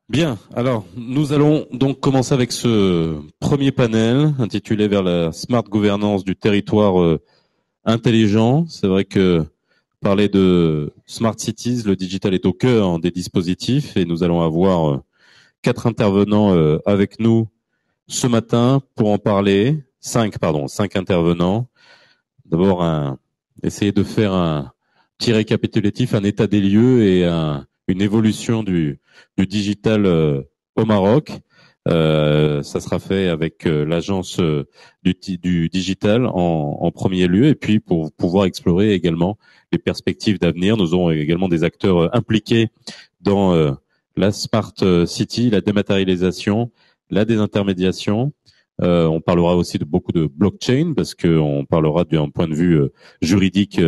Bien, alors nous allons donc commencer avec ce premier panel intitulé vers la smart gouvernance du territoire intelligent. C'est vrai que parler de smart cities, le digital est au cœur des dispositifs et nous allons avoir quatre intervenants avec nous ce matin pour en parler. Cinq intervenants. D'abord, essayer de faire un petit récapitulatif, un état des lieux et une évolution du digital au Maroc. Ça sera fait avec l'agence du digital en premier lieu, et puis pour pouvoir explorer également les perspectives d'avenir. Nous aurons également des acteurs impliqués dans la smart city, la dématérialisation, la désintermédiation. On parlera aussi de beaucoup de blockchain parce qu'on parlera d'un point de vue juridique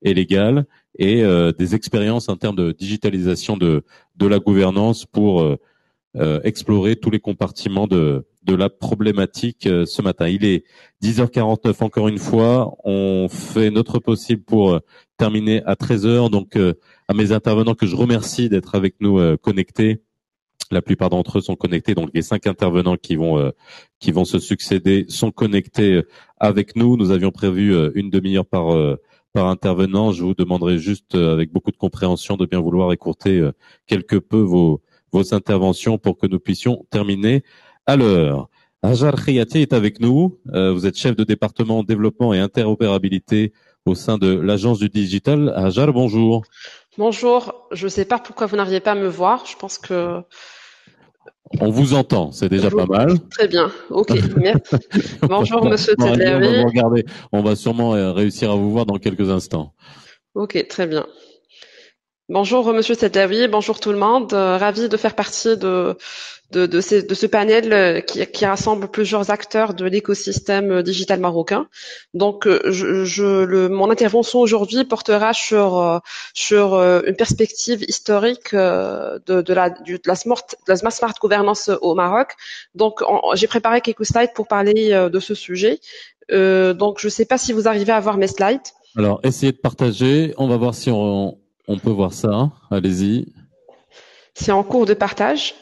et légal et des expériences en termes de digitalisation de la gouvernance pour explorer tous les compartiments de la problématique ce matin. Il est 10h49 encore une fois. On fait notre possible pour terminer à 13h. Donc à mes intervenants que je remercie d'être avec nous connectés. La plupart d'entre eux sont connectés, donc les cinq intervenants qui vont se succéder sont connectés avec nous. Nous avions prévu une demi-heure par intervenant. Je vous demanderai juste, avec beaucoup de compréhension, de bien vouloir écourter quelque peu vos interventions pour que nous puissions terminer à l'heure. Hajar Khayati est avec nous. Vous êtes chef de département développement et interopérabilité au sein de l'agence du digital. Hajar, bonjour. Bonjour, je ne sais pas pourquoi vous n'arrivez pas à me voir. Je pense que On vous entend, c'est déjà vous... pas mal. Très bien, ok, merci. Bonjour Monsieur On va Tedlaoui. vous regarder. On va sûrement réussir à vous voir dans quelques instants. Ok, très bien. Bonjour Monsieur Tedlaoui, bonjour tout le monde. Ravi de faire partie de ce panel qui rassemble plusieurs acteurs de l'écosystème digital marocain. Donc, mon intervention aujourd'hui portera sur une perspective historique de la smart gouvernance au Maroc. Donc, j'ai préparé quelques slides pour parler de ce sujet. Donc, je ne sais pas si vous arrivez à voir mes slides. Alors, essayez de partager. On va voir si on peut voir ça. Allez-y. C'est en cours de partage.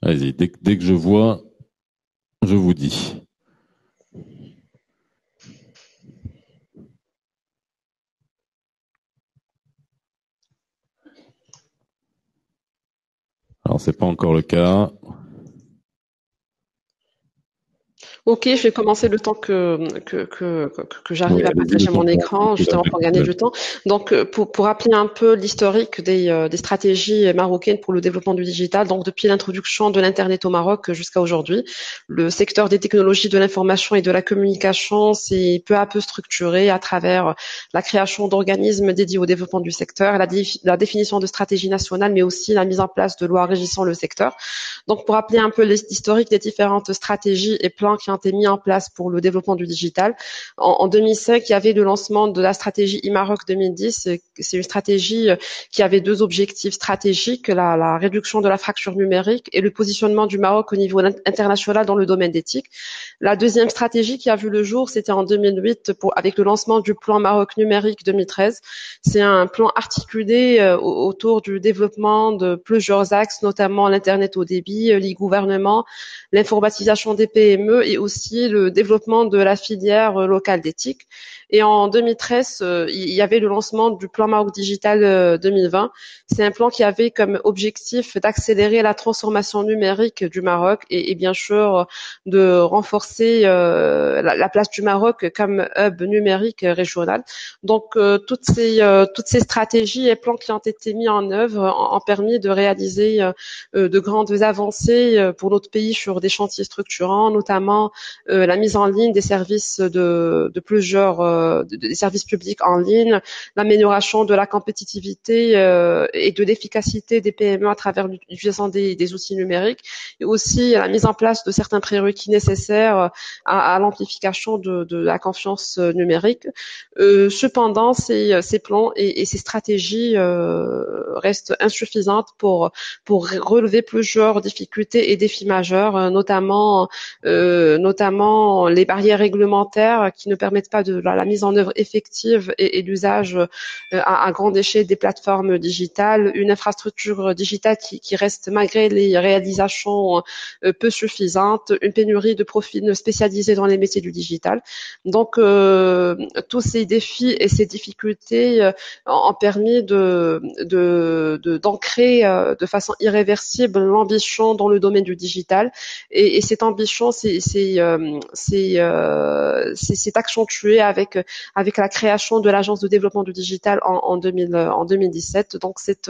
Allez-y. Dès que je vois, je vous dis. Alors, c'est pas encore le cas. Ok, je vais commencer le temps que Oui, j'arrive à allez-y, le partager temps mon qu'on écran, justement soulage pour gagner du temps. Donc, pour rappeler un peu l'historique des stratégies marocaines pour le développement du digital, donc depuis l'introduction de l'Internet au Maroc jusqu'à aujourd'hui, le secteur des technologies de l'information et de la communication s'est peu à peu structuré à travers la création d'organismes dédiés au développement du secteur, la définition de stratégies nationales, mais aussi la mise en place de lois régissant le secteur. Donc, pour rappeler un peu l'historique des différentes stratégies et plans qui ont été mis en place pour le développement du digital, en 2005, il y avait le lancement de la stratégie e-Maroc 2010. C'est une stratégie qui avait deux objectifs stratégiques, la réduction de la fracture numérique et le positionnement du Maroc au niveau international dans le domaine d'éthique. La deuxième stratégie qui a vu le jour, c'était en 2008 avec le lancement du plan Maroc numérique 2013. C'est un plan articulé autour du développement de plusieurs axes, notamment l'Internet haut débit, l'e-gouvernement, l'informatisation des PME et aussi le développement de la filière locale d'éthique. Et en 2013, il y avait le lancement du plan Maroc Digital 2020. C'est un plan qui avait comme objectif d'accélérer la transformation numérique du Maroc et bien sûr de renforcer la place du Maroc comme hub numérique régional. Donc toutes ces stratégies et plans qui ont été mis en œuvre ont permis de réaliser de grandes avancées pour notre pays sur des chantiers structurants, notamment la mise en ligne des services de plusieurs des services publics en ligne, l'amélioration de la compétitivité et de l'efficacité des PME à travers l'utilisation des outils numériques, et aussi la mise en place de certains prérequis nécessaires à l'amplification de la confiance numérique. Cependant, ces plans et ces stratégies restent insuffisantes pour relever plusieurs difficultés et défis majeurs, notamment les barrières réglementaires qui ne permettent pas de la mise en œuvre effective et l'usage à grande échelle des plateformes digitales, une infrastructure digitale qui reste malgré les réalisations peu suffisante, une pénurie de profils spécialisés dans les métiers du digital. Donc, tous ces défis et ces difficultés ont permis d'ancrer de façon irréversible l'ambition dans le domaine du digital. Et cette ambition s'est accentuée avec la création de l'agence de développement du digital en 2017. Donc, cette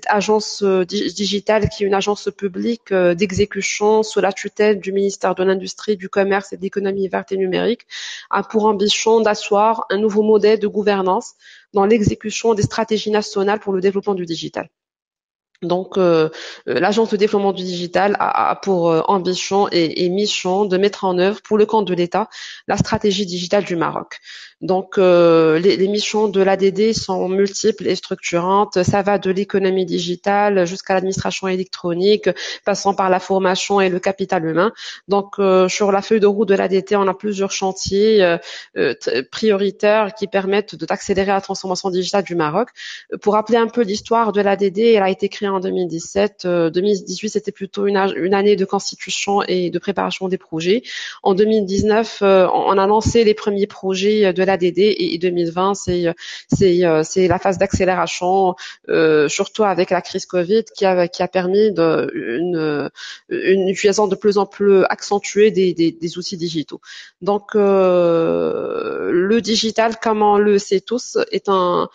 agence digitale qui est une agence publique d'exécution sous la tutelle du ministère de l'Industrie, du Commerce et de l'Économie verte et numérique, a pour ambition d'asseoir un nouveau modèle de gouvernance dans l'exécution des stratégies nationales pour le développement du digital. Donc, l'agence de développement du digital a pour ambition et mission de mettre en œuvre pour le compte de l'État la stratégie digitale du Maroc. Donc, les missions de l'ADD sont multiples et structurantes. Ça va de l'économie digitale jusqu'à l'administration électronique, passant par la formation et le capital humain. Donc, sur la feuille de route de l'ADT, on a plusieurs chantiers prioritaires qui permettent d'accélérer la transformation digitale du Maroc. Pour rappeler un peu l'histoire de l'ADD, elle a été créée en 2017. 2018, c'était plutôt une année de constitution et de préparation des projets. En 2019, on a lancé les premiers projets de l'ADD et 2020, c'est la phase d'accélération, surtout avec la crise Covid qui a permis une utilisation de plus en plus accentuée des outils digitaux. Donc, le digital, comme on le sait tous, est un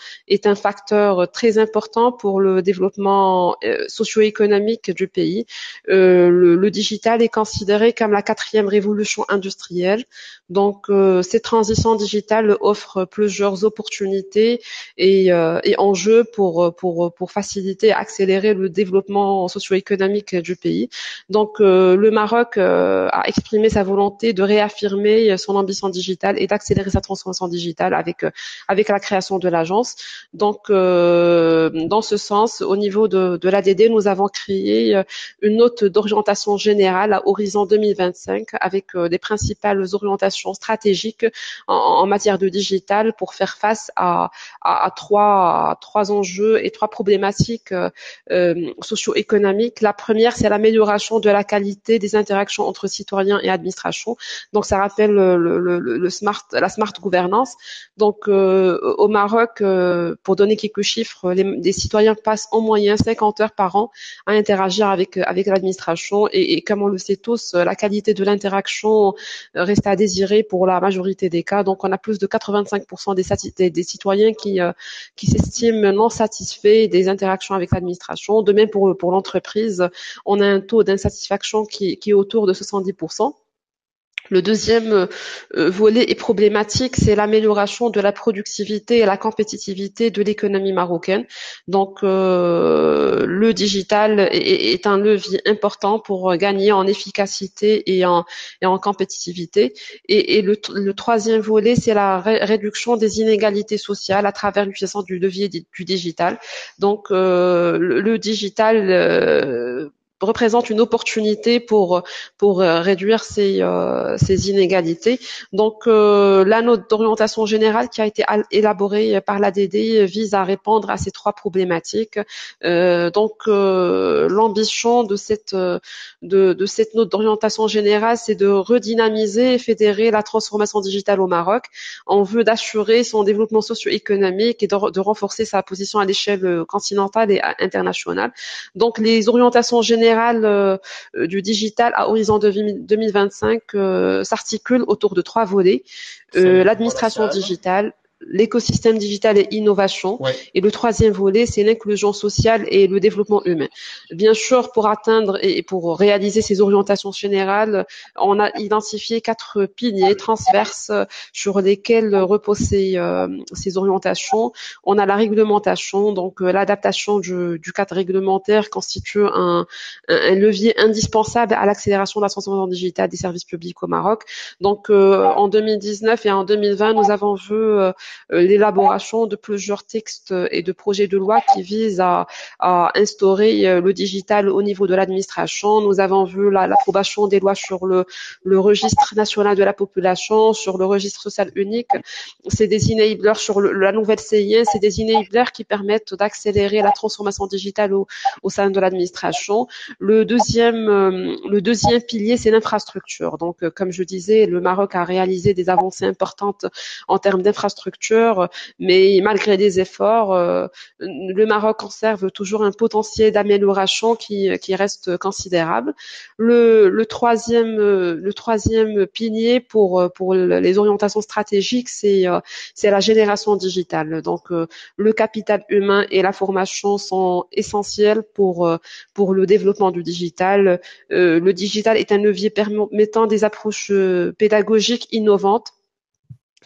facteur très important pour le développement socio-économique du pays. Le digital est considéré comme la 4e révolution industrielle. Donc, cette transition digitale offre plusieurs opportunités et enjeux pour faciliter et accélérer le développement socio-économique du pays. Donc, le Maroc a exprimé sa volonté de réaffirmer son ambition digitale et d'accélérer sa transformation digitale avec la création de l'agence. Donc, dans ce sens, au niveau de l'ADD, nous avons créé une note d'orientation générale à horizon 2025 avec les principales orientations stratégiques en matière de digital pour faire face à trois enjeux et 3 problématiques socio-économiques. La première, c'est l'amélioration de la qualité des interactions entre citoyens et administration. Donc, ça rappelle la smart gouvernance. Donc, au Maroc, pour donner quelques chiffres, les citoyens passent en moyenne 50 heures par an à interagir avec l'administration et comme on le sait tous, la qualité de l'interaction reste à désirer pour la majorité des cas. Donc, on a plus de 85% des citoyens qui s'estiment non satisfaits des interactions avec l'administration. De même pour l'entreprise, on a un taux d'insatisfaction qui est autour de 70%. Le deuxième volet est problématique, c'est l'amélioration de la productivité et la compétitivité de l'économie marocaine. Donc, le digital est un levier important pour gagner en efficacité et en compétitivité. Et le troisième volet, c'est la réduction des inégalités sociales à travers l'utilisation du levier du digital. Donc, le digital représente une opportunité pour réduire ces inégalités. Donc, la note d'orientation générale qui a été élaborée par l'ADD vise à répondre à ces 3 problématiques. Donc, l'ambition de cette note d'orientation générale, c'est de redynamiser et fédérer la transformation digitale au Maroc en vue d'assurer son développement socio-économique et de renforcer sa position à l'échelle continentale et internationale. Donc, les orientations générales du digital à horizon 2025 s'articule autour de 3 volets. L'administration digitale, l'écosystème digital et innovation. Ouais. Et le troisième volet, c'est l'inclusion sociale et le développement humain. Bien sûr, pour atteindre et pour réaliser ces orientations générales, on a identifié 4 piliers transverses sur lesquels reposent ces orientations. On a la réglementation, donc l'adaptation du cadre réglementaire constitue un levier indispensable à l'accélération de la transformation digitale des services publics au Maroc. Donc, en 2019 et en 2020, nous avons vu l'élaboration de plusieurs textes et de projets de loi qui visent à instaurer le digital au niveau de l'administration. Nous avons vu l'approbation des lois sur le registre national de la population, sur le registre social unique. C'est des enablers sur la nouvelle CIN, c'est des enablers qui permettent d'accélérer la transformation digitale au sein de l'administration. Le deuxième pilier, c'est l'infrastructure. Donc, comme je disais, le Maroc a réalisé des avancées importantes en termes d'infrastructure, mais malgré des efforts, le Maroc conserve toujours un potentiel d'amélioration qui reste considérable. Le troisième pilier pour les orientations stratégiques, c'est la génération digitale. Donc, le capital humain et la formation sont essentiels pour le développement du digital. Le digital est un levier permettant des approches pédagogiques innovantes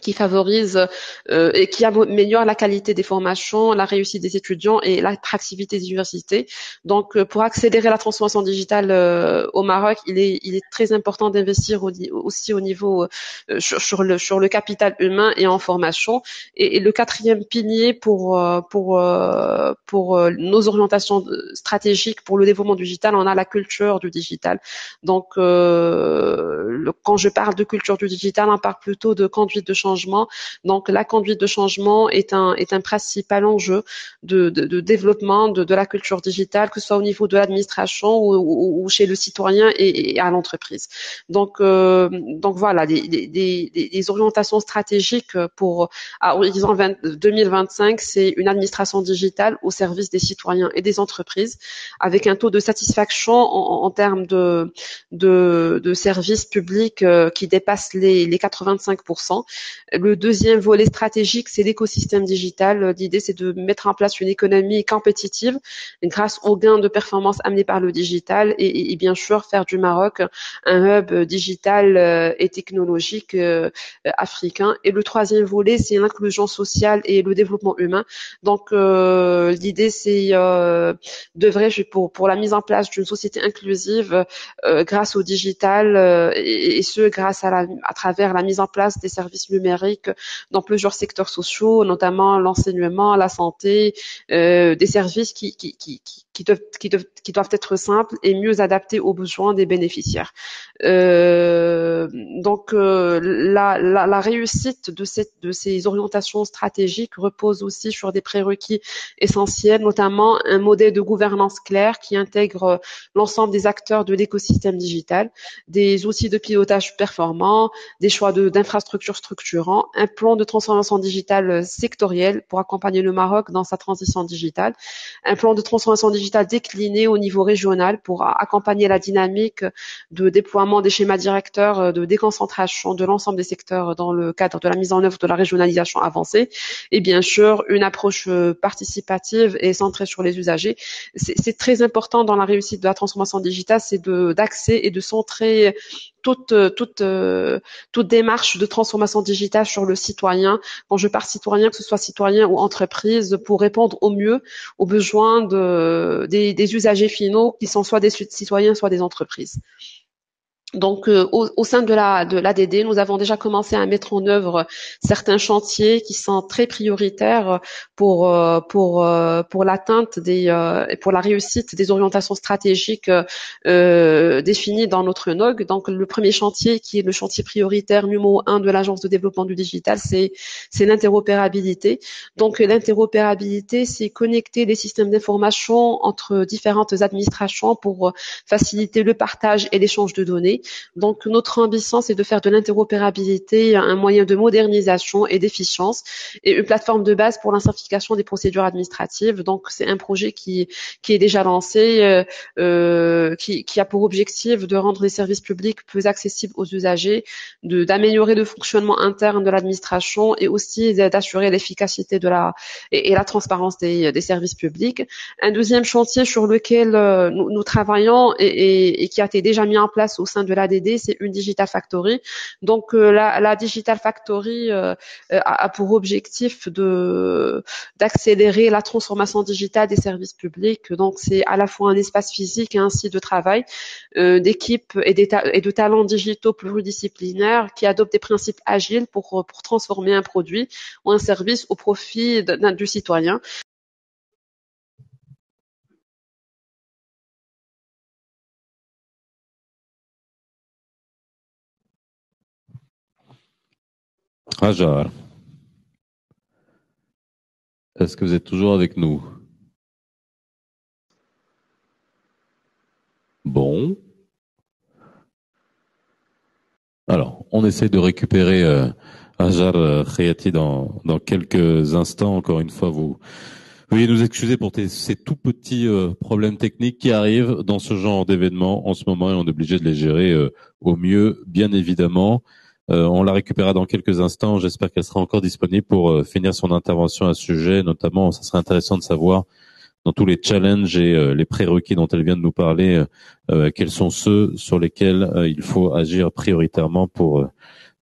qui favorise et qui améliore la qualité des formations, la réussite des étudiants et l'attractivité des universités. Donc, pour accélérer la transformation digitale au Maroc, il est très important d'investir aussi au niveau sur le capital humain et en formation. Et le quatrième pilier pour nos orientations stratégiques pour le développement digital, on a la culture du digital. Donc, quand je parle de culture du digital, on parle plutôt de conduite de changement. Donc, la conduite de changement est un principal enjeu de développement de la culture digitale, que ce soit au niveau de l'administration ou chez le citoyen et à l'entreprise. Donc voilà, des orientations stratégiques à horizon 2025, c'est une administration digitale au service des citoyens et des entreprises, avec un taux de satisfaction en termes de services publics qui dépasse les 85%. Le deuxième volet stratégique, c'est l'écosystème digital. L'idée, c'est de mettre en place une économie compétitive grâce aux gains de performance amenés par le digital et bien sûr faire du Maroc un hub digital et technologique africain. Et le troisième volet, c'est l'inclusion sociale et le développement humain. Donc, l'idée, c'est d'œuvrer pour la mise en place d'une société inclusive grâce au digital et ce grâce à travers la mise en place des services numériques dans plusieurs secteurs sociaux, notamment l'enseignement, la santé, des services qui doivent être simples et mieux adaptés aux besoins des bénéficiaires. Donc la réussite de ces orientations stratégiques repose aussi sur des prérequis essentiels, notamment un modèle de gouvernance clair qui intègre l'ensemble des acteurs de l'écosystème digital, des outils de pilotage performants, des choix d'infrastructures structurants, un plan de transformation digitale sectoriel pour accompagner le Maroc dans sa transition digitale, un plan de transformation digitale décliné au niveau régional pour accompagner la dynamique de déploiement des schémas directeurs de déconcentration de l'ensemble des secteurs dans le cadre de la mise en œuvre de la régionalisation avancée et bien sûr une approche participative et centrée sur les usagers. C'est très important dans la réussite de la transformation digitale, c'est d'axer et de centrer toute démarche de transformation digitale sur le citoyen. Quand je parle citoyen, que ce soit citoyen ou entreprise, pour répondre au mieux aux besoins des usagers finaux qui sont soit des citoyens, soit des entreprises. Donc, au sein de l'ADD, nous avons déjà commencé à mettre en œuvre certains chantiers qui sont très prioritaires pour l'atteinte et pour la réussite des orientations stratégiques définies dans notre NOG. Donc, le premier chantier, qui est le chantier prioritaire numéro 1 de l'Agence de développement du digital, c'est l'interopérabilité. Donc, l'interopérabilité, c'est connecter les systèmes d'information entre différentes administrations pour faciliter le partage et l'échange de données. Donc, notre ambition, c'est de faire de l'interopérabilité un moyen de modernisation et d'efficience et une plateforme de base pour la simplification des procédures administratives. Donc, c'est un projet qui est déjà lancé, qui a pour objectif de rendre les services publics plus accessibles aux usagers, d'améliorer le fonctionnement interne de l'administration et aussi d'assurer l'efficacité et la transparence des services publics. Un deuxième chantier sur lequel nous travaillons et qui a été déjà mis en place au sein de de l'ADD, c'est une Digital Factory. Donc la Digital Factory a pour objectif d'accélérer la transformation digitale des services publics. Donc c'est à la fois un espace physique et un site de travail d'équipes et de talents digitaux pluridisciplinaires qui adoptent des principes agiles pour transformer un produit ou un service au profit du citoyen. Hajar, est-ce que vous êtes toujours avec nous? Bon. Alors, on essaie de récupérer Hajar Khayati dans quelques instants. Encore une fois, vous veuillez nous excuser pour ces tout petits problèmes techniques qui arrivent dans ce genre d'événements en ce moment et on est obligé de les gérer au mieux, bien évidemment. On la récupérera dans quelques instants. J'espère qu'elle sera encore disponible pour finir son intervention à ce sujet. Notamment, ça serait intéressant de savoir dans tous les challenges et les prérequis dont elle vient de nous parler, quels sont ceux sur lesquels il faut agir prioritairement pour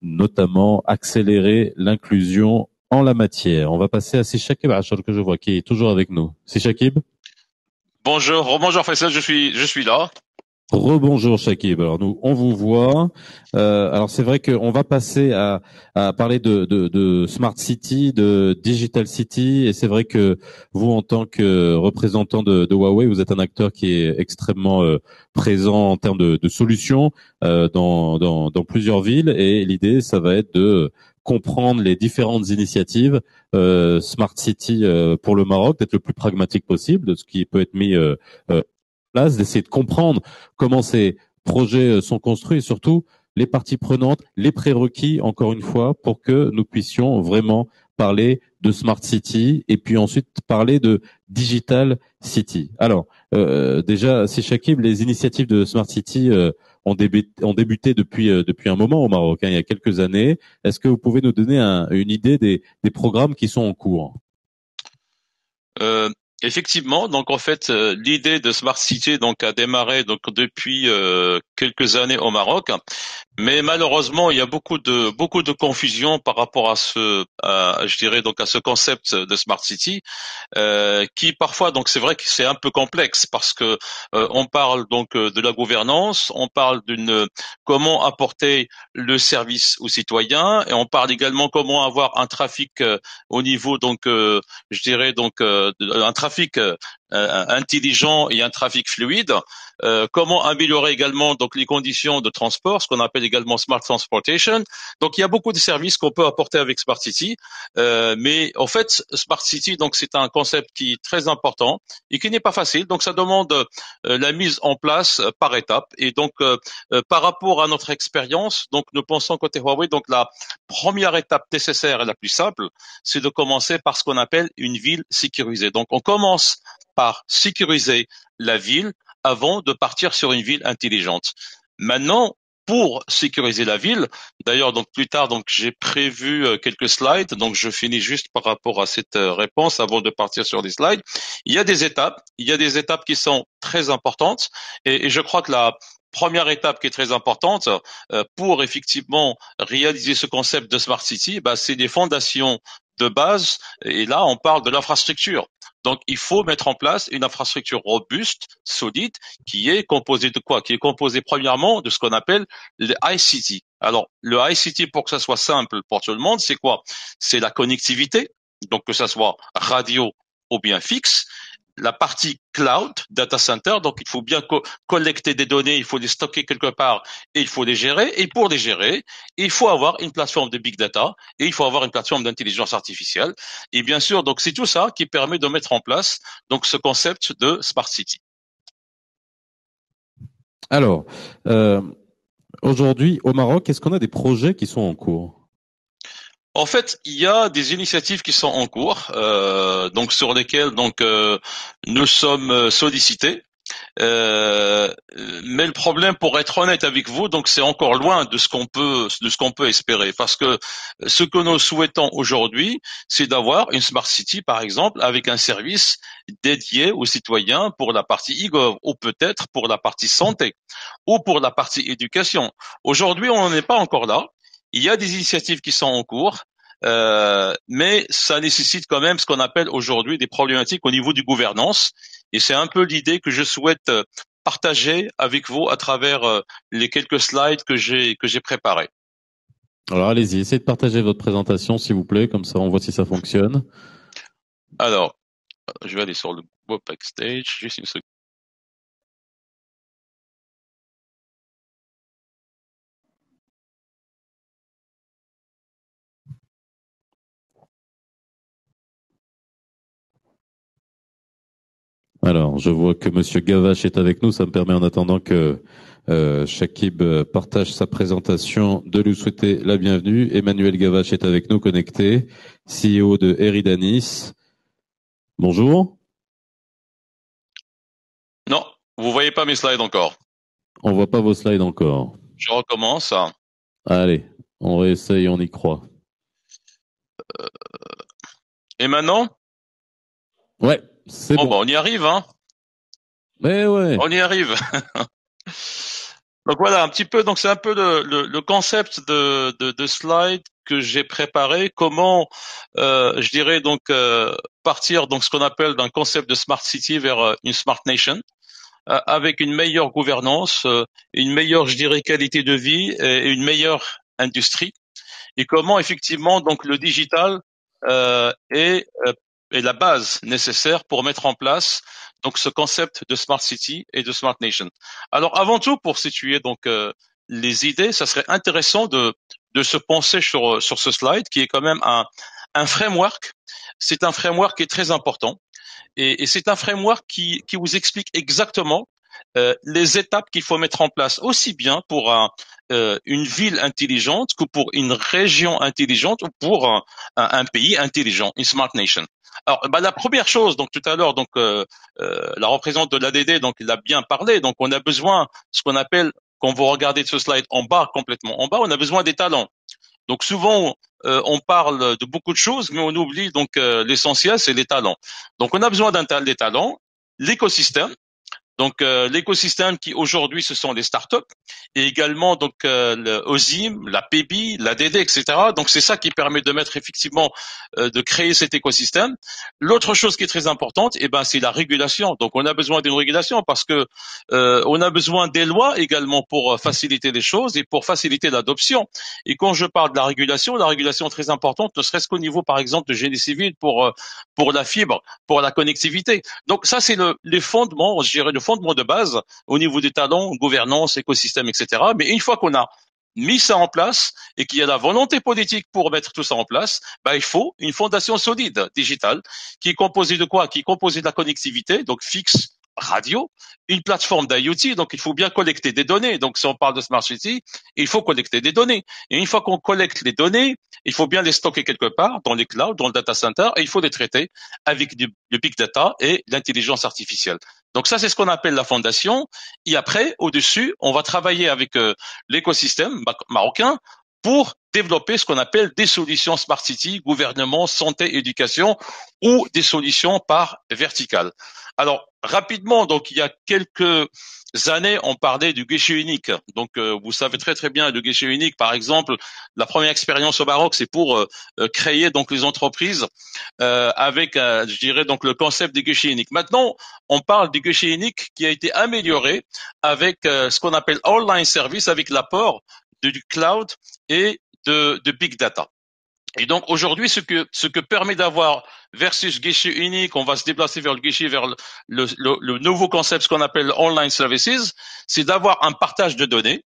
notamment accélérer l'inclusion en la matière. On va passer à Sishakib Achar que je vois qui est toujours avec nous. Sishakib? Bonjour Faisal, je suis là. Rebonjour Shakib. Alors nous, on vous voit. Alors c'est vrai qu'on va passer à parler de Smart City, de Digital City, et c'est vrai que vous, en tant que représentant de Huawei, vous êtes un acteur qui est extrêmement présent en termes de solutions dans plusieurs villes, et l'idée, ça va être de comprendre les différentes initiatives Smart City pour le Maroc, d'être le plus pragmatique possible de ce qui peut être mis place, d'essayer de comprendre comment ces projets sont construits et surtout les parties prenantes, les prérequis, encore une fois, pour que nous puissions vraiment parler de Smart City et puis ensuite parler de Digital City. Alors, déjà, si Shakib, les initiatives de Smart City ont débuté depuis un moment au Maroc, il y a quelques années. Est-ce que vous pouvez nous donner une idée des programmes qui sont en cours? Euh, Effectivement, donc en fait, l'idée de Smart City donc a démarré donc depuis quelques années au Maroc, mais malheureusement il y a beaucoup de confusion par rapport je dirais donc à ce concept de Smart City, qui parfois donc c'est vrai que c'est un peu complexe parce que on parle donc de la gouvernance, on parle d'une comment apporter le service aux citoyens et on parle également comment avoir un trafic au niveau donc je dirais donc un trafic intelligent et un trafic fluide. Comment améliorer également donc les conditions de transport, ce qu'on appelle également smart transportation. Donc il y a beaucoup de services qu'on peut apporter avec Smart City, mais en fait Smart City donc c'est un concept qui est très important et qui n'est pas facile. Donc ça demande la mise en place par étapes. Et donc par rapport à notre expérience, donc nous pensons côté Huawei, donc la première étape nécessaire et la plus simple, c'est de commencer par ce qu'on appelle une ville sécurisée. Donc on commence par sécuriser la ville avant de partir sur une ville intelligente. Maintenant, pour sécuriser la ville, d'ailleurs, donc plus tard, donc j'ai prévu quelques slides, donc je finis juste par rapport à cette réponse avant de partir sur les slides. Il y a des étapes qui sont très importantes, et je crois que la première étape qui est très importante pour effectivement réaliser ce concept de Smart City, bah, c'est des fondations de base, et là on parle de l'infrastructure. Donc, il faut mettre en place une infrastructure robuste, solide, qui est composée de quoi? Qui est composée premièrement de ce qu'on appelle le ICT. Alors, le ICT, pour que ça soit simple pour tout le monde, c'est quoi? C'est la connectivité, donc que ça soit radio ou bien fixe. La partie cloud, data center, donc il faut bien collecter des données, il faut les stocker quelque part et il faut les gérer. Et pour les gérer, il faut avoir une plateforme de big data et il faut avoir une plateforme d'intelligence artificielle. Et bien sûr, donc c'est tout ça qui permet de mettre en place donc ce concept de smart city. Alors, aujourd'hui au Maroc, est-ce qu'on a des projets qui sont en cours? En fait, il y a des initiatives qui sont en cours, donc sur lesquelles donc nous sommes sollicités. Mais le problème, pour être honnête avec vous, donc c'est encore loin de ce qu'on peut espérer, parce que ce que nous souhaitons aujourd'hui, c'est d'avoir une smart city, par exemple, avec un service dédié aux citoyens pour la partie e-gov, ou peut-être pour la partie santé, ou pour la partie éducation. Aujourd'hui, on n'en est pas encore là. Il y a des initiatives qui sont en cours. Mais ça nécessite quand même ce qu'on appelle aujourd'hui des problématiques au niveau du gouvernance. Et c'est un peu l'idée que je souhaite partager avec vous à travers les quelques slides que j'ai préparés. Alors allez-y, essayez de partager votre présentation s'il vous plaît, comme ça on voit si ça fonctionne. Alors, je vais aller sur le web backstage, juste une seconde. Alors, je vois que Monsieur Gavache est avec nous. Ça me permet, en attendant que Shakib partage sa présentation, de lui souhaiter la bienvenue. Emmanuel Gavache est avec nous, connecté, CEO de Eridanis. Bonjour. Non, vous voyez pas mes slides encore. On voit pas vos slides encore. Je recommence. Allez, on réessaye, on y croit. Et maintenant? Ouais, c'est bon. Bon, on y arrive, hein? Mais ouais. On y arrive. Donc voilà, un petit peu. Donc c'est un peu le concept de slide que j'ai préparé. Comment, je dirais donc partir donc ce qu'on appelle d'un concept de smart city vers une smart nation, avec une meilleure gouvernance, une meilleure, je dirais, qualité de vie et une meilleure industrie. Et comment effectivement donc le digital est la base nécessaire pour mettre en place donc ce concept de smart city et de smart nation. Alors avant tout, pour situer donc les idées, ça serait intéressant de se pencher sur ce slide qui est quand même un framework. C'est un framework qui est très important et c'est un framework qui vous explique exactement les étapes qu'il faut mettre en place aussi bien pour une ville intelligente que pour une région intelligente ou pour un pays intelligent, une smart nation. Alors, la première chose, donc tout à l'heure, donc la représentante de l'ADD, donc il a bien parlé. Donc, on a besoin, ce qu'on appelle, quand vous regardez ce slide en bas, complètement en bas, on a besoin des talents. Donc, souvent, on parle de beaucoup de choses, mais on oublie donc l'essentiel, c'est les talents. Donc, on a besoin des talents, l'écosystème. Donc l'écosystème qui aujourd'hui ce sont les startups et également donc le OSIM, la PEBI, l'ADD, etc. Donc c'est ça qui permet de mettre effectivement de créer cet écosystème. L'autre chose qui est très importante, c'est la régulation. Donc on a besoin d'une régulation parce que on a besoin des lois également pour faciliter les choses et pour faciliter l'adoption. Et quand je parle de la régulation est très importante, ne serait-ce qu'au niveau par exemple de génie civil pour la fibre, pour la connectivité. Donc ça c'est les fondements, je dirais le fondement de base au niveau des talents, gouvernance, écosystème, etc. Mais une fois qu'on a mis ça en place et qu'il y a la volonté politique pour mettre tout ça en place, il faut une fondation solide digitale qui est composée de quoi? Qui est composée de la connectivité, donc fixe, radio, une plateforme d'IoT, donc il faut bien collecter des données. Donc si on parle de Smart City, il faut collecter des données. Et une fois qu'on collecte les données, il faut bien les stocker quelque part dans les clouds, dans le data center, et il faut les traiter avec le big data et l'intelligence artificielle. Donc ça, c'est ce qu'on appelle la fondation. Et après, au-dessus, on va travailler avec l'écosystème marocain pour développer ce qu'on appelle des solutions Smart City, gouvernement, santé, éducation, ou des solutions par verticale. Alors, rapidement, donc il y a quelques années, on parlait du guichet unique. Donc, vous savez très très bien, le guichet unique, par exemple, la première expérience au Maroc, c'est pour créer donc les entreprises avec, je dirais donc le concept du guichet unique. Maintenant, on parle du guichet unique qui a été amélioré avec ce qu'on appelle online service, avec l'apport du cloud et de big data. Et donc aujourd'hui, ce que permet d'avoir versus guichet unique, on va se déplacer vers le guichet, vers le nouveau concept, ce qu'on appelle online services, c'est d'avoir un partage de données,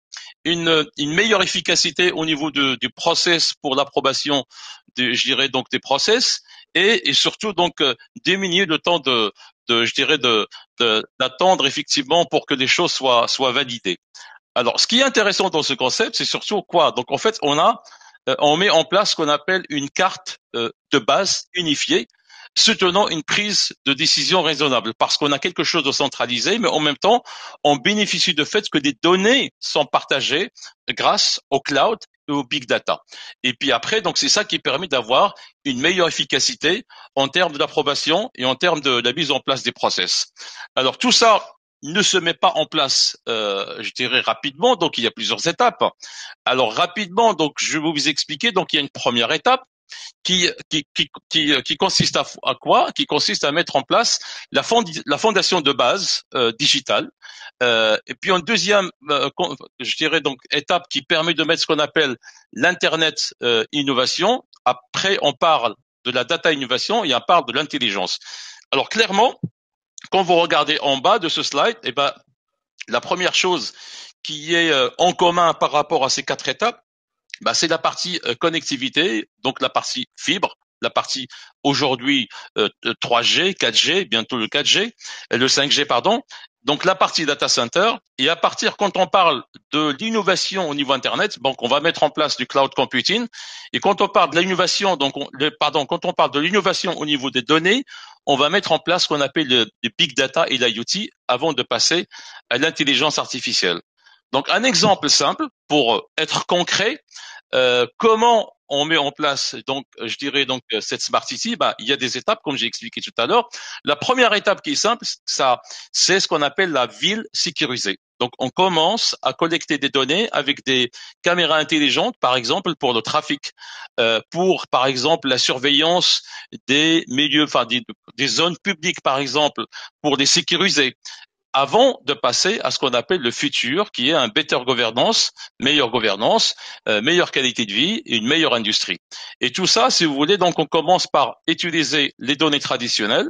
une meilleure efficacité au niveau du process pour l'approbation, je dirais donc des process, et surtout donc diminuer le temps je dirais d'attendre effectivement pour que les choses soient validées. Alors, ce qui est intéressant dans ce concept, c'est surtout quoi? Donc en fait, on met en place ce qu'on appelle une carte de base unifiée soutenant une prise de décision raisonnable, parce qu'on a quelque chose de centralisé, mais en même temps, on bénéficie du fait que des données sont partagées grâce au cloud et au big data. Et puis après, donc c'est ça qui permet d'avoir une meilleure efficacité en termes d'approbation et en termes de la mise en place des process. Alors tout ça ne se met pas en place, je dirais rapidement, donc il y a plusieurs étapes. Alors rapidement, donc je vais vous expliquer. Donc il y a une première étape qui consiste à quoi? Qui consiste à mettre en place la fondation de base digitale. Et puis en deuxième, je dirais donc étape qui permet de mettre ce qu'on appelle l'internet innovation. Après, on parle de la data innovation et on parle de l'intelligence. Alors clairement, quand vous regardez en bas de ce slide, eh ben la première chose qui est en commun par rapport à ces 4 étapes, bah, c'est la partie connectivité, donc la partie fibre, la partie aujourd'hui 3G, 4G, bientôt le 4G, le 5G pardon. Donc la partie data center, et à partir quand on parle de l'innovation au niveau internet, donc on va mettre en place du cloud computing, et quand on parle de l'innovation, donc quand on parle de l'innovation au niveau des données, on va mettre en place ce qu'on appelle le big data et l'IoT avant de passer à l'intelligence artificielle. Donc un exemple simple pour être concret, comment on met en place donc je dirais donc cette smart city, bah il y a des étapes comme j'ai expliqué tout à l'heure. La première étape qui est simple, ça c'est ce qu'on appelle la ville sécurisée. Donc on commence à collecter des données avec des caméras intelligentes, par exemple pour le trafic, pour par exemple la surveillance des milieux, enfin des zones publiques par exemple, pour les sécuriser avant de passer à ce qu'on appelle le futur, qui est un better governance, meilleure gouvernance, meilleure qualité de vie et une meilleure industrie. Et tout ça, si vous voulez, donc on commence par utiliser les données traditionnelles.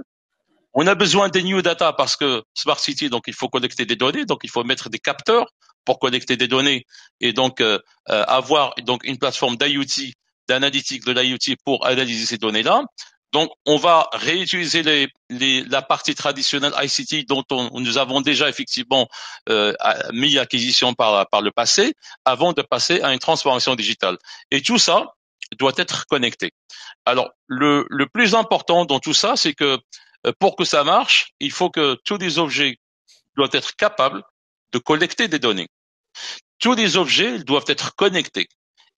On a besoin des new data parce que Smart City, donc il faut collecter des données, donc il faut mettre des capteurs pour collecter des données et donc avoir donc une plateforme d'IoT, d'analytique de l'IoT pour analyser ces données-là. Donc, on va réutiliser la partie traditionnelle ICT dont nous avons déjà effectivement mis acquisition par le passé, avant de passer à une transformation digitale. Et tout ça doit être connecté. Alors, le plus important dans tout ça, c'est que pour que ça marche, il faut que tous les objets doivent être capables de collecter des données. Tous les objets doivent être connectés.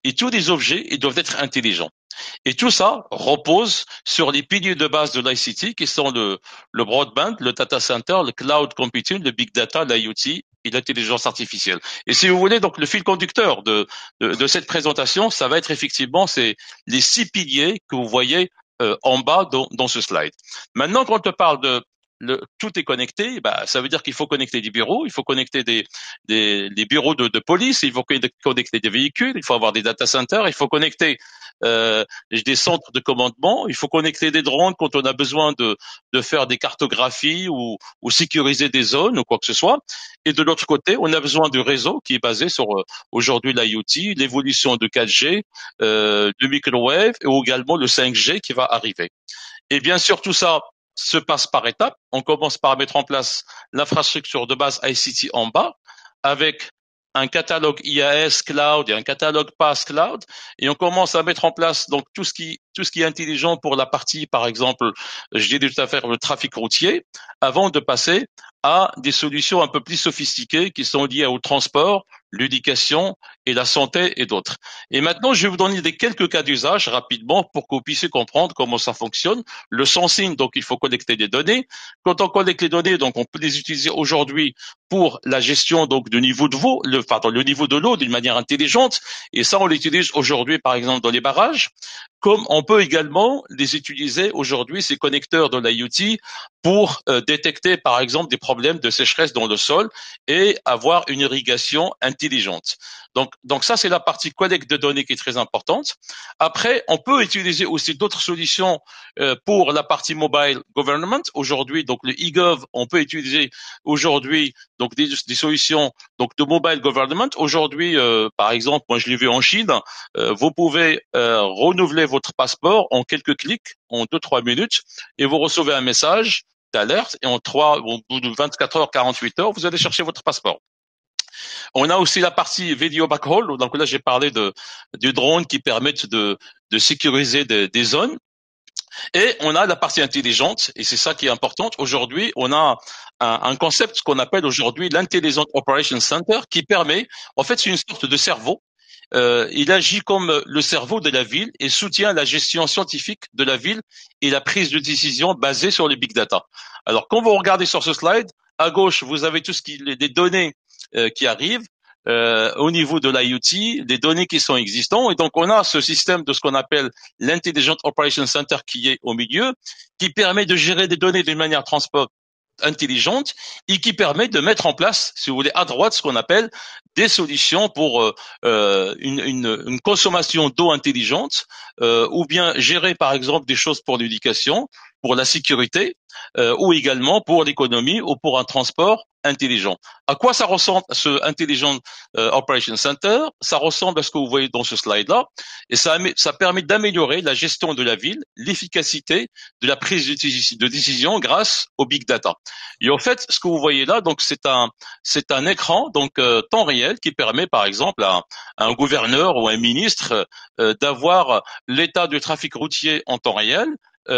Et tous les objets, ils doivent être intelligents. Et tout ça repose sur les piliers de base de l'ICT qui sont le broadband, le data center, le cloud computing, le big data, l'IoT et l'intelligence artificielle. Et si vous voulez, donc le fil conducteur de cette présentation, ça va être effectivement les 6 piliers que vous voyez en bas dans ce slide. Maintenant, quand on parle de tout est connecté, bah, ça veut dire qu'il faut connecter des bureaux, il faut connecter des bureaux de police, il faut connecter des véhicules, il faut avoir des data centers, il faut connecter des centres de commandement, il faut connecter des drones quand on a besoin de faire des cartographies ou sécuriser des zones ou quoi que ce soit. Et de l'autre côté, on a besoin du réseau qui est basé sur aujourd'hui l'IoT, l'évolution de 4G, de microwave et également le 5G qui va arriver. Et bien sûr, tout ça se passe par étapes. On commence par mettre en place l'infrastructure de base ICT en bas, avec un catalogue IaaS Cloud et un catalogue PaaS Cloud, et on commence à mettre en place donc tout ce qui est intelligent pour la partie, par exemple, je dis tout à fait le trafic routier, avant de passer à des solutions un peu plus sophistiquées qui sont liées au transport, l'éducation et la santé et d'autres. Et maintenant, je vais vous donner quelques cas d'usage rapidement pour que vous puissiez comprendre comment ça fonctionne. Le sensing, donc il faut collecter des données. Quand on collecte les données, donc on peut les utiliser aujourd'hui pour la gestion donc du niveau de le niveau de l'eau d'une manière intelligente. Et ça, on l'utilise aujourd'hui, par exemple, dans les barrages. Comme on peut également les utiliser aujourd'hui, ces connecteurs de l'IoT, pour détecter, par exemple, des problèmes de sécheresse dans le sol et avoir une irrigation intelligente. Donc ça, c'est la partie collecte de données qui est très importante. Après, on peut utiliser aussi d'autres solutions pour la partie mobile government. Aujourd'hui, donc le eGov, on peut utiliser aujourd'hui donc des solutions donc de mobile government. Aujourd'hui, par exemple, moi je l'ai vu en Chine, vous pouvez renouveler votre passeport en quelques clics, en 2-3 minutes, et vous recevez un message d'alerte, et au bout de 24 heures, 48 heures, vous allez chercher votre passeport. On a aussi la partie video backhaul. Donc là, j'ai parlé du drone qui permettent de sécuriser des zones. Et on a la partie intelligente, et c'est ça qui est important. Aujourd'hui, on a un concept qu'on appelle aujourd'hui l'Intelligent Operations Center, qui permet, en fait, c'est une sorte de cerveau. Il agit comme le cerveau de la ville et soutient la gestion scientifique de la ville et la prise de décision basée sur les big data. Alors, quand vous regardez sur ce slide, à gauche, vous avez tout ce qui, les données qui arrivent. Au niveau de l'IoT, des données qui sont existantes. Et donc, on a ce système de ce qu'on appelle l'Intelligent Operations Center qui est au milieu, qui permet de gérer des données d'une manière intelligente et qui permet de mettre en place, si vous voulez, à droite, ce qu'on appelle des solutions pour une consommation d'eau intelligente, ou bien gérer, par exemple, des choses pour l'éducation, pour la sécurité, ou également pour l'économie ou pour un transport intelligent. À quoi ça ressemble ce Intelligent Operation Center? Ça ressemble à ce que vous voyez dans ce slide-là, et ça permet d'améliorer la gestion de la ville, l'efficacité de la prise de décision grâce au big data. Et en fait, ce que vous voyez là, donc c'est un écran donc temps réel qui permet, par exemple, à un gouverneur ou un ministre d'avoir l'état du trafic routier en temps réel,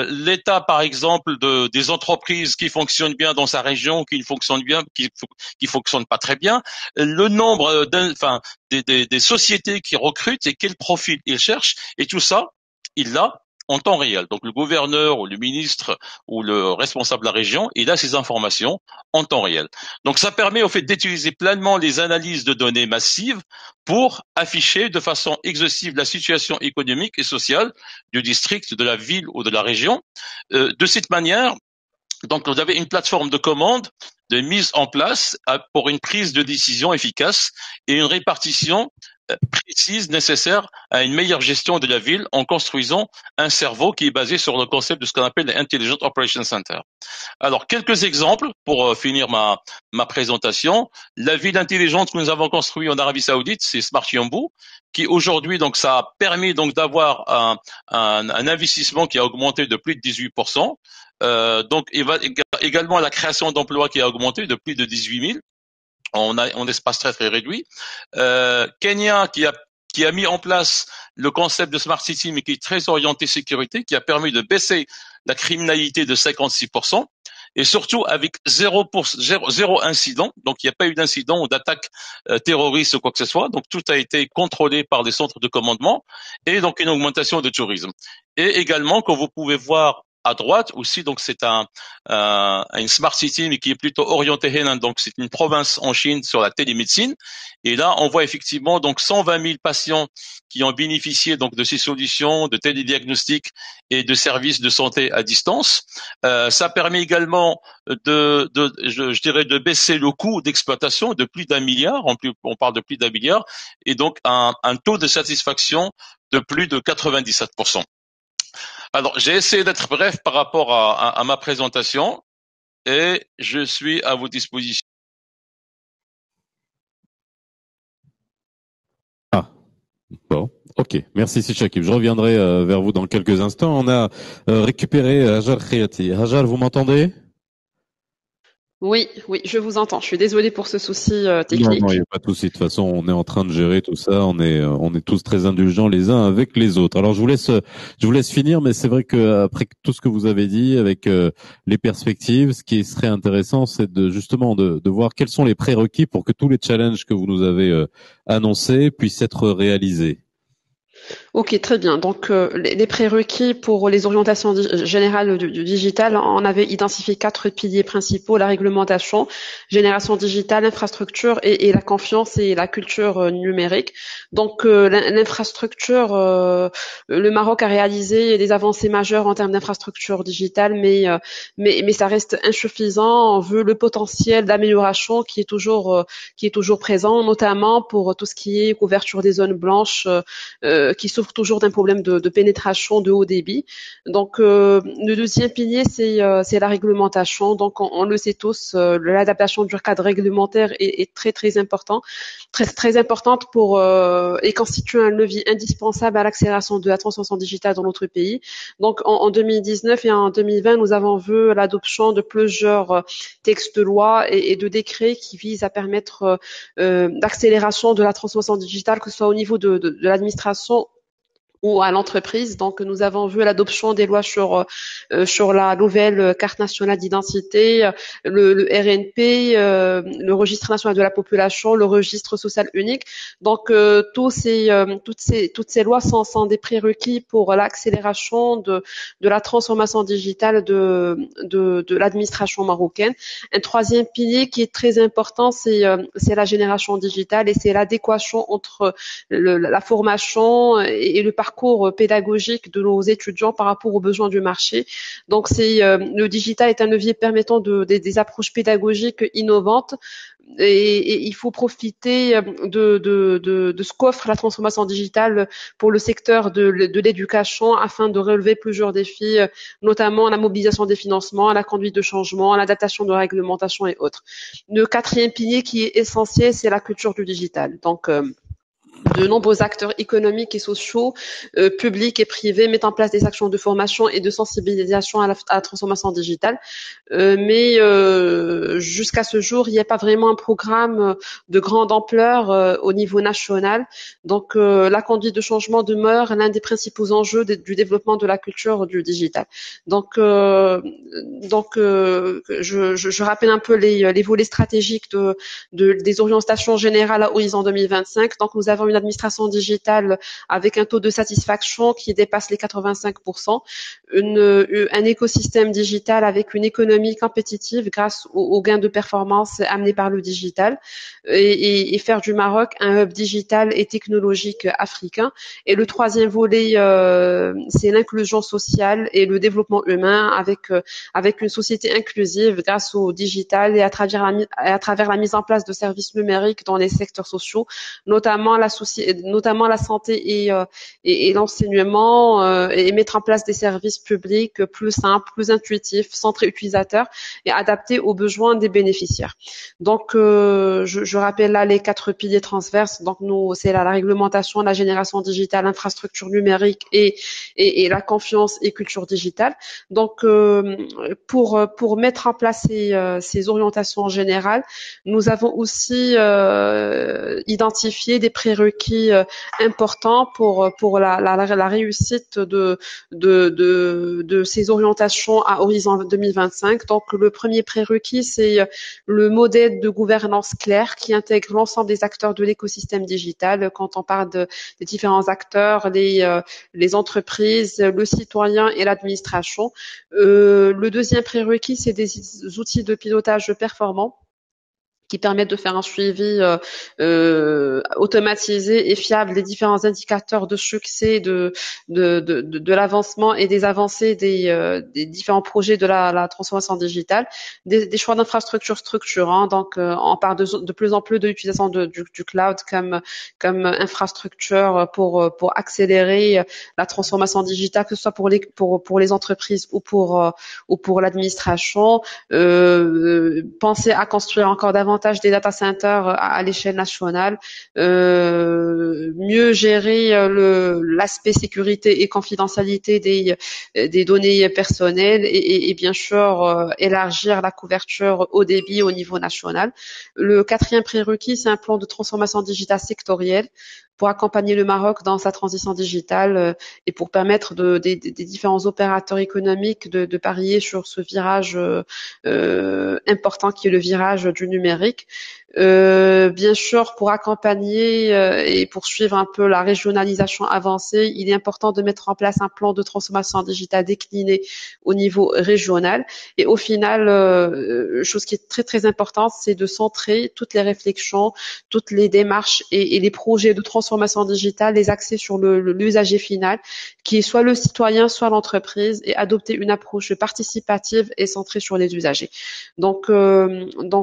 l'état, par exemple, des entreprises qui fonctionnent bien dans sa région, qui fonctionnent bien, qui fonctionnent pas très bien, le nombre des sociétés qui recrutent et quel profil ils cherchent, et tout ça, il l'a en temps réel. Donc le gouverneur ou le ministre ou le responsable de la région, il a ces informations en temps réel. Donc ça permet au fait d'utiliser pleinement les analyses de données massives pour afficher de façon exhaustive la situation économique et sociale du district, de la ville ou de la région. De cette manière, donc vous avez une plateforme de commande de mise en place pour une prise de décision efficace et une répartition précise nécessaire à une meilleure gestion de la ville en construisant un cerveau qui est basé sur le concept de ce qu'on appelle l'Intelligent Operations Center. Alors, quelques exemples pour finir ma présentation. La ville intelligente que nous avons construite en Arabie Saoudite, c'est Smart Yambu, qui aujourd'hui, donc, ça a permis donc d'avoir un investissement qui a augmenté de plus de 18%. Donc, il va également la création d'emplois qui a augmenté de plus de 18 000 en espace très très réduit. Kenya qui a mis en place le concept de Smart City, mais qui est très orienté sécurité, qui a permis de baisser la criminalité de 56%, et surtout avec zéro incident. Donc, il n'y a pas eu d'incident ou d'attaque terroriste ou quoi que ce soit. Donc, tout a été contrôlé par les centres de commandement, et donc une augmentation de tourisme. Et également, comme vous pouvez voir à droite aussi, donc c'est une smart city, mais qui est plutôt orientée Henan, donc c'est une province en Chine sur la télémédecine. Et là, on voit effectivement donc 120 000 patients qui ont bénéficié donc de ces solutions de télédiagnostic et de services de santé à distance. Ça permet également je dirais, de baisser le coût d'exploitation de plus d'1 milliard. On parle de plus d'1 milliard, et donc un taux de satisfaction de plus de 97%. Alors, j'ai essayé d'être bref par rapport à ma présentation et je suis à vos dispositions. Ah, bon, ok. Merci Shakib. Je reviendrai vers vous dans quelques instants. On a récupéré Hajar Khayati. Hajar, vous m'entendez? Oui, je vous entends. Je suis désolée pour ce souci technique. Non, il n'y a pas de souci. De toute façon, on est en train de gérer tout ça. On est tous très indulgents les uns avec les autres. Alors, je vous laisse finir, mais c'est vrai que après tout ce que vous avez dit, avec les perspectives, ce qui serait intéressant, c'est justement de voir quels sont les prérequis pour que tous les challenges que vous nous avez annoncés puissent être réalisés. Ok, très bien. Donc, les prérequis pour les orientations générales du digital, on avait identifié 4 piliers principaux: la réglementation, génération digitale, infrastructure et la confiance et la culture numérique. Donc, l'infrastructure, le Maroc a réalisé des avancées majeures en termes d'infrastructure digitale, mais ça reste insuffisant. On veut le potentiel d'amélioration qui est toujours présent, notamment pour tout ce qui est couverture des zones blanches, qui souffrent toujours d'un problème de pénétration de haut débit. Donc, le deuxième pilier, c'est la réglementation. Donc, on le sait tous, l'adaptation du cadre réglementaire est très très important, très importante et constitue un levier indispensable à l'accélération de la transformation digitale dans notre pays. Donc, en 2019 et en 2020, nous avons vu l'adoption de plusieurs textes de loi et de décrets qui visent à permettre d'accélération de la transformation digitale, que ce soit au niveau de l'administration ou à l'entreprise. Donc, nous avons vu l'adoption des lois sur la nouvelle carte nationale d'identité, le RNP, le registre national de la population, le registre social unique. Donc, toutes ces lois sont des prérequis pour l'accélération de la transformation digitale de l'administration marocaine. Un troisième pilier qui est très important, c'est la génération digitale et c'est l'adéquation entre la formation et le parcours pédagogique de nos étudiants par rapport aux besoins du marché. Donc, le digital est un levier permettant des approches pédagogiques innovantes et il faut profiter de ce qu'offre la transformation digitale pour le secteur de l'éducation afin de relever plusieurs défis, notamment la mobilisation des financements, la conduite de changement, l'adaptation de la réglementation et autres. Le quatrième pilier qui est essentiel, c'est la culture du digital. Donc, de nombreux acteurs économiques et sociaux, publics et privés, mettent en place des actions de formation et de sensibilisation à la transformation digitale. Mais jusqu'à ce jour, il n'y a pas vraiment un programme de grande ampleur au niveau national. Donc, la conduite de changement demeure l'un des principaux enjeux du développement de la culture du digital. Donc, je rappelle un peu les volets stratégiques des orientations générales à horizon 2025. Donc, nous avons une administration digitale avec un taux de satisfaction qui dépasse les 85%, un écosystème digital avec une économie compétitive grâce aux gains de performance amenés par le digital et faire du Maroc un hub digital et technologique africain. Et le troisième volet, c'est l'inclusion sociale et le développement humain avec une société inclusive grâce au digital et à travers la mise en place de services numériques dans les secteurs sociaux, notamment la santé et l'enseignement, et mettre en place des services publics plus simples, plus intuitifs, centrés utilisateurs et adaptés aux besoins des bénéficiaires. Donc, je rappelle là les 4 piliers transverses. Donc, c'est la réglementation, la génération digitale, l'infrastructure numérique et la confiance et culture digitale. Donc, pour mettre en place ces orientations générales, nous avons aussi identifié des prérequis importants pour la réussite de ces orientations à horizon 2025. Donc, le premier prérequis, c'est le modèle de gouvernance clair qui intègre l'ensemble des acteurs de l'écosystème digital. Quand on parle des différents acteurs, les entreprises, le citoyen et l'administration. Le deuxième prérequis, c'est des outils de pilotage performants qui permettent de faire un suivi automatisé et fiable des différents indicateurs de succès de l'avancement et des avancées des différents projets de la transformation digitale, des choix d'infrastructures structurants. Donc, on parle de plus en plus de l'utilisation du cloud comme infrastructure pour accélérer la transformation digitale, que ce soit pour les entreprises ou pour l'administration. Penser à construire encore davantage des data centers à l'échelle nationale, mieux gérer l'aspect sécurité et confidentialité des données personnelles et bien sûr élargir la couverture haut débit au niveau national. Le quatrième prérequis, c'est un plan de transformation digitale sectorielle pour accompagner le Maroc dans sa transition digitale et pour permettre des différents opérateurs économiques de parier sur ce virage important qui est le virage du numérique. Bien sûr, pour accompagner et poursuivre un peu la régionalisation avancée, il est important de mettre en place un plan de transformation digitale décliné au niveau régional. Et au final, chose qui est très très importante, c'est de centrer toutes les réflexions, toutes les démarches et les projets de transformation digitale, les axer sur l'usager final, qui est soit le citoyen, soit l'entreprise, et adopter une approche participative et centrée sur les usagers. Donc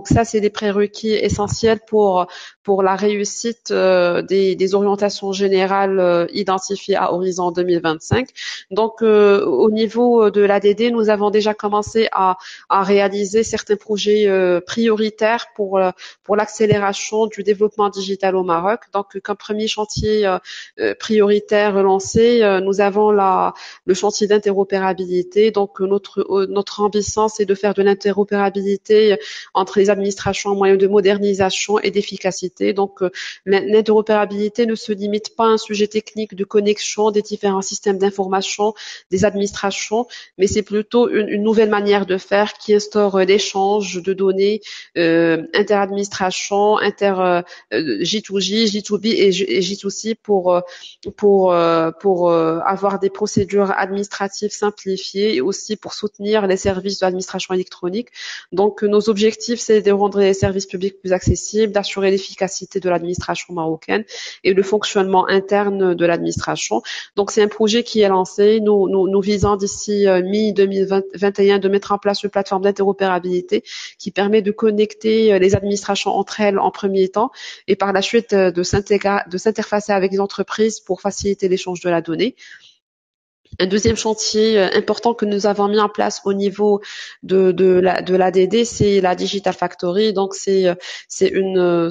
ça, c'est des prérequis essentiels pour la réussite des orientations générales identifiées à horizon 2025. Donc, au niveau de l'ADD, nous avons déjà commencé à réaliser certains projets prioritaires pour l'accélération du développement digital au Maroc. Donc, comme premier chantier prioritaire relancé, nous avons le chantier d'interopérabilité. Donc, notre ambition, c'est de faire de l'interopérabilité entre les administrations, moyen de moderniser modernisation et d'efficacité. Donc, l'interopérabilité ne se limite pas à un sujet technique de connexion des différents systèmes d'information des administrations, mais c'est plutôt une nouvelle manière de faire qui instaure l'échange de données interadministration, J2J, J2B et J2C pour avoir des procédures administratives simplifiées et aussi pour soutenir les services de l'administration électronique. Donc, nos objectifs, c'est de rendre les services publics plus accessibles, d'assurer l'efficacité de l'administration marocaine et le fonctionnement interne de l'administration. Donc, c'est un projet qui est lancé. Nous visons d'ici mi-2021 de mettre en place une plateforme d'interopérabilité qui permet de connecter les administrations entre elles en premier temps et par la suite de s'interfacer avec les entreprises pour faciliter l'échange de la donnée. Un deuxième chantier important que nous avons mis en place au niveau de l'ADD, c'est la Digital Factory. Donc c'est une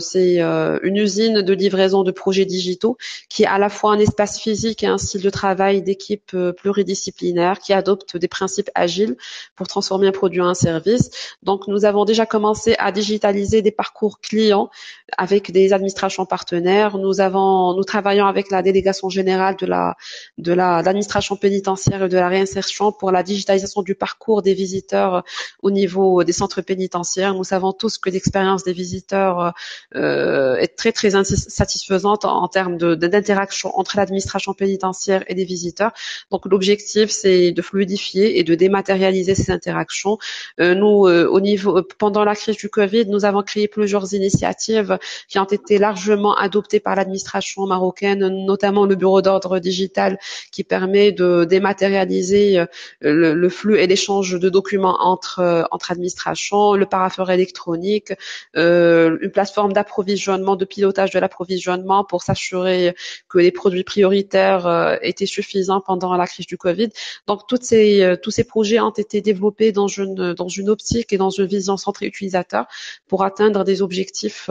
usine de livraison de projets digitaux qui est à la fois un espace physique et un style de travail d'équipe pluridisciplinaire qui adopte des principes agiles pour transformer un produit en un service. Donc nous avons déjà commencé à digitaliser des parcours clients avec des administrations partenaires. Nous travaillons avec la délégation générale de l'administration pénitentiaire et de la réinsertion pour la digitalisation du parcours des visiteurs au niveau des centres pénitentiaires. Nous savons tous que l'expérience des visiteurs est très très insatisfaisante en termes d'interaction entre l'administration pénitentiaire et les visiteurs. Donc l'objectif c'est de fluidifier et de dématérialiser ces interactions. Pendant la crise du Covid, nous avons créé plusieurs initiatives qui ont été largement adoptées par l'administration marocaine, notamment le bureau d'ordre digital qui permet de dématérialiser le flux et l'échange de documents entre administrations, le parapheur électronique, une plateforme d'approvisionnement, de pilotage de l'approvisionnement pour s'assurer que les produits prioritaires étaient suffisants pendant la crise du Covid. Donc tous ces projets ont été développés dans une optique et dans une vision centrée utilisateur pour atteindre des objectifs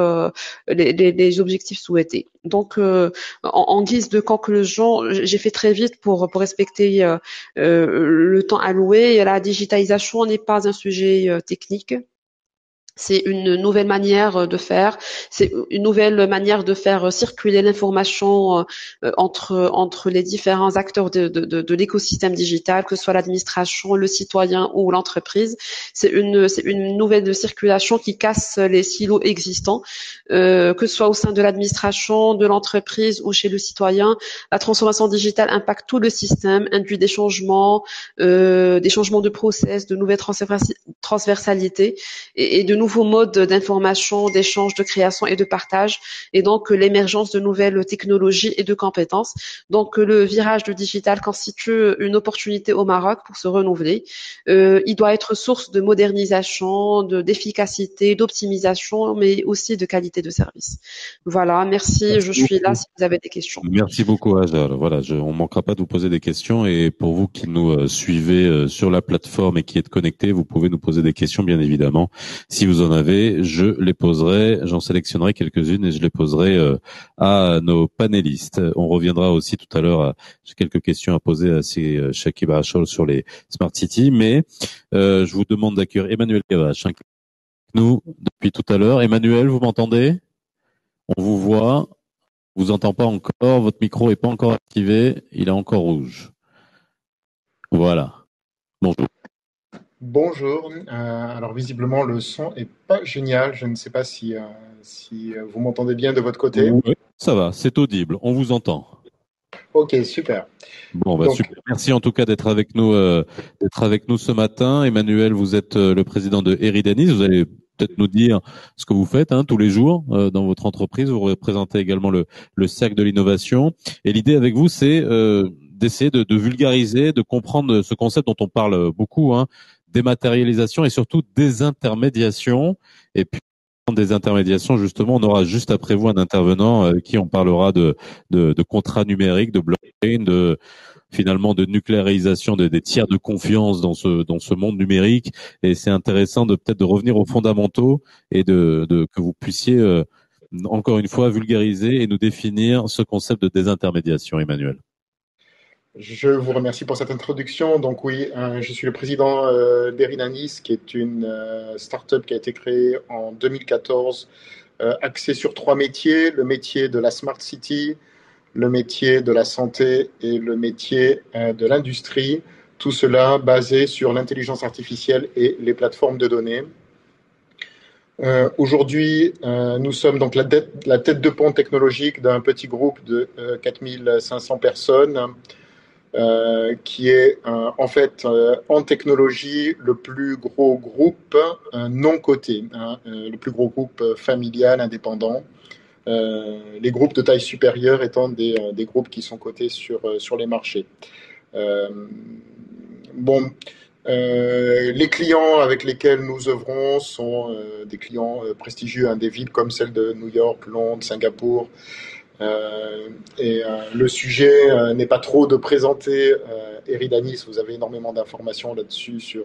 les objectifs souhaités. Donc en guise de conclusion, j'ai fait très vite pour respecter le temps alloué. La digitalisation n'est pas un sujet technique. C'est une nouvelle manière de faire. C'est une nouvelle manière de faire circuler l'information entre les différents acteurs de l'écosystème digital, que ce soit l'administration, le citoyen ou l'entreprise. C'est une nouvelle circulation qui casse les silos existants, que ce soit au sein de l'administration, de l'entreprise ou chez le citoyen. La transformation digitale impacte tout le système, induit des changements de process, de nouvelles transversalités et de nouveaux modes d'information, d'échange, de création et de partage, et donc l'émergence de nouvelles technologies et de compétences. Donc le virage du digital constitue une opportunité au Maroc pour se renouveler. Il doit être source de modernisation, d'efficacité, d'optimisation, mais aussi de qualité de service. Voilà, merci, je suis là si vous avez des questions. Merci beaucoup, Hajar. Voilà, on manquera pas de vous poser des questions, et pour vous qui nous suivez sur la plateforme et qui êtes connectés, vous pouvez nous poser des questions, bien évidemment. Si vous en avez, je les poserai, j'en sélectionnerai quelques-unes et je les poserai à nos panélistes. On reviendra aussi tout à l'heure, j'ai quelques questions à poser à Shakib Rachol sur les Smart Cities, mais je vous demande d'accueillir Emmanuel Gavache, qui est avec nous depuis tout à l'heure. Emmanuel, vous m'entendez? On vous voit. On vous entend pas encore, votre micro est pas encore activé, il est encore rouge. Voilà. Bonjour. Bonjour. Alors visiblement le son est pas génial. Je ne sais pas si vous m'entendez bien de votre côté. Oui, ça va, c'est audible. On vous entend. Ok, super. Bon, bah, super. Merci en tout cas d'être avec nous ce matin. Emmanuel, vous êtes le président de Eridanis. Vous allez peut-être nous dire ce que vous faites tous les jours dans votre entreprise. Vous représentez également le cercle de l'innovation. Et l'idée avec vous, c'est d'essayer de vulgariser, de comprendre ce concept dont on parle beaucoup, dématérialisation et surtout désintermédiation. Et puis des intermédiations, justement, on aura juste après vous un intervenant qui on parlera de contrats numériques, de blockchain, finalement de nucléarisation des tiers de confiance dans ce monde numérique. Et c'est intéressant de peut-être de revenir aux fondamentaux et que vous puissiez encore une fois vulgariser et nous définir ce concept de désintermédiation, Emmanuel. Je vous remercie pour cette introduction. Donc oui, je suis le président d'Eridanis, qui est une start-up qui a été créée en 2014 axé sur 3 métiers, le métier de la Smart City, le métier de la santé et le métier de l'industrie. Tout cela basé sur l'intelligence artificielle et les plateformes de données. Aujourd'hui, nous sommes donc la tête de pont technologique d'un petit groupe de 4500 personnes qui est en fait en technologie le plus gros groupe non coté, le plus gros groupe familial indépendant. Les groupes de taille supérieure étant des groupes qui sont cotés sur les marchés. Les clients avec lesquels nous œuvrons sont des clients prestigieux, des villes comme celles de New York, Londres, Singapour. Le sujet n'est pas trop de présenter Eridanis, vous avez énormément d'informations là-dessus sur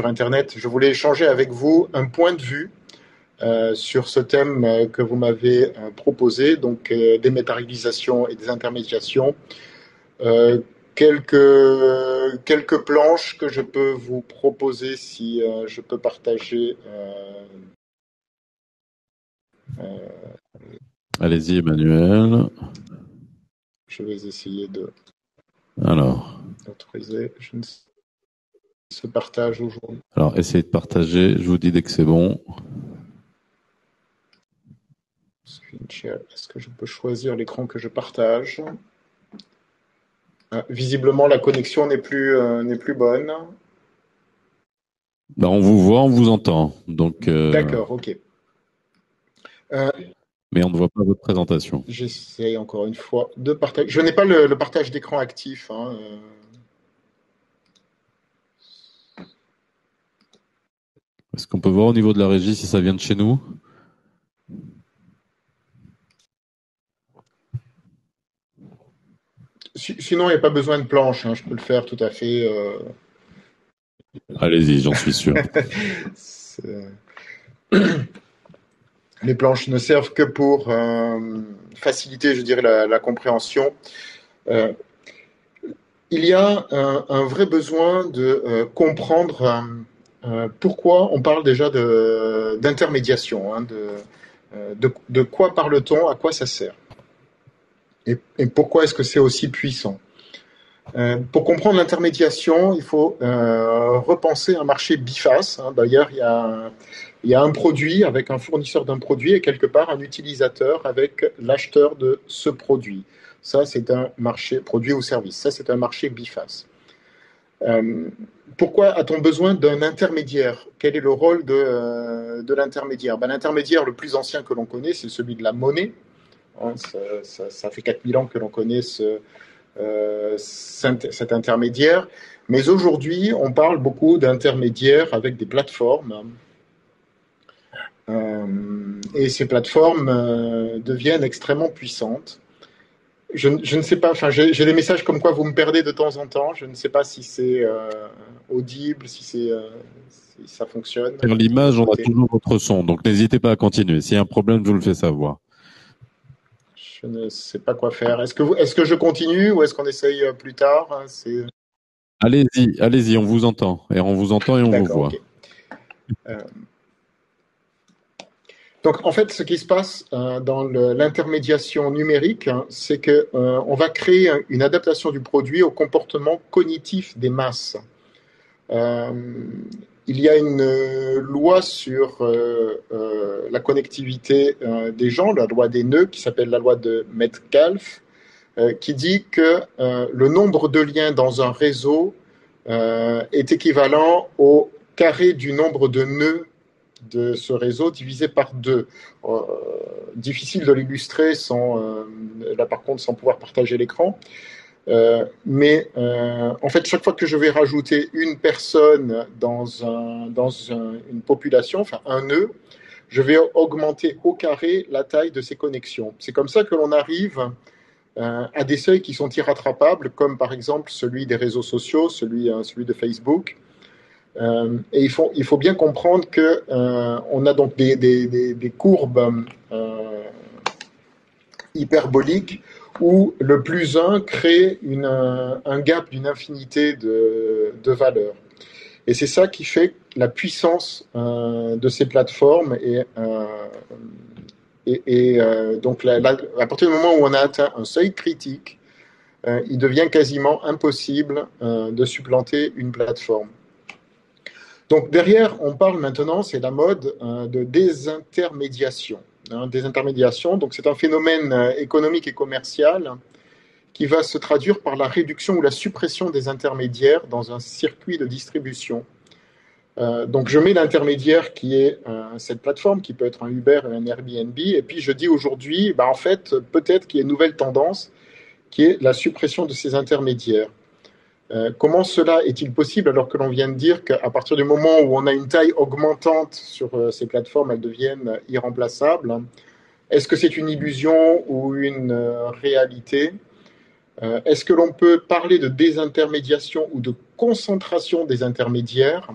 Internet. Je voulais échanger avec vous un point de vue sur ce thème que vous m'avez proposé, donc dématérialisation et désintermédiation. Quelques planches que je peux vous proposer si je peux partager. Allez-y, Emmanuel. Je vais essayer d'autoriser. Ce partage aujourd'hui. Alors, essayez de partager. Je vous dis dès que c'est bon. Screen share. Est-ce que je peux choisir l'écran que je partage? Visiblement, la connexion n'est plus bonne. On vous voit, on vous entend. Donc. D'accord, ok. Mais on ne voit pas votre présentation. J'essaie encore une fois de partager. Je n'ai pas le partage d'écran actif. Est-ce qu'on peut voir au niveau de la régie si ça vient de chez nous? Sinon, il n'y a pas besoin de planche. Je peux le faire tout à fait. Allez-y, j'en suis sûr. Les planches ne servent que pour faciliter, je dirais, la compréhension. Il y a un vrai besoin de comprendre pourquoi on parle déjà d'intermédiation, de quoi parle-t-on, à quoi ça sert, et pourquoi est-ce que c'est aussi puissant. Pour comprendre l'intermédiation, il faut repenser un marché biface. D'ailleurs, il y a un produit avec un fournisseur d'un produit et quelque part un utilisateur avec l'acheteur de ce produit. Ça, c'est un marché produit ou service. Ça, c'est un marché biface. Pourquoi a-t-on besoin d'un intermédiaire? Quel est le rôle de l'intermédiaire? L'intermédiaire le plus ancien que l'on connaît, c'est celui de la monnaie. Ça fait 4000 ans que l'on connaît cet intermédiaire. Mais aujourd'hui, on parle beaucoup d'intermédiaires avec des plateformes. Et ces plateformes deviennent extrêmement puissantes. Je ne sais pas, j'ai des messages comme quoi vous me perdez de temps en temps. Je ne sais pas si c'est audible, si ça fonctionne. Sur l'image, on a toujours votre son, donc n'hésitez pas à continuer. S'il y a un problème, je vous le fais savoir. Je ne sais pas quoi faire. Est-ce que je continue ou est-ce qu'on essaye plus tard? Allez-y, on vous entend. Et on vous entend et on vous voit. Okay. Donc, en fait, ce qui se passe dans l'intermédiation numérique, c'est que on va créer une adaptation du produit au comportement cognitif des masses. Il y a une loi sur la connectivité des gens, la loi des nœuds, qui s'appelle la loi de Metcalfe, qui dit que le nombre de liens dans un réseau est équivalent au carré du nombre de nœuds de ce réseau divisé par 2. Difficile de l'illustrer là par contre sans pouvoir partager l'écran. Mais en fait, chaque fois que je vais rajouter une personne dans une population, enfin un nœud, je vais augmenter au carré la taille de ces connexions. C'est comme ça que l'on arrive à des seuils qui sont irrattrapables, comme par exemple celui des réseaux sociaux, celui de Facebook. Et il faut bien comprendre que on a donc des courbes hyperboliques où le plus 1 crée un gap d'une infinité de valeurs. Et c'est ça qui fait la puissance de ces plateformes donc à partir du moment où on a atteint un seuil critique, il devient quasiment impossible de supplanter une plateforme. Donc derrière, on parle maintenant, c'est la mode de désintermédiation. Désintermédiation, donc c'est un phénomène économique et commercial qui va se traduire par la réduction ou la suppression des intermédiaires dans un circuit de distribution. Donc je mets l'intermédiaire qui est cette plateforme, qui peut être un Uber et un Airbnb, et puis je dis aujourd'hui, en fait, peut-être qu'il y a une nouvelle tendance qui est la suppression de ces intermédiaires. Comment cela est-il possible alors que l'on vient de dire qu'à partir du moment où on a une taille augmentante sur ces plateformes, elles deviennent irremplaçables? Est-ce que c'est une illusion ou une réalité? Est-ce que l'on peut parler de désintermédiation ou de concentration des intermédiaires?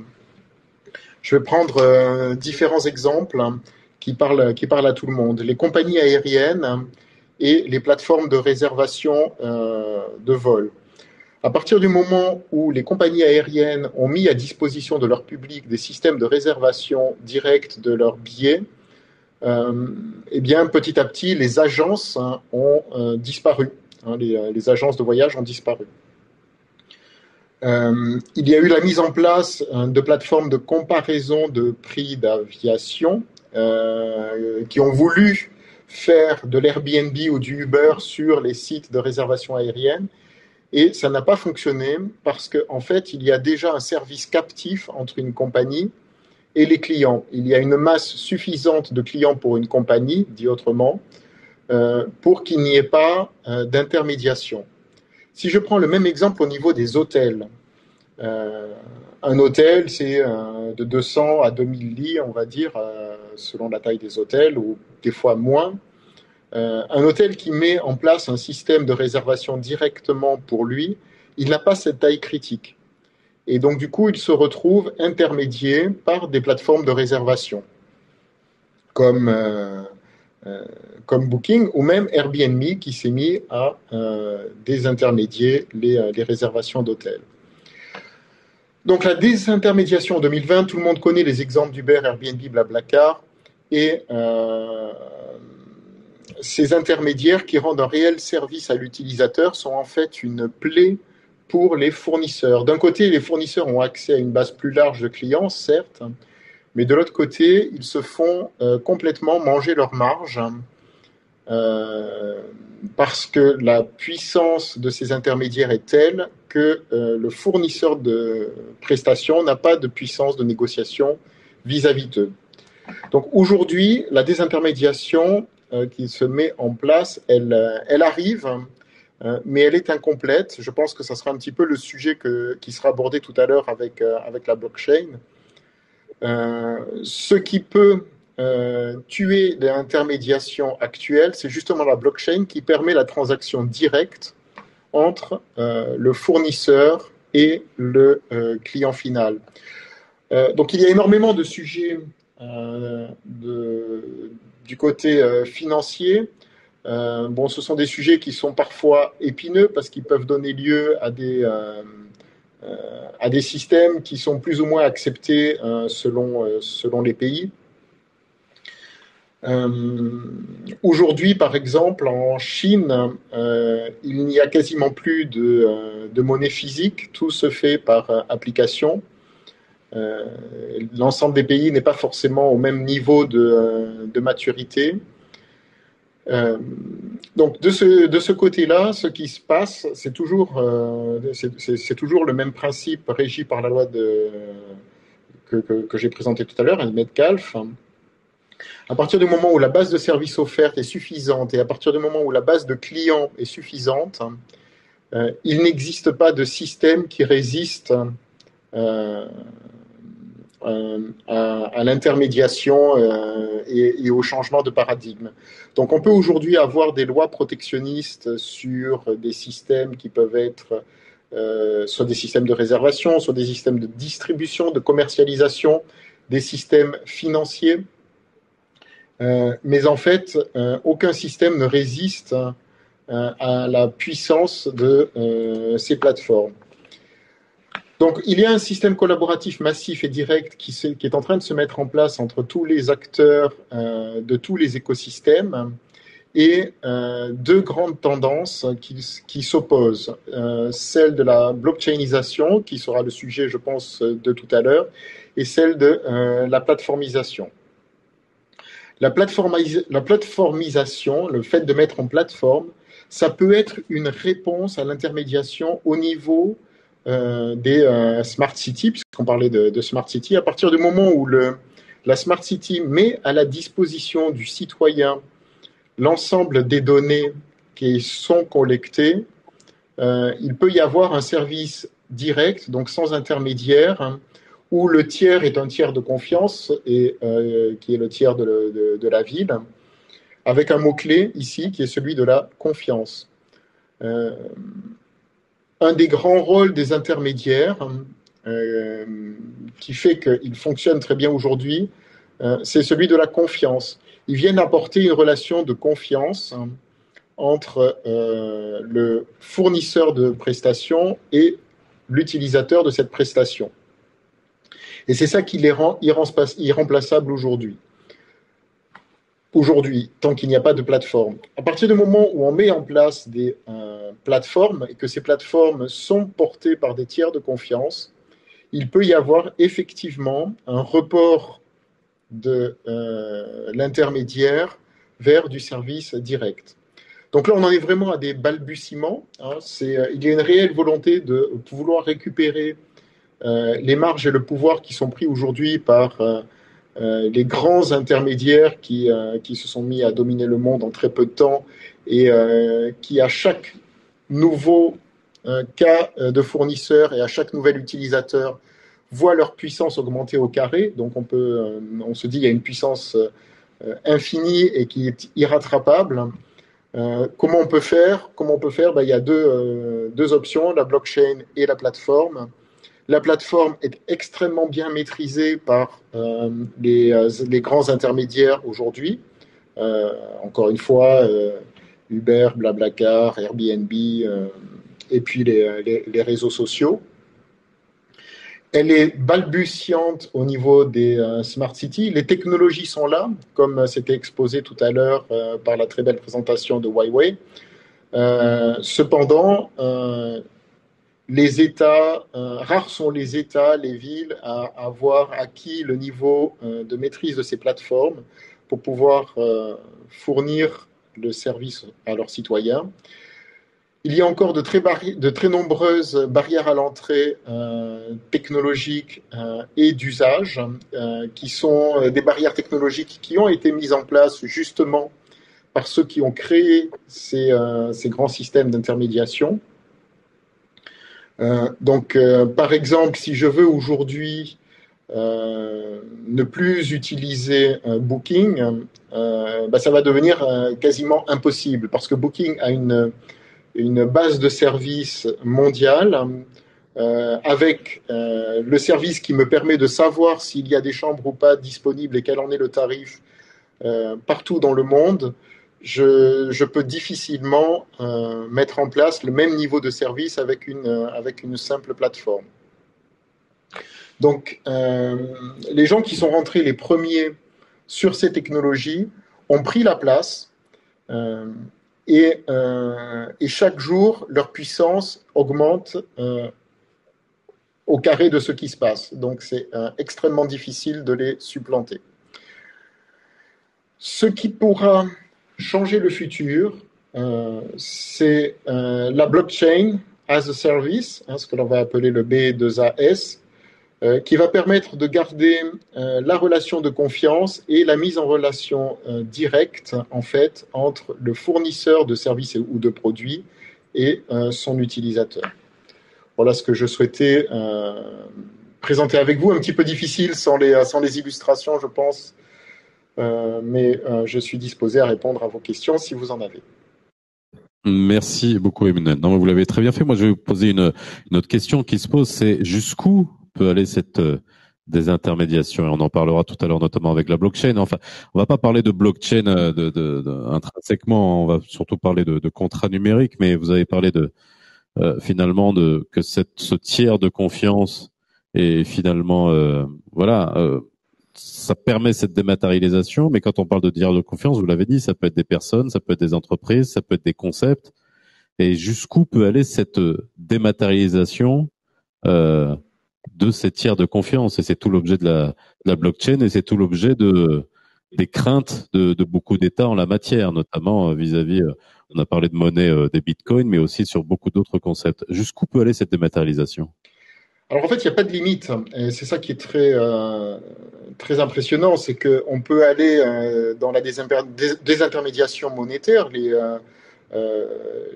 Je vais prendre différents exemples qui parlent à tout le monde. Les compagnies aériennes et les plateformes de réservation de vol. À partir du moment où les compagnies aériennes ont mis à disposition de leur public des systèmes de réservation directe de leurs billets, eh bien, petit à petit, les agences ont disparu. Les agences de voyage ont disparu. Il y a eu la mise en place de plateformes de comparaison de prix d'aviation qui ont voulu faire de l'Airbnb ou du Uber sur les sites de réservation aérienne. Et ça n'a pas fonctionné parce qu'en fait, il y a déjà un service captif entre une compagnie et les clients. Il y a une masse suffisante de clients pour une compagnie, dit autrement, pour qu'il n'y ait pas d'intermédiation. Si je prends le même exemple au niveau des hôtels, un hôtel, c'est de 200 à 2000 lits, on va dire, selon la taille des hôtels, ou des fois moins. Un hôtel qui met en place un système de réservation directement pour lui, il n'a pas cette taille critique. Et donc, du coup, il se retrouve intermédié par des plateformes de réservation, comme Booking ou même Airbnb qui s'est mis à désintermédier les réservations d'hôtels. Donc, la désintermédiation en 2020, tout le monde connaît les exemples d'Uber, Airbnb, Blablacar, et ces intermédiaires qui rendent un réel service à l'utilisateur sont en fait une plaie pour les fournisseurs. D'un côté, les fournisseurs ont accès à une base plus large de clients, certes, mais de l'autre côté, ils se font complètement manger leur marge parce que la puissance de ces intermédiaires est telle que le fournisseur de prestations n'a pas de puissance de négociation vis-à-vis d'eux. Donc aujourd'hui, la désintermédiation qui se met en place, elle arrive, mais elle est incomplète. Je pense que ça sera un petit peu le sujet qui sera abordé tout à l'heure avec la blockchain. Ce qui peut tuer l'intermédiation actuelle, c'est justement la blockchain qui permet la transaction directe entre le fournisseur et le client final. Donc il y a énormément de sujets du côté financier. Ce sont des sujets qui sont parfois épineux parce qu'ils peuvent donner lieu à des systèmes qui sont plus ou moins acceptés selon les pays. Aujourd'hui, par exemple, en Chine, il n'y a quasiment plus de monnaie physique, tout se fait par application. L'ensemble des pays n'est pas forcément au même niveau de maturité. Donc de ce côté-là, ce qui se passe, c'est toujours le même principe régi par la loi que j'ai présentée tout à l'heure, Metcalfe. À partir du moment où la base de services offerte est suffisante et à partir du moment où la base de clients est suffisante, il n'existe pas de système qui résiste à l'intermédiation et au changement de paradigme. Donc on peut aujourd'hui avoir des lois protectionnistes sur des systèmes qui peuvent être soit des systèmes de réservation, soit des systèmes de distribution, de commercialisation, des systèmes financiers. Mais en fait, aucun système ne résiste à la puissance de ces plateformes. Donc, il y a un système collaboratif massif et direct qui est en train de se mettre en place entre tous les acteurs de tous les écosystèmes et deux grandes tendances qui s'opposent. Celle de la blockchainisation, qui sera le sujet, je pense, de tout à l'heure, et celle de la plateformisation. La plateformisation, le fait de mettre en plateforme, ça peut être une réponse à l'intermédiation au niveau des smart cities, puisqu'on parlait de smart city. À partir du moment où la smart city met à la disposition du citoyen l'ensemble des données qui sont collectées, il peut y avoir un service direct, donc sans intermédiaire, où le tiers est un tiers de confiance, et qui est le tiers de la ville, avec un mot-clé ici qui est celui de la confiance. Un des grands rôles des intermédiaires, qui fait qu'ils fonctionnent très bien aujourd'hui, c'est celui de la confiance. Ils viennent apporter une relation de confiance entre le fournisseur de prestations et l'utilisateur de cette prestation. Et c'est ça qui les rend irremplaçables aujourd'hui. Aujourd'hui, tant qu'il n'y a pas de plateforme. À partir du moment où on met en place des plateformes et que ces plateformes sont portées par des tiers de confiance, il peut y avoir effectivement un report de l'intermédiaire vers du service direct. Donc là, on en est vraiment à des balbutiements. Il y a une réelle volonté de vouloir récupérer les marges et le pouvoir qui sont pris aujourd'hui par les grands intermédiaires qui se sont mis à dominer le monde en très peu de temps et qui, à chaque nouveau cas de fournisseur et à chaque nouvel utilisateur, voient leur puissance augmenter au carré. Donc on se dit qu'il y a une puissance infinie et qui est irrattrapable. Comment on peut faire? Il y a deux options, la blockchain et la plateforme. La plateforme est extrêmement bien maîtrisée par les grands intermédiaires aujourd'hui. Encore une fois, Uber, Blablacar, Airbnb, et puis les réseaux sociaux. Elle est balbutiante au niveau des smart cities. Les technologies sont là, comme c'était exposé tout à l'heure par la très belle présentation de Huawei. Cependant, les États, rares sont les États, les villes à avoir acquis le niveau de maîtrise de ces plateformes pour pouvoir fournir le service à leurs citoyens. Il y a encore de très nombreuses barrières à l'entrée technologiques et d'usage, qui sont des barrières technologiques qui ont été mises en place justement par ceux qui ont créé ces grands systèmes d'intermédiation. Par exemple, si je veux aujourd'hui ne plus utiliser Booking, ça va devenir quasiment impossible parce que Booking a une base de services mondiale avec le service qui me permet de savoir s'il y a des chambres ou pas disponibles et quel en est le tarif partout dans le monde. Je peux difficilement mettre en place le même niveau de service avec une simple plateforme. Donc, les gens qui sont rentrés les premiers sur ces technologies ont pris la place et chaque jour, leur puissance augmente au carré de ce qui se passe. Donc, c'est extrêmement difficile de les supplanter. Ce qui pourra changer le futur, c'est la blockchain as a service, ce que l'on va appeler le B2AS, qui va permettre de garder la relation de confiance et la mise en relation directe, en fait, entre le fournisseur de services ou de produits et son utilisateur. Voilà ce que je souhaitais présenter avec vous. Un petit peu difficile sans les illustrations, je pense, mais je suis disposé à répondre à vos questions si vous en avez. Merci beaucoup, Emmanuel. Non, vous l'avez très bien fait. Moi, je vais vous poser une autre question qui se pose, c'est jusqu'où peut aller cette désintermédiation, et on en parlera tout à l'heure notamment avec la blockchain. Enfin, on va pas parler de blockchain intrinsèquement, on va surtout parler de contrats numériques, mais vous avez parlé de finalement que ce tiers de confiance et finalement ça permet cette dématérialisation. Mais quand on parle de tiers de confiance, vous l'avez dit, ça peut être des personnes, ça peut être des entreprises, ça peut être des concepts. Et jusqu'où peut aller cette dématérialisation de ces tiers de confiance? Et c'est tout l'objet de la blockchain, et c'est tout l'objet des craintes de beaucoup d'États en la matière, notamment vis-à-vis, on a parlé de monnaie des bitcoins, mais aussi sur beaucoup d'autres concepts. Jusqu'où peut aller cette dématérialisation? Alors en fait, il n'y a pas de limite. Et c'est ça qui est très impressionnant, c'est qu'on peut aller dans la désintermédiation monétaire.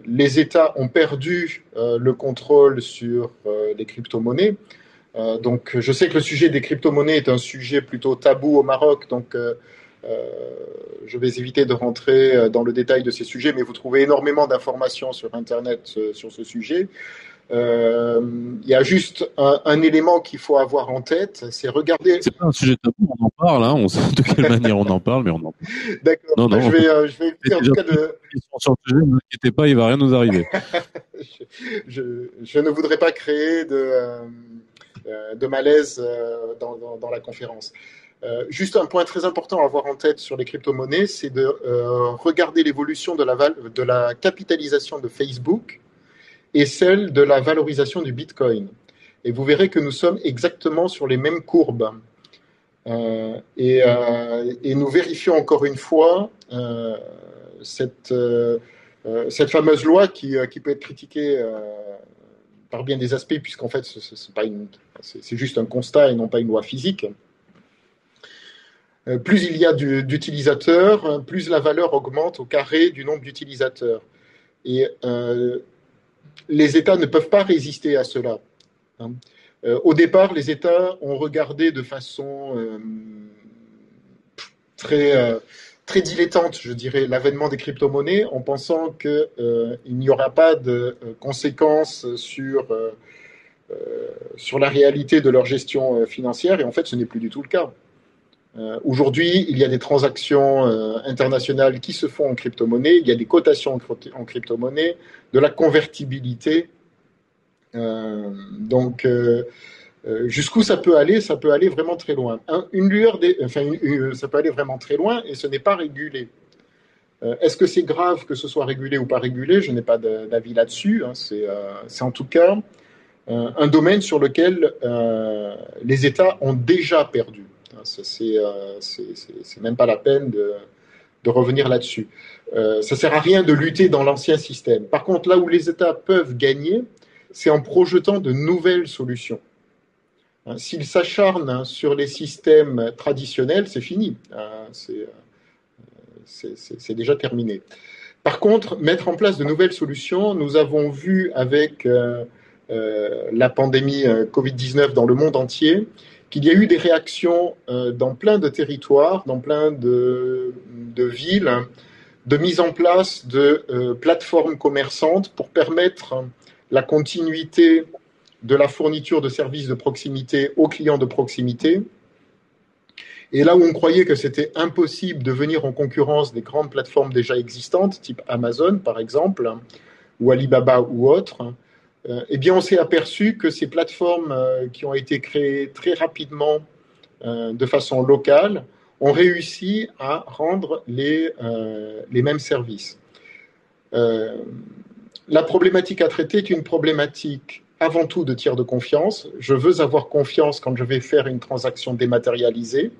Les États ont perdu le contrôle sur les crypto-monnaies. Donc je sais que le sujet des crypto-monnaies est un sujet plutôt tabou au Maroc, donc je vais éviter de rentrer dans le détail de ces sujets, mais vous trouvez énormément d'informations sur Internet sur ce sujet. Il y a juste un élément qu'il faut avoir en tête, c'est regarder. C'est pas un sujet tabou, on en parle, hein. On sait de quelle manière on en parle, mais on en parle. D'accord. Non. Je vais éviter en tout cas de. Sur le sujet, ne vous inquiétez pas, il va rien nous arriver. je ne voudrais pas créer de malaise dans la conférence. Juste un point très important à avoir en tête sur les crypto-monnaies, c'est de regarder l'évolution de la capitalisation de Facebook et celle de la valorisation du Bitcoin. Et vous verrez que nous sommes exactement sur les mêmes courbes. Et nous vérifions encore une fois cette fameuse loi qui peut être critiquée par bien des aspects, puisqu'en fait, c'est juste un constat et non pas une loi physique. Plus il y a d'utilisateurs, plus la valeur augmente au carré du nombre d'utilisateurs. Et les États ne peuvent pas résister à cela. Au départ, les États ont regardé de façon très dilettante, je dirais, l'avènement des crypto-monnaies, en pensant qu'il n'y aura pas de conséquences sur la réalité de leur gestion financière. Et en fait, ce n'est plus du tout le cas. Aujourd'hui, il y a des transactions internationales qui se font en crypto-monnaie, il y a des cotations en crypto-monnaie, de la convertibilité. Donc, jusqu'où ça peut aller vraiment très loin. Ça peut aller vraiment très loin et ce n'est pas régulé. Est-ce que c'est grave que ce soit régulé ou pas régulé? Je n'ai pas d'avis là-dessus. C'est en tout cas un domaine sur lequel les États ont déjà perdu. C'est même pas la peine de revenir là-dessus. Ça sert à rien de lutter dans l'ancien système. Par contre, là où les États peuvent gagner, c'est en projetant de nouvelles solutions. S'ils s'acharnent sur les systèmes traditionnels, c'est fini. C'est déjà terminé. Par contre, mettre en place de nouvelles solutions, nous avons vu avec la pandémie Covid-19 dans le monde entier, qu'il y a eu des réactions dans plein de territoires, dans plein de villes, de mise en place de plateformes commerçantes pour permettre la continuité de la fourniture de services de proximité aux clients de proximité. Et là où on croyait que c'était impossible de venir en concurrence des grandes plateformes déjà existantes, type Amazon par exemple, ou Alibaba ou autres, eh bien, on s'est aperçu que ces plateformes qui ont été créées très rapidement de façon locale ont réussi à rendre les mêmes services. La problématique à traiter est une problématique avant tout de tiers de confiance. Je veux avoir confiance quand je vais faire une transaction dématérialisée.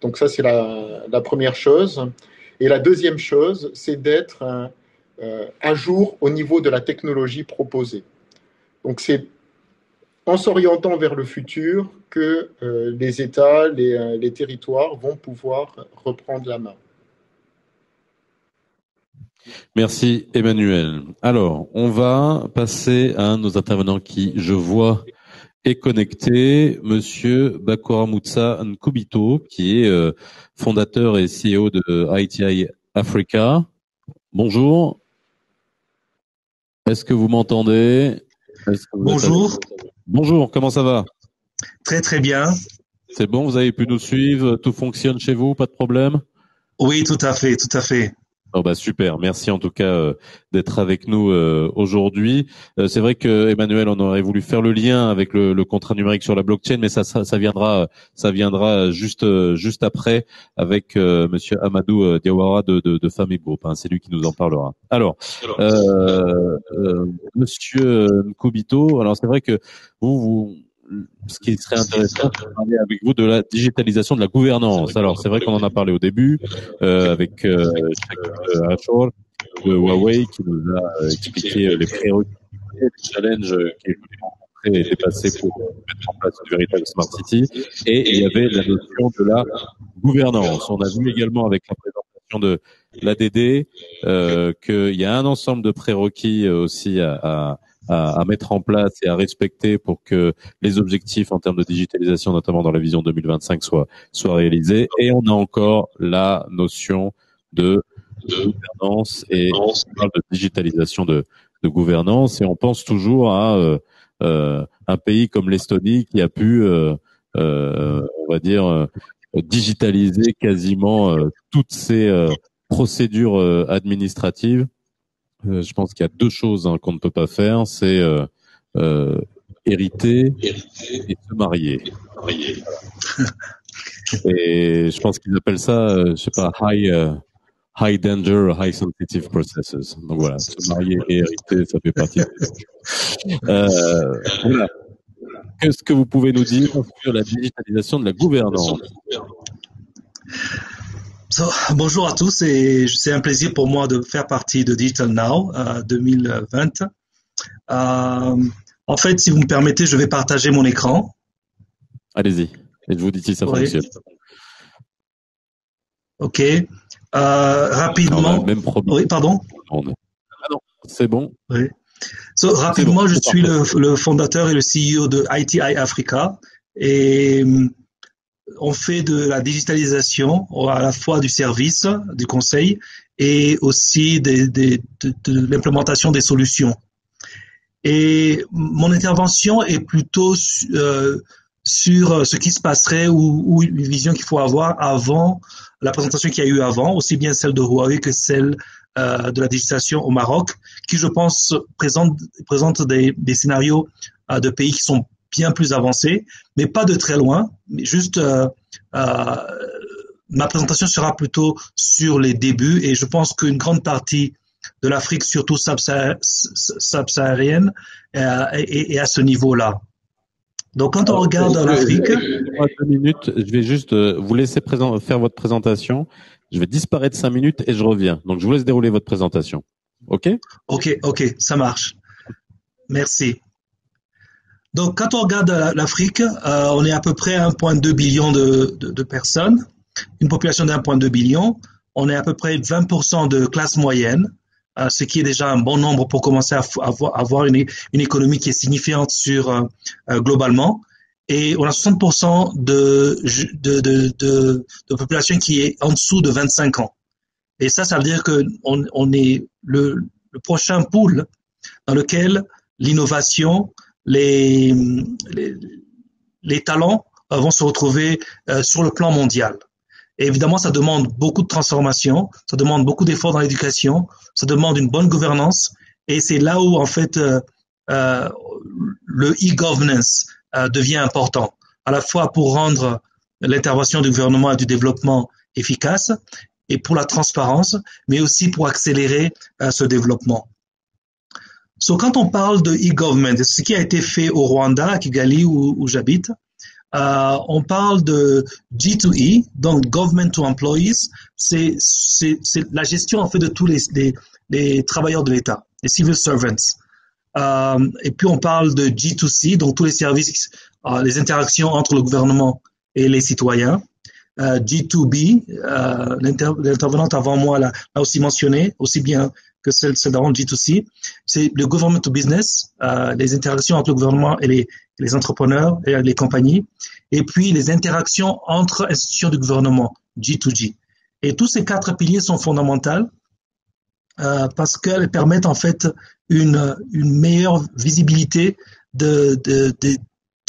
Donc ça, c'est la première chose. Et la deuxième chose, c'est d'être à jour au niveau de la technologie proposée. Donc c'est en s'orientant vers le futur que les États, les territoires vont pouvoir reprendre la main. Merci Emmanuel. Alors, on va passer à un de nos intervenants qui, je vois, est connecté, Monsieur Bakora Moussa Nkubito, qui est fondateur et CEO de ITI Africa. Bonjour. Est-ce que vous m'entendez? Bonjour. Bonjour, comment ça va? Très très bien. C'est bon, vous avez pu nous suivre, tout fonctionne chez vous, pas de problème? Oui, tout à fait, tout à fait. Oh bah super, merci en tout cas d'être avec nous aujourd'hui. C'est vrai que Emmanuel, on aurait voulu faire le lien avec le contrat numérique sur la blockchain, mais ça viendra juste après avec Monsieur Amadou Diawara de Family Group. Hein, c'est lui qui nous en parlera. Alors, Monsieur Nkubito, alors c'est vrai que ce qui serait intéressant, c'est de parler avec vous de la digitalisation de la gouvernance. Alors, c'est vrai qu'on en a parlé au début avec Shakib Ashor de Huawei qui nous a expliqué les prérequis, les challenges qu'il voulait rencontrer et dépasser pour mettre en place une véritable Smart City. Et il y avait la notion de la gouvernance. On a vu également avec la présentation de l'ADD qu'il y a un ensemble de prérequis aussi à mettre en place et à respecter pour que les objectifs en termes de digitalisation, notamment dans la vision 2025, soient réalisés. Et on a encore la notion de gouvernance et on parle de digitalisation de gouvernance et on pense toujours à un pays comme l'Estonie qui a pu, on va dire, digitaliser quasiment toutes ces procédures administratives. Je pense qu'il y a deux choses qu'on ne peut pas faire, c'est hériter et se marier. Et je pense qu'ils appellent ça, je sais pas, high danger, high sensitive processes. Donc voilà, se marier et hériter, ça fait partie. Voilà. Qu'est-ce que vous pouvez nous dire sur la digitalisation de la gouvernance? Bonjour à tous et c'est un plaisir pour moi de faire partie de Digital Now 2020. En fait, si vous me permettez, je vais partager mon écran. Allez-y, et je vous dis si ça fonctionne. Ok. Rapidement. Même problème. Oui, pardon. Ah non, c'est bon. Oui. Rapidement, je suis le fondateur et le CEO de ITI Africa et on fait de la digitalisation à la fois du service, du conseil et aussi de l'implémentation des solutions. Et mon intervention est plutôt sur ce qui se passerait ou une vision qu'il faut avoir avant la présentation qu'il y a eu avant, aussi bien celle de Huawei que celle de la digitalisation au Maroc, qui je pense présente des scénarios de pays qui sont bien plus avancés, mais pas de très loin. Mais juste, ma présentation sera plutôt sur les débuts et je pense qu'une grande partie de l'Afrique, surtout subsaharienne, est à ce niveau-là. Donc, quand on regarde l'Afrique... 2 minutes, je vais juste vous laisser faire votre présentation. Je vais disparaître 5 minutes et je reviens. Donc, je vous laisse dérouler votre présentation. OK? OK, ça marche. Merci. Donc, quand on regarde l'Afrique, on est à peu près 1,2 billion de personnes, une population de 1,2 billion. On est à peu près 20% de classe moyenne, ce qui est déjà un bon nombre pour commencer à avoir une économie qui est signifiante globalement. Et on a 60% de population qui est en dessous de 25 ans. Et ça veut dire que on est le prochain pool dans lequel l'innovation, les talents vont se retrouver sur le plan mondial. Et évidemment, ça demande beaucoup de transformation, ça demande beaucoup d'efforts dans l'éducation, ça demande une bonne gouvernance. Et c'est là où, en fait, le e-governance devient important, à la fois pour rendre l'intervention du gouvernement et du développement efficace et pour la transparence, mais aussi pour accélérer ce développement. Quand on parle de e-government, ce qui a été fait au Rwanda, à Kigali, où j'habite, on parle de G2E, donc Government to Employees, c'est la gestion en fait de tous les travailleurs de l'État, les civil servants. Et puis on parle de G2C, donc tous les services, les interactions entre le gouvernement et les citoyens. G2B, l'intervenante avant moi l'a aussi mentionné, aussi bien que celle d'avant G2C, c'est le government to business, les interactions entre le gouvernement et les entrepreneurs et les compagnies, et puis les interactions entre institutions du gouvernement, G2G. Et tous ces 4 piliers sont fondamentaux parce qu'elles permettent en fait une meilleure visibilité des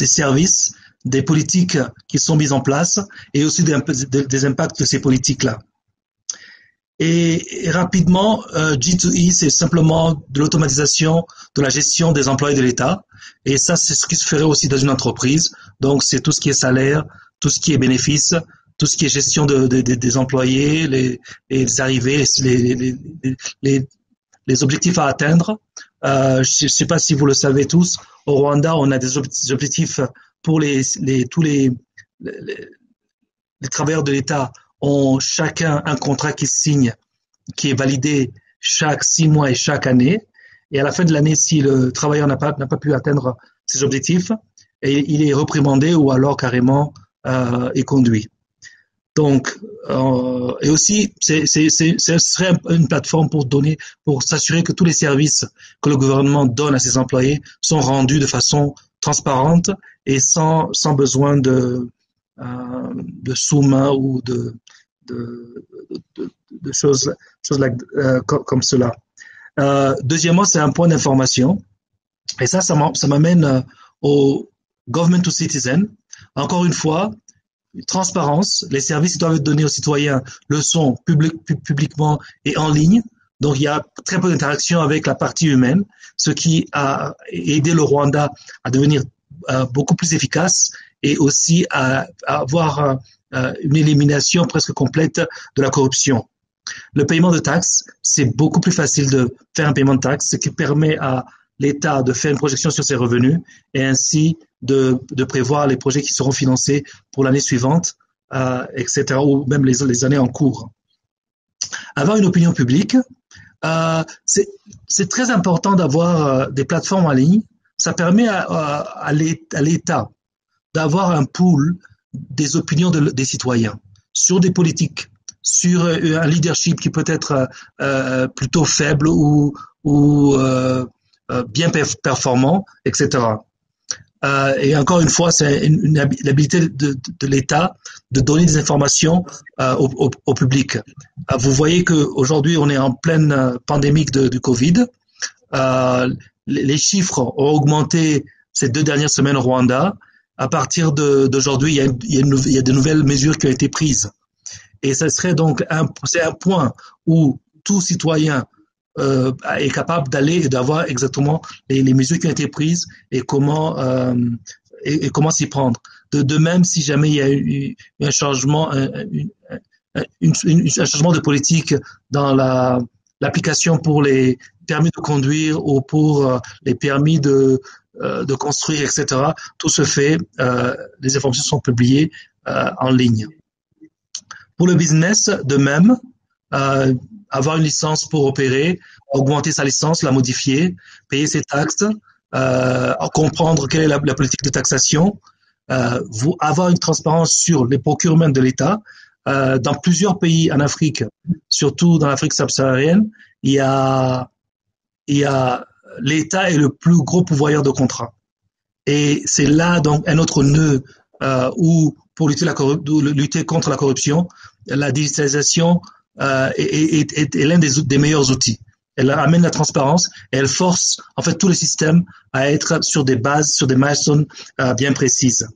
services, des politiques qui sont mises en place et aussi des impacts de ces politiques-là. Et rapidement, G2E, c'est simplement de l'automatisation de la gestion des employés de l'État. Et ça, c'est ce qui se ferait aussi dans une entreprise. Donc, c'est tout ce qui est salaire, tout ce qui est bénéfices, tout ce qui est gestion des employés, les arrivées, les objectifs à atteindre. Je ne sais pas si vous le savez tous, au Rwanda, on a des objectifs pour tous les travailleurs de l'État ont chacun un contrat qui signe, qui est validé chaque 6 mois et chaque année. Et à la fin de l'année, si le travailleur n'a pas pu atteindre ses objectifs, il est reprimandé ou alors carrément est conduit. Donc, et aussi, ce serait une plateforme pour s'assurer que tous les services que le gouvernement donne à ses employés sont rendus de façon transparente et sans besoin de sous-main ou de choses comme cela. Deuxièmement, c'est un point d'information. Et ça m'amène au government to citizen. Encore une fois, transparence. Les services doivent être donnés aux citoyens le sont publiquement et en ligne. Donc, il y a très peu d'interaction avec la partie humaine, ce qui a aidé le Rwanda à devenir beaucoup plus efficace et aussi à avoir une élimination presque complète de la corruption. Le paiement de taxes, c'est beaucoup plus facile de faire un paiement de taxes, ce qui permet à l'État de faire une projection sur ses revenus et ainsi de prévoir les projets qui seront financés pour l'année suivante, etc., ou même les années en cours. Avoir une opinion publique, c'est très important d'avoir des plateformes en ligne. Ça permet à l'État d'avoir un pool des opinions des citoyens sur des politiques, sur un leadership qui peut être plutôt faible ou bien performant, etc. Et encore une fois, c'est l'habilité de l'État de donner des informations au public. Vous voyez qu'aujourd'hui, on est en pleine pandémie du Covid. Les chiffres ont augmenté ces 2 dernières semaines au Rwanda. À partir d'aujourd'hui, il y a de nouvelles mesures qui ont été prises. Et ça serait donc c'est un point où tout citoyen est capable d'aller et d'avoir exactement les mesures qui ont été prises et comment s'y prendre. De même, si jamais il y a eu un changement, un changement de politique dans l'application pour les permis de conduire ou pour les permis de construire, etc. Tout se fait, les informations sont publiées en ligne. Pour le business, de même, avoir une licence pour opérer, augmenter sa licence, la modifier, payer ses taxes, comprendre quelle est la politique de taxation, avoir une transparence sur les procurements de l'État. Dans plusieurs pays en Afrique, surtout dans l'Afrique subsaharienne, l'État est le plus gros pourvoyeur de contrats. Et c'est là donc un autre nœud où pour lutter contre la corruption, la digitalisation est l'un des meilleurs outils. Elle amène la transparence et elle force en fait tous les systèmes à être sur des bases, sur des milestones bien précises.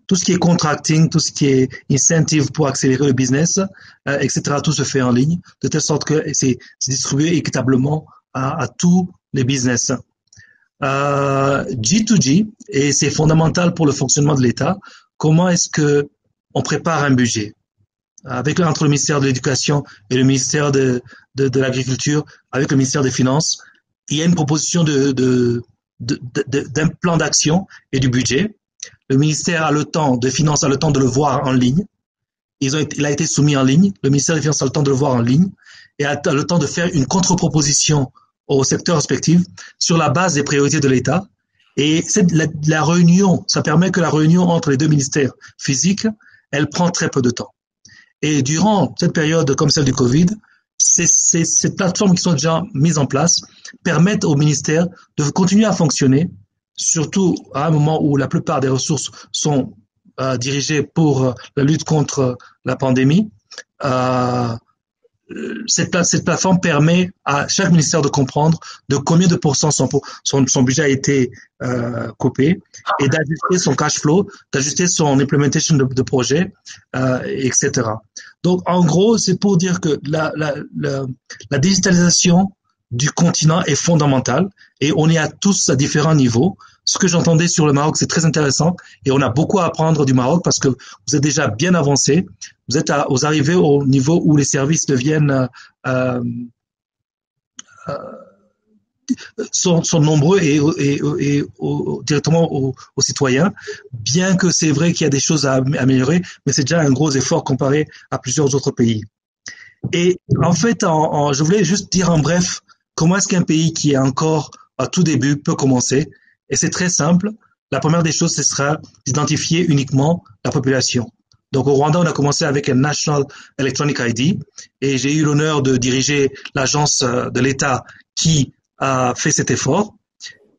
Tout ce qui est contracting, tout ce qui est incentive pour accélérer le business, etc., tout se fait en ligne, de telle sorte que c'est distribué équitablement à tous les business. G2G, et c'est fondamental pour le fonctionnement de l'État, comment est-ce que on prépare un budget? Entre le ministère de l'Éducation et le ministère de l'Agriculture, avec le ministère des Finances, il y a une proposition d'un plan d'action et du budget. Le ministère des Finances a le temps de le voir en ligne. Il a été soumis en ligne. Le ministère des Finances a le temps de le voir en ligne et a le temps de faire une contre-proposition au secteur respectif sur la base des priorités de l'État. Et la réunion, ça permet que la réunion entre les deux ministères physiques, elle prend très peu de temps. Et durant cette période comme celle du Covid, ces plateformes qui sont déjà mises en place permettent au ministère de continuer à fonctionner, surtout à un moment où la plupart des ressources sont dirigées pour la lutte contre la pandémie. Cette plateforme permet à chaque ministère de comprendre de combien de pourcents son budget a été coupé et d'ajuster son cash flow, d'ajuster son implementation de projet, etc. Donc, en gros, c'est pour dire que la digitalisation du continent est fondamentale et on est à tous à différents niveaux. Ce que j'entendais sur le Maroc, c'est très intéressant et on a beaucoup à apprendre du Maroc parce que vous êtes déjà bien avancé. Vous arrivez au niveau où les services deviennent sont nombreux et directement aux citoyens, bien que c'est vrai qu'il y a des choses à améliorer, mais c'est déjà un gros effort comparé à plusieurs autres pays. Et en fait, je voulais juste dire en bref comment est-ce qu'un pays qui est encore à tout début peut commencer. Et c'est très simple. La première des choses, ce sera d'identifier uniquement la population. Donc au Rwanda, on a commencé avec un National Electronic ID et j'ai eu l'honneur de diriger l'agence de l'État qui a fait cet effort.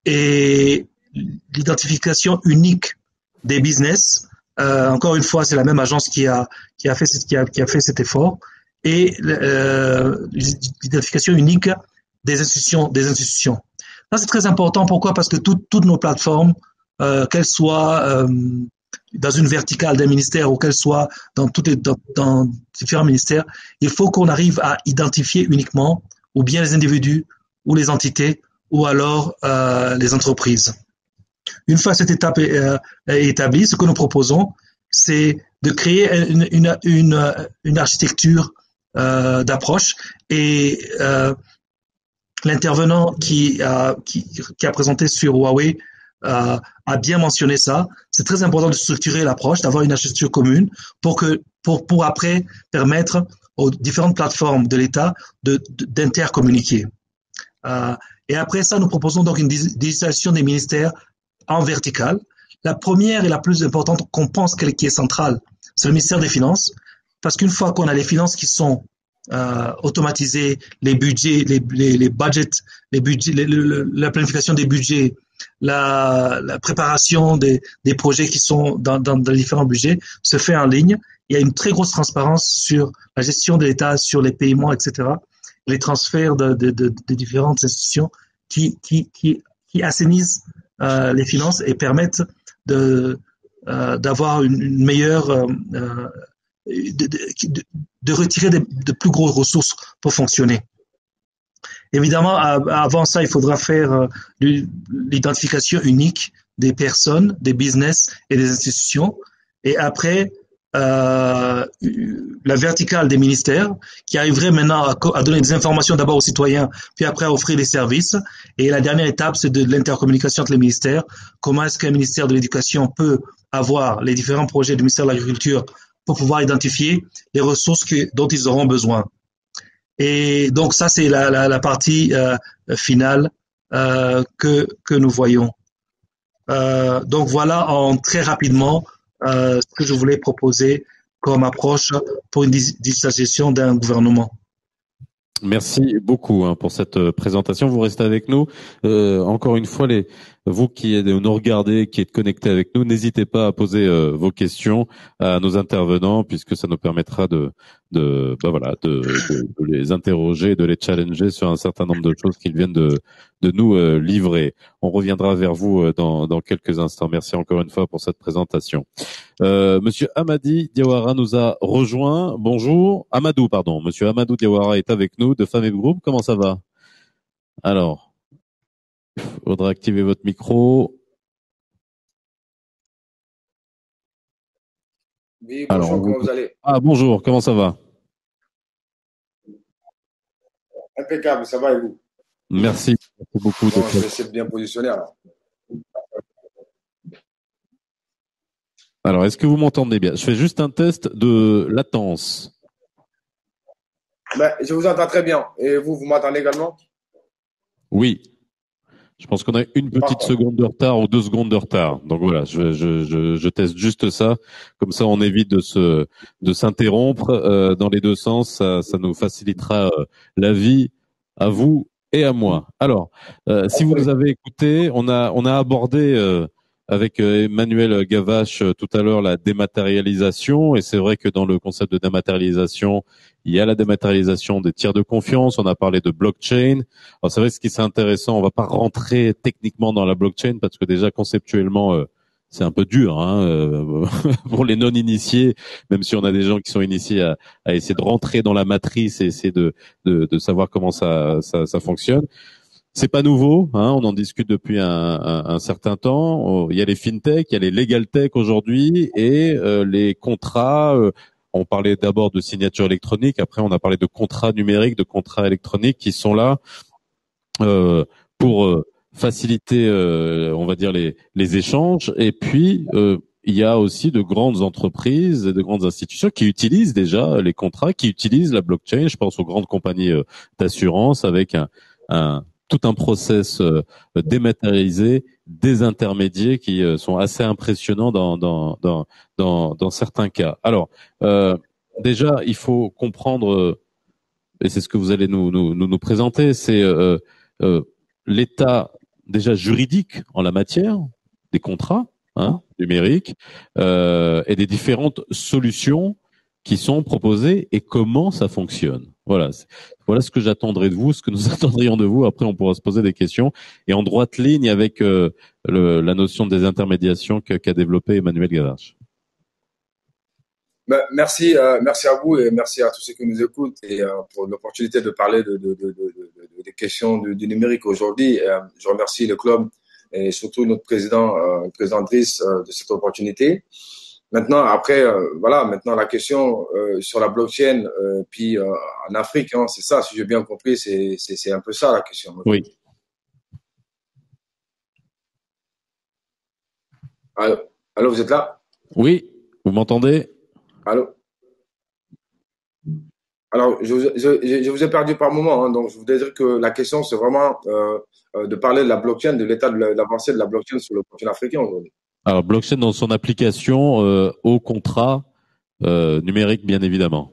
Et l'identification unique des business, encore une fois, c'est la même agence qui a fait cet effort. Et l'identification unique des institutions. Ça, c'est très important. Pourquoi? Parce que toutes nos plateformes, qu'elles soient dans une verticale d'un ministère ou qu'elles soient dans différents ministères, il faut qu'on arrive à identifier uniquement ou bien les individus ou les entités ou alors les entreprises. Une fois cette étape est établie, ce que nous proposons, c'est de créer une architecture d'approche et l'intervenant qui a présenté sur Huawei a bien mentionné ça. C'est très important de structurer l'approche, d'avoir une architecture commune pour après permettre aux différentes plateformes de l'État d'intercommuniquer. Et après ça, nous proposons donc une digitalisation des ministères en verticale. La première et la plus importante qu'on pense qui est centrale, c'est le ministère des Finances, parce qu'une fois qu'on a les finances qui sont automatisées, les budgets, les budgets, la planification des budgets, la préparation des projets qui sont dans les différents budgets se fait en ligne. Il y a une très grosse transparence sur la gestion de l'État, sur les paiements, etc. Les transferts de différentes institutions qui assainissent les finances et permettent d'avoir une meilleure de retirer de plus grosses ressources pour fonctionner. Évidemment, avant ça, il faudra faire l'identification unique des personnes, des business et des institutions. Et après, la verticale des ministères qui arriverait maintenant à donner des informations d'abord aux citoyens, puis après à offrir des services. Et la dernière étape, c'est de l'intercommunication entre les ministères. Comment est-ce qu'un ministère de l'Éducation peut avoir les différents projets du ministère de l'Agriculture pour pouvoir identifier les ressources dont ils auront besoin. Et donc ça, c'est la partie finale que nous voyons. Donc voilà très rapidement ce que je voulais proposer comme approche pour une digitalisation d'un gouvernement. Merci beaucoup pour cette présentation. Vous restez avec nous. Encore une fois, vous qui nous regardez, qui êtes connectés avec nous, n'hésitez pas à poser vos questions à nos intervenants, puisque ça nous permettra de les interroger, de les challenger sur un certain nombre de choses qu'ils viennent de nous livrer. On reviendra vers vous dans quelques instants. Merci encore une fois pour cette présentation. Monsieur Hamadi Diawara nous a rejoint. Bonjour. Amadou, pardon. Monsieur Amadou Diawara est avec nous de Famille Group. Comment ça va? Alors, il faudra activer votre micro. Oui, bonjour, comment vous allez? Ah, bonjour, comment ça va? Impeccable, ça va et vous? Merci beaucoup. Bon, je vais essayer de bien positionner alors. Alors, est-ce que vous m'entendez bien? Je fais juste un test de latence. Je vous entends très bien. Et vous m'entendez également? Oui. Je pense qu'on a une petite seconde de retard ou 2 secondes de retard. Donc voilà, je teste juste ça. Comme ça, on évite de s'interrompre dans les deux sens. Ça nous facilitera la vie à vous et à moi. Alors, si vous nous avez écouté, on a abordé avec Emmanuel Gavache tout à l'heure la dématérialisation, et c'est vrai que dans le concept de dématérialisation, il y a la dématérialisation des tiers de confiance, on a parlé de blockchain. Alors c'est vrai, ce qui est intéressant, on va pas rentrer techniquement dans la blockchain parce que déjà conceptuellement c'est un peu dur pour les non-initiés, même si on a des gens qui sont initiés à essayer de rentrer dans la matrice et essayer de savoir comment ça fonctionne. C'est pas nouveau, on en discute depuis un certain temps. Il y a les fintech, il y a les legal tech aujourd'hui et les contrats. On parlait d'abord de signature électronique, après on a parlé de contrats numériques, de contrats électroniques qui sont là pour faciliter, on va dire les échanges. Et puis il y a aussi de grandes entreprises et de grandes institutions qui utilisent déjà les contrats, qui utilisent la blockchain. Je pense aux grandes compagnies d'assurance avec tout un process dématérialisé, désintermédié qui sont assez impressionnants dans certains cas. Alors déjà, il faut comprendre, et c'est ce que vous allez nous présenter, c'est l'état déjà juridique en la matière des contrats numériques et des différentes solutions qui sont proposées et comment ça fonctionne. Voilà ce que j'attendrai de vous, ce que nous attendrions de vous. Après, on pourra se poser des questions. Et en droite ligne avec la notion de désintermédiation qu'a développé Emmanuel Gavarche. Merci à vous et merci à tous ceux qui nous écoutent et pour l'opportunité de parler des questions du numérique aujourd'hui. Je remercie le club et surtout notre président Driss de cette opportunité. Maintenant, maintenant la question sur la blockchain, puis en Afrique, c'est ça, si j'ai bien compris, c'est un peu ça la question. Oui. Allô, vous êtes là? Oui, vous m'entendez? Allô? Alors, je vous ai perdu par moment, donc je voudrais dire que la question, c'est vraiment de parler de la blockchain, de l'état de l'avancée de la blockchain sur le continent africain aujourd'hui. Alors, blockchain dans son application au contrat numérique, bien évidemment.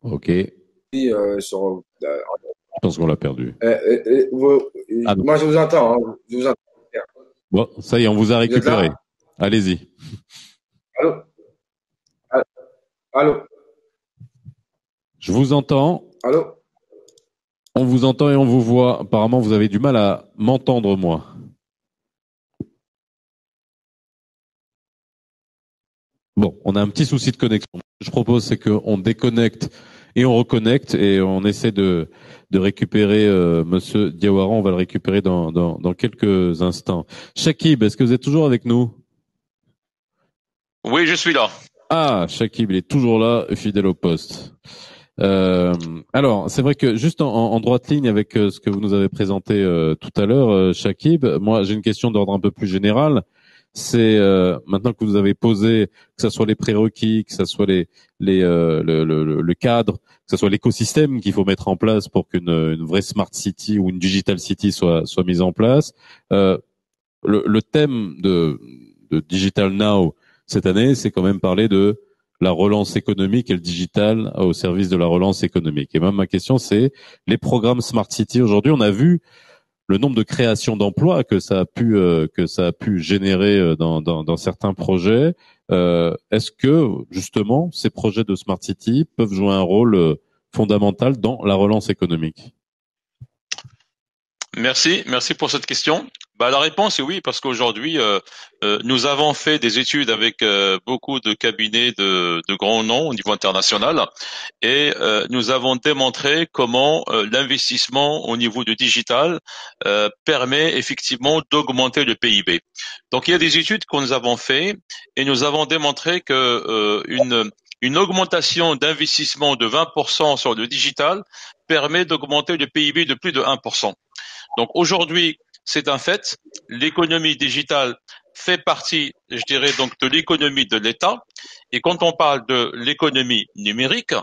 Ok. Je pense qu'on l'a perdu. Moi, je vous entends. Je vous entends. Bon, ça y est, on vous a récupéré. Allez-y. Allô? Allô? Je vous entends. Allô? On vous entend et on vous voit. Apparemment, vous avez du mal à m'entendre, moi. Bon, on a un petit souci de connexion. Ce que je propose, c'est qu'on déconnecte et on reconnecte et on essaie de récupérer Monsieur Diawara. On va le récupérer dans quelques instants. Shakib, est-ce que vous êtes toujours avec nous? Oui, je suis là. Ah, Shakib, il est toujours là, fidèle au poste. Alors, c'est vrai que juste en droite ligne avec ce que vous nous avez présenté tout à l'heure, Shakib, moi j'ai une question d'ordre un peu plus général. C'est maintenant que vous avez posé, que ce soit les prérequis, que ce soit le cadre, que ce soit l'écosystème qu'il faut mettre en place pour qu'une vraie smart city ou une digital city soit mise en place. Le thème de Digital Now cette année, c'est quand même parler de la relance économique et le digital au service de la relance économique. Et même ma question, c'est les programmes Smart City. Aujourd'hui, on a vu le nombre de créations d'emplois que ça a pu générer dans certains projets. Est-ce que justement ces projets de Smart City peuvent jouer un rôle fondamental dans la relance économique? Merci pour cette question. La réponse est oui, parce qu'aujourd'hui, nous avons fait des études avec beaucoup de cabinets de grands noms au niveau international et nous avons démontré comment l'investissement au niveau du digital permet effectivement d'augmenter le PIB. Donc, il y a des études que nous avons fait et nous avons démontré que une augmentation d'investissement de 20% sur le digital permet d'augmenter le PIB de plus de 1%. Donc aujourd'hui, c'est un fait. L'économie digitale fait partie, je dirais, donc de l'économie de l'État. Et quand on parle de l'économie numérique,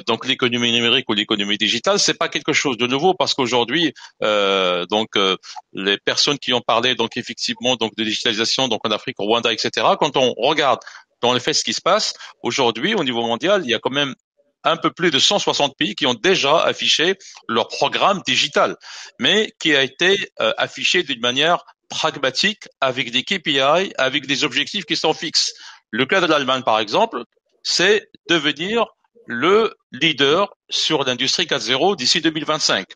donc l'économie numérique ou l'économie digitale, c'est pas quelque chose de nouveau parce qu'aujourd'hui, les personnes qui ont parlé, donc effectivement, donc de digitalisation, donc en Afrique, au Rwanda, etc. Quand on regarde dans les faits ce qui se passe aujourd'hui au niveau mondial, il y a quand même un peu plus de 160 pays qui ont déjà affiché leur programme digital, mais qui a été affiché d'une manière pragmatique, avec des KPI, avec des objectifs qui sont fixes. Le cas de l'Allemagne, par exemple, c'est devenir le leader sur l'industrie 4.0 d'ici 2025.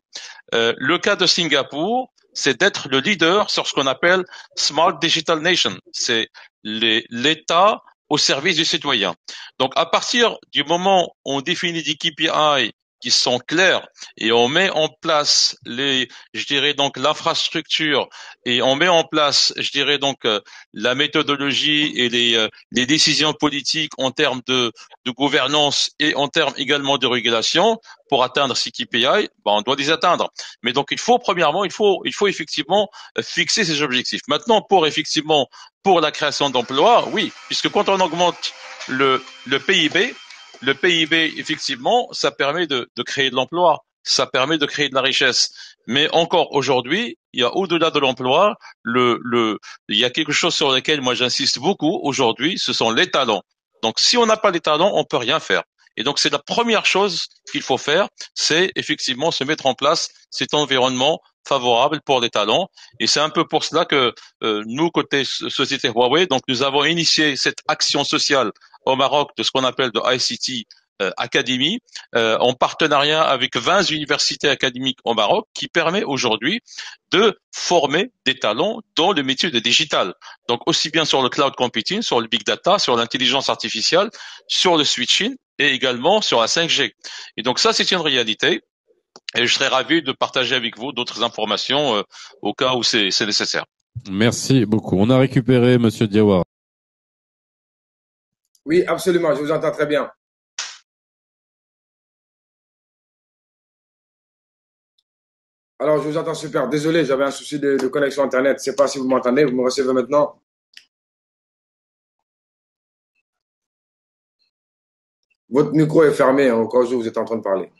Le cas de Singapour, c'est d'être le leader sur ce qu'on appelle Smart Digital Nation. C'est l'État au service du citoyen. Donc, à partir du moment où on définit des KPI qui sont clairs et on met en place je dirais donc l'infrastructure et on met en place, je dirais donc la méthodologie et les décisions politiques en termes de gouvernance et en termes également de régulation pour atteindre ces KPI, on doit les atteindre. Mais donc premièrement, il faut effectivement fixer ces objectifs. Maintenant, pour la création d'emplois, oui, puisque quand on augmente le PIB, effectivement, ça permet de créer de l'emploi, ça permet de créer de la richesse. Mais encore aujourd'hui, il y a au-delà de l'emploi, il y a quelque chose sur lequel moi j'insiste beaucoup aujourd'hui, ce sont les talents. Donc, si on n'a pas les talents, on peut rien faire. Et donc, c'est la première chose qu'il faut faire, c'est effectivement se mettre en place cet environnement favorable pour les talents. Et c'est un peu pour cela que nous, côté société Huawei, donc nous avons initié cette action sociale au Maroc de ce qu'on appelle de ICT Academy, en partenariat avec 20 universités académiques au Maroc, qui permet aujourd'hui de former des talents dans le métier de digital. Donc aussi bien sur le cloud computing, sur le big data, sur l'intelligence artificielle, sur le switching et également sur la 5G. Et donc ça, c'est une réalité. Et je serais ravi de partager avec vous d'autres informations au cas où c'est nécessaire. Merci beaucoup. On a récupéré Monsieur Diawara. Oui, absolument, je vous entends très bien. Alors, je vous entends super. Désolé, j'avais un souci de connexion Internet. Je ne sais pas si vous m'entendez. Vous me recevez maintenant? Votre micro est fermé au cas où vous êtes en train de parler.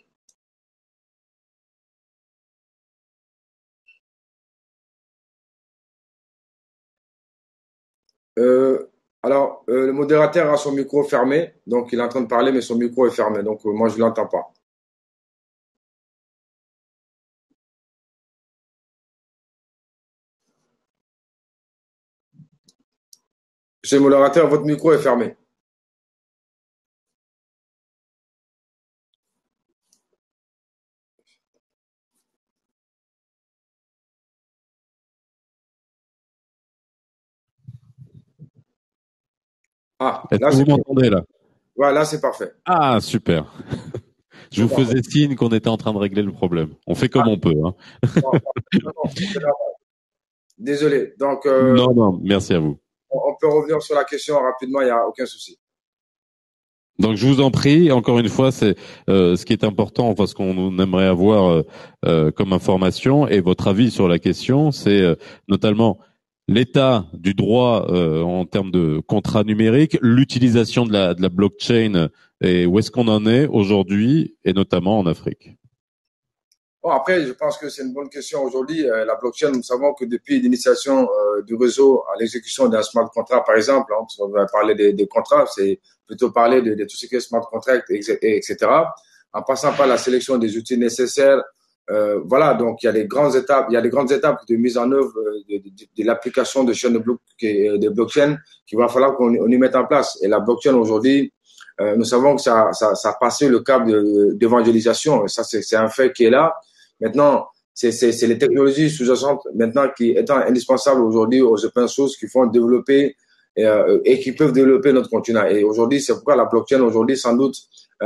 Alors, le modérateur a son micro fermé. Donc, il est en train de parler, mais son micro est fermé. Donc, moi, je ne l'entends pas. Monsieur le modérateur, votre micro est fermé. Ah, est-ce que vous m'entendez là? Voilà, c'est parfait. Ah, super. Je vous faisais signe qu'on était en train de régler le problème. On fait comme on peut. Hein. Désolé. Donc, non, merci à vous. On peut revenir sur la question rapidement, il n'y a aucun souci. Donc je vous en prie, encore une fois, c'est ce qui est important, enfin ce qu'on aimerait avoir comme information et votre avis sur la question, c'est notamment l'état du droit en termes de contrat numérique, l'utilisation de la blockchain et où est-ce qu'on en est aujourd'hui et notamment en Afrique. Bon, après, je pense que c'est une bonne question aujourd'hui. La blockchain, nous savons que depuis l'initiation du réseau à l'exécution d'un smart contract, par exemple, hein, on va parler des contrats, c'est plutôt parler de tout ce qui est smart contract, etc. En passant par la sélection des outils nécessaires. Voilà, donc il y a les grandes étapes de mise en œuvre de l'application de chaînes de blockchain qu'il va falloir qu'on y mette en place. Et la blockchain aujourd'hui, nous savons que ça a passé le cap d'évangélisation. Ça, c'est un fait qui est là. Maintenant, c'est les technologies sous-jacentes maintenant qui étant indispensables aujourd'hui aux open source qui font développer et qui peuvent développer notre continent. Et aujourd'hui, c'est pourquoi la blockchain aujourd'hui, sans doute,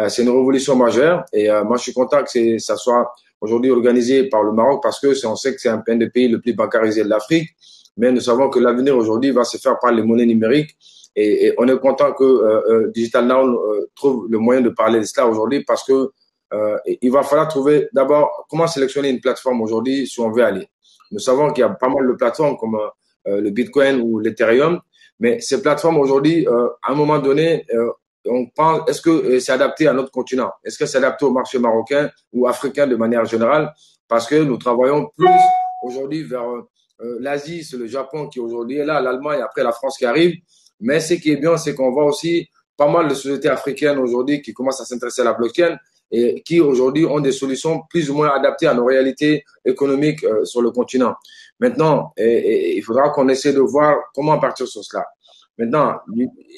c'est une révolution majeure. Et moi, je suis content que ça soit aujourd'hui organisé par le Maroc parce que on sait que c'est un des pays le plus bancarisé de l'Afrique. Mais nous savons que l'avenir aujourd'hui va se faire par les monnaies numériques. Et on est content que Digital Now trouve le moyen de parler de cela aujourd'hui parce que il va falloir trouver d'abord comment sélectionner une plateforme aujourd'hui si on veut aller. Nous savons qu'il y a pas mal de plateformes comme le Bitcoin ou l'Ethereum, mais ces plateformes aujourd'hui, à un moment donné, on pense, est-ce que c'est adapté à notre continent? Est-ce que c'est adapté au marché marocain ou africain de manière générale? Parce que nous travaillons plus aujourd'hui vers l'Asie, c'est le Japon qui aujourd'hui est là, l'Allemagne, après la France qui arrive. Mais ce qui est bien, c'est qu'on voit aussi pas mal de sociétés africaines aujourd'hui qui commencent à s'intéresser à la blockchain et qui aujourd'hui ont des solutions plus ou moins adaptées à nos réalités économiques sur le continent. Maintenant, il faudra qu'on essaie de voir comment partir sur cela. Maintenant,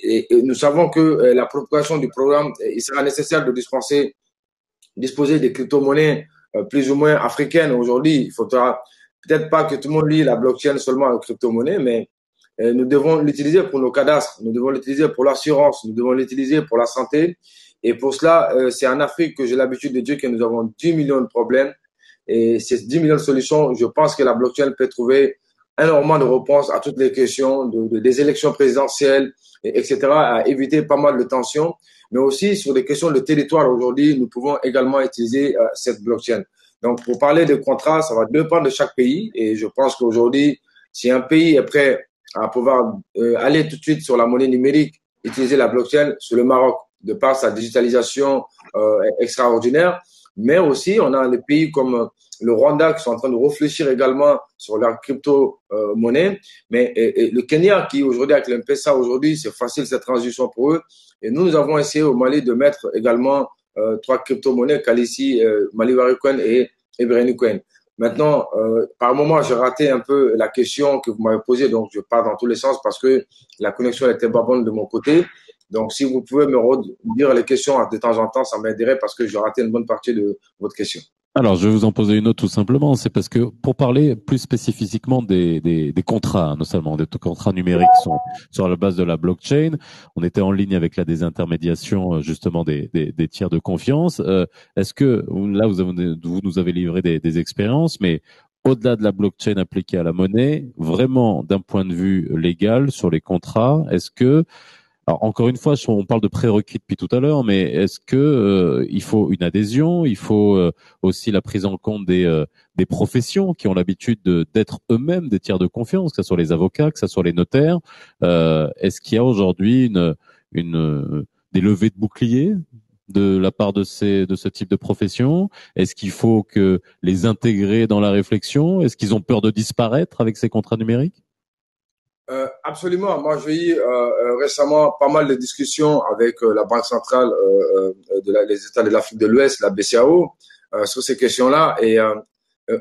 et nous savons que la propagation du programme, il sera nécessaire de disposer des crypto-monnaies plus ou moins africaines. Aujourd'hui, il faudra peut-être pas que tout le monde lie la blockchain seulement aux crypto-monnaies, mais nous devons l'utiliser pour nos cadastres, nous devons l'utiliser pour l'assurance, nous devons l'utiliser pour la santé. Et pour cela, c'est en Afrique que j'ai l'habitude de dire que nous avons 10 millions de problèmes. Et ces 10 millions de solutions, je pense que la blockchain peut trouver énormément de réponses à toutes les questions des élections présidentielles, etc., à éviter pas mal de tensions. Mais aussi sur des questions de territoire aujourd'hui, nous pouvons également utiliser cette blockchain. Donc, pour parler de contrats, ça va dépendre de chaque pays. Et je pense qu'aujourd'hui, si un pays est prêt à pouvoir aller tout de suite sur la monnaie numérique, utiliser la blockchain, c'est le Maroc, de par sa digitalisation extraordinaire. Mais aussi, on a des pays comme le Rwanda qui sont en train de réfléchir également sur leur crypto-monnaie. Mais le Kenya, qui aujourd'hui, avec l'M-Pesa, aujourd'hui, c'est facile cette transition pour eux. Et nous avons essayé au Mali de mettre également 3 crypto-monnaies, Kalissi, Maliwari Coin et Ebreni Coin. Maintenant, par moment, j'ai raté un peu la question que vous m'avez posée, donc je pars dans tous les sens parce que la connexion n'était pas bonne de mon côté. Donc, si vous pouvez me redire les questions de temps en temps, ça m'aiderait parce que j'ai raté une bonne partie de votre question. Alors, je vais vous en poser une autre tout simplement. C'est parce que pour parler plus spécifiquement des contrats, notamment des contrats numériques sont sur la base de la blockchain, on était en ligne avec la désintermédiation justement des tiers de confiance. Est-ce que là, vous nous avez livré des expériences, mais au-delà de la blockchain appliquée à la monnaie, vraiment d'un point de vue légal sur les contrats, est-ce que alors encore une fois, on parle de prérequis depuis tout à l'heure, mais est-ce que il faut une adhésion, il faut aussi la prise en compte des professions qui ont l'habitude d'être eux-mêmes des tiers de confiance, que ce soit les avocats, que ce soit les notaires. Est-ce qu'il y a aujourd'hui des levées de boucliers de la part de ce type de profession? Est-ce qu'il faut que les intégrer dans la réflexion? Est-ce qu'ils ont peur de disparaître avec ces contrats numériques? Absolument. Moi, j'ai eu récemment pas mal de discussions avec la Banque centrale des États de l'Afrique de l'Ouest, la BCAO, sur ces questions-là. Et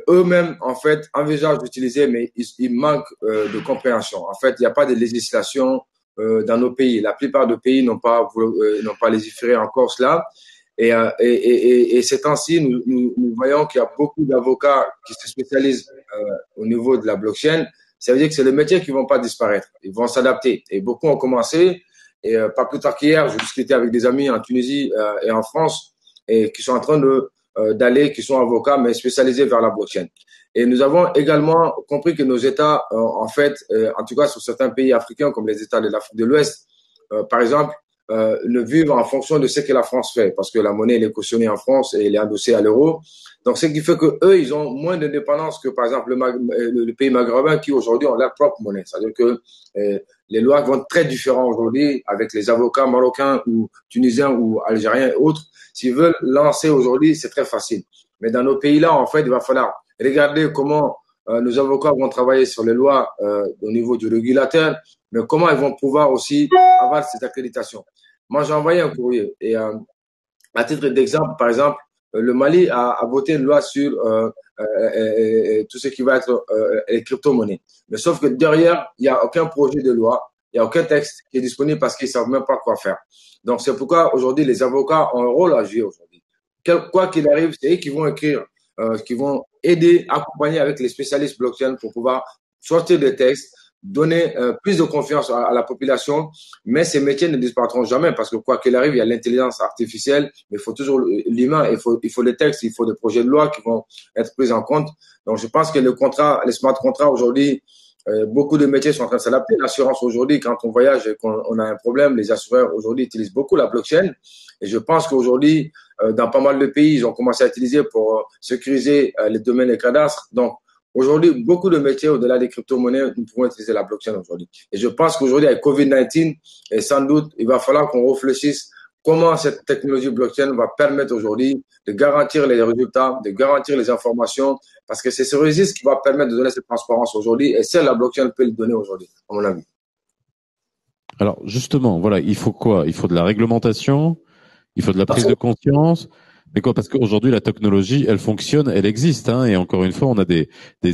eux-mêmes, en fait, envisagent d'utiliser, mais ils manquent de compréhension. En fait, il n'y a pas de législation dans nos pays. La plupart des pays n'ont pas légiféré encore cela. Et ces temps-ci, nous voyons qu'il y a beaucoup d'avocats qui se spécialisent au niveau de la blockchain. Ça veut dire que c'est les métiers qui vont pas disparaître. Ils vont s'adapter. Et beaucoup ont commencé. Et pas plus tard qu'hier, je discutais avec des amis en Tunisie et en France et qui sont en train d'aller, qui sont avocats, mais spécialisés vers la blockchain. Et nous avons également compris que nos États, en fait, en tout cas sur certains pays africains comme les États de l'Afrique de l'Ouest, par exemple, ne vivent en fonction de ce que la France fait, parce que la monnaie elle est cautionnée en France et elle est endossée à l'euro. Donc, ce qui fait que eux, ils ont moins d'indépendance que, par exemple, le pays maghrébin qui aujourd'hui ont leur propre monnaie. C'est-à-dire que les lois vont être très différentes aujourd'hui avec les avocats marocains ou tunisiens ou algériens et autres. S'ils veulent lancer aujourd'hui, c'est très facile. Mais dans nos pays-là, en fait, il va falloir regarder comment nos avocats vont travailler sur les lois au niveau du régulateur, mais comment ils vont pouvoir aussi avoir cette accréditation. Moi, j'ai envoyé un courrier et à titre d'exemple, par exemple, le Mali a voté une loi sur tout ce qui va être les crypto-monnaies. Mais sauf que derrière, il n'y a aucun projet de loi, il n'y a aucun texte qui est disponible parce qu'ils ne savent même pas quoi faire. Donc, c'est pourquoi aujourd'hui, les avocats ont un rôle à jouer aujourd'hui. Quoi qu'il arrive, c'est eux qui vont écrire, qui vont aider, accompagner avec les spécialistes blockchain pour pouvoir sortir des textes, donner plus de confiance à la population, mais ces métiers ne disparaîtront jamais parce que quoi qu'il arrive, il y a l'intelligence artificielle, mais il faut toujours l'humain, il faut des textes, il faut des projets de loi qui vont être pris en compte. Donc, je pense que les smart contracts aujourd'hui, beaucoup de métiers sont en train de s'adapter. L'assurance aujourd'hui, quand on voyage et qu'on a un problème, les assureurs aujourd'hui utilisent beaucoup la blockchain. Et je pense qu'aujourd'hui, dans pas mal de pays, ils ont commencé à utiliser pour sécuriser les domaines des cadastres. Donc, aujourd'hui, beaucoup de métiers au-delà des crypto-monnaies, nous pouvons utiliser la blockchain aujourd'hui. Et je pense qu'aujourd'hui, avec Covid-19, et sans doute, il va falloir qu'on réfléchisse comment cette technologie blockchain va permettre aujourd'hui de garantir les résultats, de garantir les informations, parce que c'est ce registre qui va permettre de donner cette transparence aujourd'hui, et seule la blockchain peut le donner aujourd'hui, à mon avis. Alors, justement, voilà, il faut quoi? Il faut de la réglementation, il faut de la prise de conscience. Mais quoi, parce qu'aujourd'hui, la technologie, elle fonctionne, elle existe, hein, et encore une fois, on a des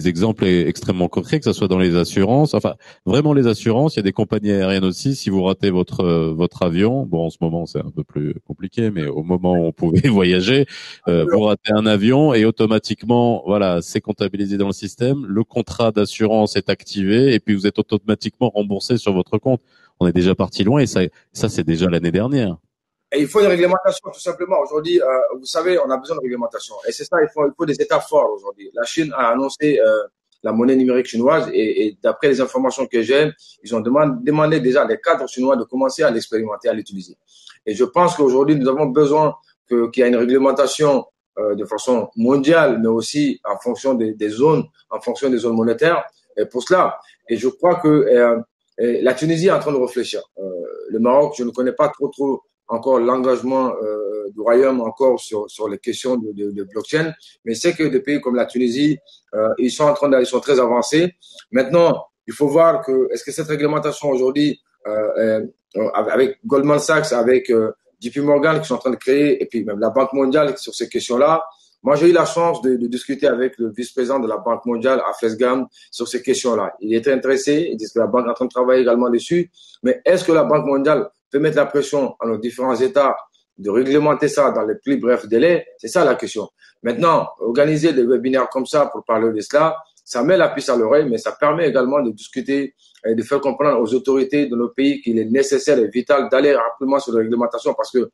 exemples extrêmement concrets, que ce soit dans les assurances, enfin, vraiment les assurances, il y a des compagnies aériennes aussi, si vous ratez votre avion, bon, en ce moment, c'est un peu plus compliqué, mais au moment où on pouvait voyager, vous ratez un avion et automatiquement, voilà, c'est comptabilisé dans le système, le contrat d'assurance est activé et puis vous êtes automatiquement remboursé sur votre compte. On est déjà parti loin et ça c'est déjà l'année dernière. Et il faut une réglementation, tout simplement. Aujourd'hui, vous savez, on a besoin de réglementation. Et c'est ça, il faut des États forts aujourd'hui. La Chine a annoncé la monnaie numérique chinoise et d'après les informations que j'ai, ils ont demandé déjà à des cadres chinois de commencer à l'expérimenter, à l'utiliser. Et je pense qu'aujourd'hui, nous avons besoin qu'il y ait une réglementation de façon mondiale, mais aussi en fonction des zones, en fonction des zones monétaires. Et pour cela, et je crois que la Tunisie est en train de réfléchir. Le Maroc, je ne connais pas trop encore l'engagement du royaume encore sur les questions de blockchain, mais c'est que des pays comme la Tunisie, ils sont très avancés. Maintenant, il faut voir que est-ce que cette réglementation aujourd'hui, avec Goldman Sachs, avec JP Morgan qui sont en train de créer, et puis même la Banque mondiale sur ces questions-là. Moi, j'ai eu la chance de discuter avec le vice-président de la Banque mondiale, Hafez Gam, sur ces questions-là. Il était intéressé, il dit que la banque est en train de travailler également dessus, mais est-ce que la Banque mondiale peut mettre la pression à nos différents États de réglementer ça dans les plus brefs délais? C'est ça la question. Maintenant, organiser des webinaires comme ça pour parler de cela, ça met la puce à l'oreille, mais ça permet également de discuter et de faire comprendre aux autorités de nos pays qu'il est nécessaire et vital d'aller rapidement sur la réglementation parce que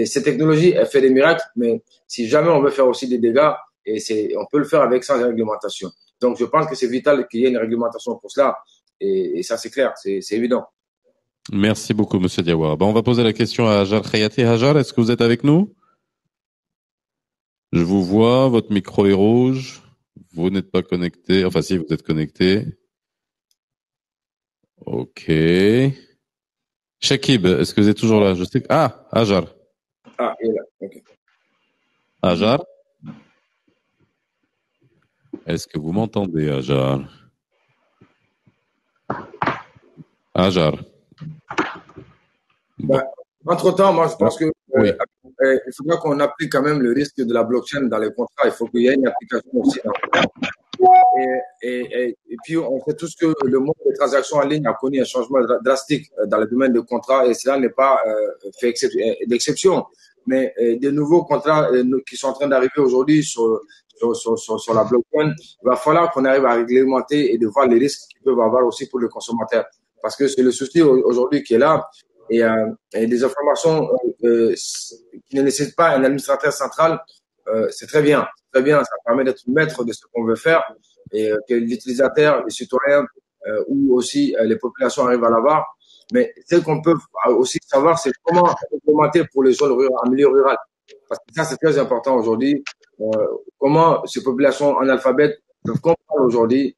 ces technologies, elles font des miracles, mais si jamais on veut faire aussi des dégâts, on peut le faire avec sans réglementation. Donc, je pense que c'est vital qu'il y ait une réglementation pour cela. Et ça, c'est clair, c'est évident. Merci beaucoup, Monsieur Diawara. On va poser la question à Hajar Khayati. Hajar, est-ce que vous êtes avec nous? Je vous vois, votre micro est rouge. Vous n'êtes pas connecté. Enfin, si, vous êtes connecté. Ok. Shakib, est-ce que vous êtes toujours là? Je sais que... Ah, Hajar. Ah, il est là. Ok. Hajar? Est-ce que vous m'entendez, Hajar? Hajar. Bon. Entre-temps, moi, je pense que oui. Il faudra qu'on applique quand même le risque de la blockchain dans les contrats. Il faut qu'il y ait une application aussi. Et puis, on sait tous que le monde des transactions en ligne a connu un changement drastique dans le domaine des contrats et cela n'est pas fait d'exception. Mais des nouveaux contrats qui sont en train d'arriver aujourd'hui sur la blockchain, il va falloir qu'on arrive à réglementer et de voir les risques qu'ils peuvent avoir aussi pour les consommateurs. Parce que c'est le souci aujourd'hui qui est là. Et des informations qui ne nécessitent pas un administrateur central, c'est très bien. Très bien, ça permet d'être maître de ce qu'on veut faire et que l'utilisateur, les citoyens ou aussi les populations arrivent à l'avoir. Mais ce qu'on peut aussi savoir, c'est comment implémenter pour les zones rurales, en milieu rural. Parce que ça, c'est très important aujourd'hui. Comment ces populations analphabètes peuvent comprendre aujourd'hui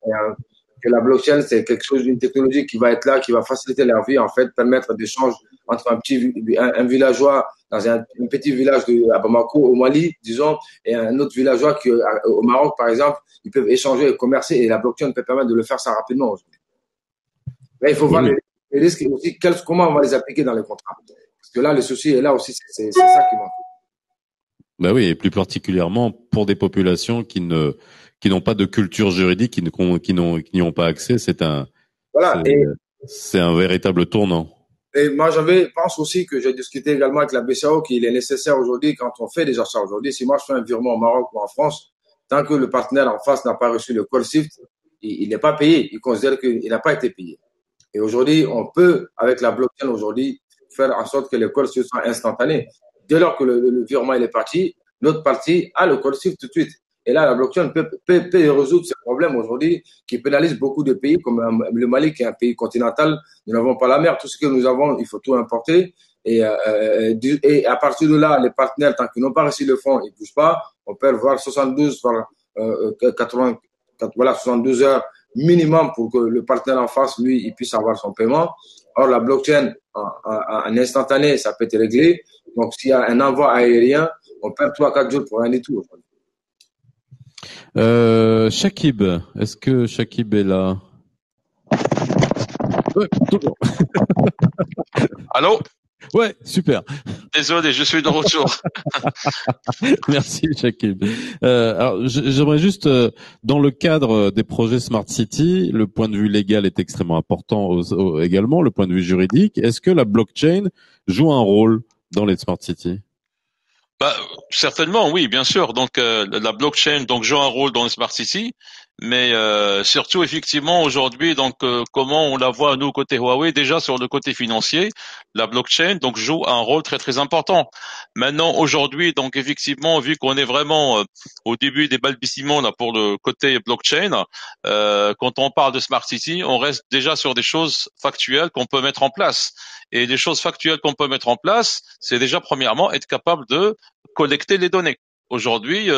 que la blockchain, c'est quelque chose, une technologie qui va être là, qui va faciliter leur vie, en fait, permettre d'échanges entre un villageois dans un petit village à Bamako, au Mali, disons, et un autre villageois au Maroc, par exemple, ils peuvent échanger et commercer et la blockchain peut permettre de le faire ça rapidement aujourd'hui. Mais il faut voir les risques et aussi comment on va les appliquer dans les contrats. Parce que là, le souci est là aussi, c'est ça qui manque. Ben oui, et plus particulièrement pour des populations qui n'ont pas de culture juridique, qui n'y ont pas accès, c'est un véritable tournant. Et moi, pense aussi que j'ai discuté également avec la BCAO qu'il est nécessaire aujourd'hui, quand on fait des achats aujourd'hui, si moi je fais un virement au Maroc ou en France, tant que le partenaire en face n'a pas reçu le call SWIFT, il n'est pas payé. Il considère qu'il n'a pas été payé. Et aujourd'hui, on peut, avec la blockchain aujourd'hui, faire en sorte que le call SWIFT soit instantané. Dès lors que le virement il est parti, l'autre partie a le call SWIFT tout de suite. Et là, la blockchain peut résoudre ces problèmes aujourd'hui qui pénalisent beaucoup de pays comme le Mali, qui est un pays continental. Nous n'avons pas la mer. Tout ce que nous avons, il faut tout importer. Et à partir de là, les partenaires, tant qu'ils n'ont pas reçu le fonds, ils ne bougent pas. On peut voir 72 heures minimum pour que le partenaire en face, lui, il puisse avoir son paiement. Or, la blockchain, en instantané, ça peut être réglé. Donc, s'il y a un envoi aérien, on perd 3-4 jours pour rien du tout. Shakib, est-ce que Shakib est là? Ouais, toujours. Allô? Ouais, super. Désolé, je suis de retour. Merci, Shakib. Alors, j'aimerais juste, dans le cadre des projets Smart City, le point de vue légal est extrêmement important également, le point de vue juridique. Est-ce que la blockchain joue un rôle dans les Smart City? Bah, certainement, oui, bien sûr. Donc, la blockchain donc joue un rôle dans les smart cities, mais surtout effectivement aujourd'hui, donc comment on la voit nous côté Huawei, déjà sur le côté financier, la blockchain donc joue un rôle très très important. Maintenant, aujourd'hui, donc effectivement, vu qu'on est vraiment au début des balbutiements là pour le côté blockchain, quand on parle de smart city, on reste déjà sur des choses factuelles qu'on peut mettre en place. Et les choses factuelles qu'on peut mettre en place, c'est déjà premièrement être capable de collecter les données. Aujourd'hui,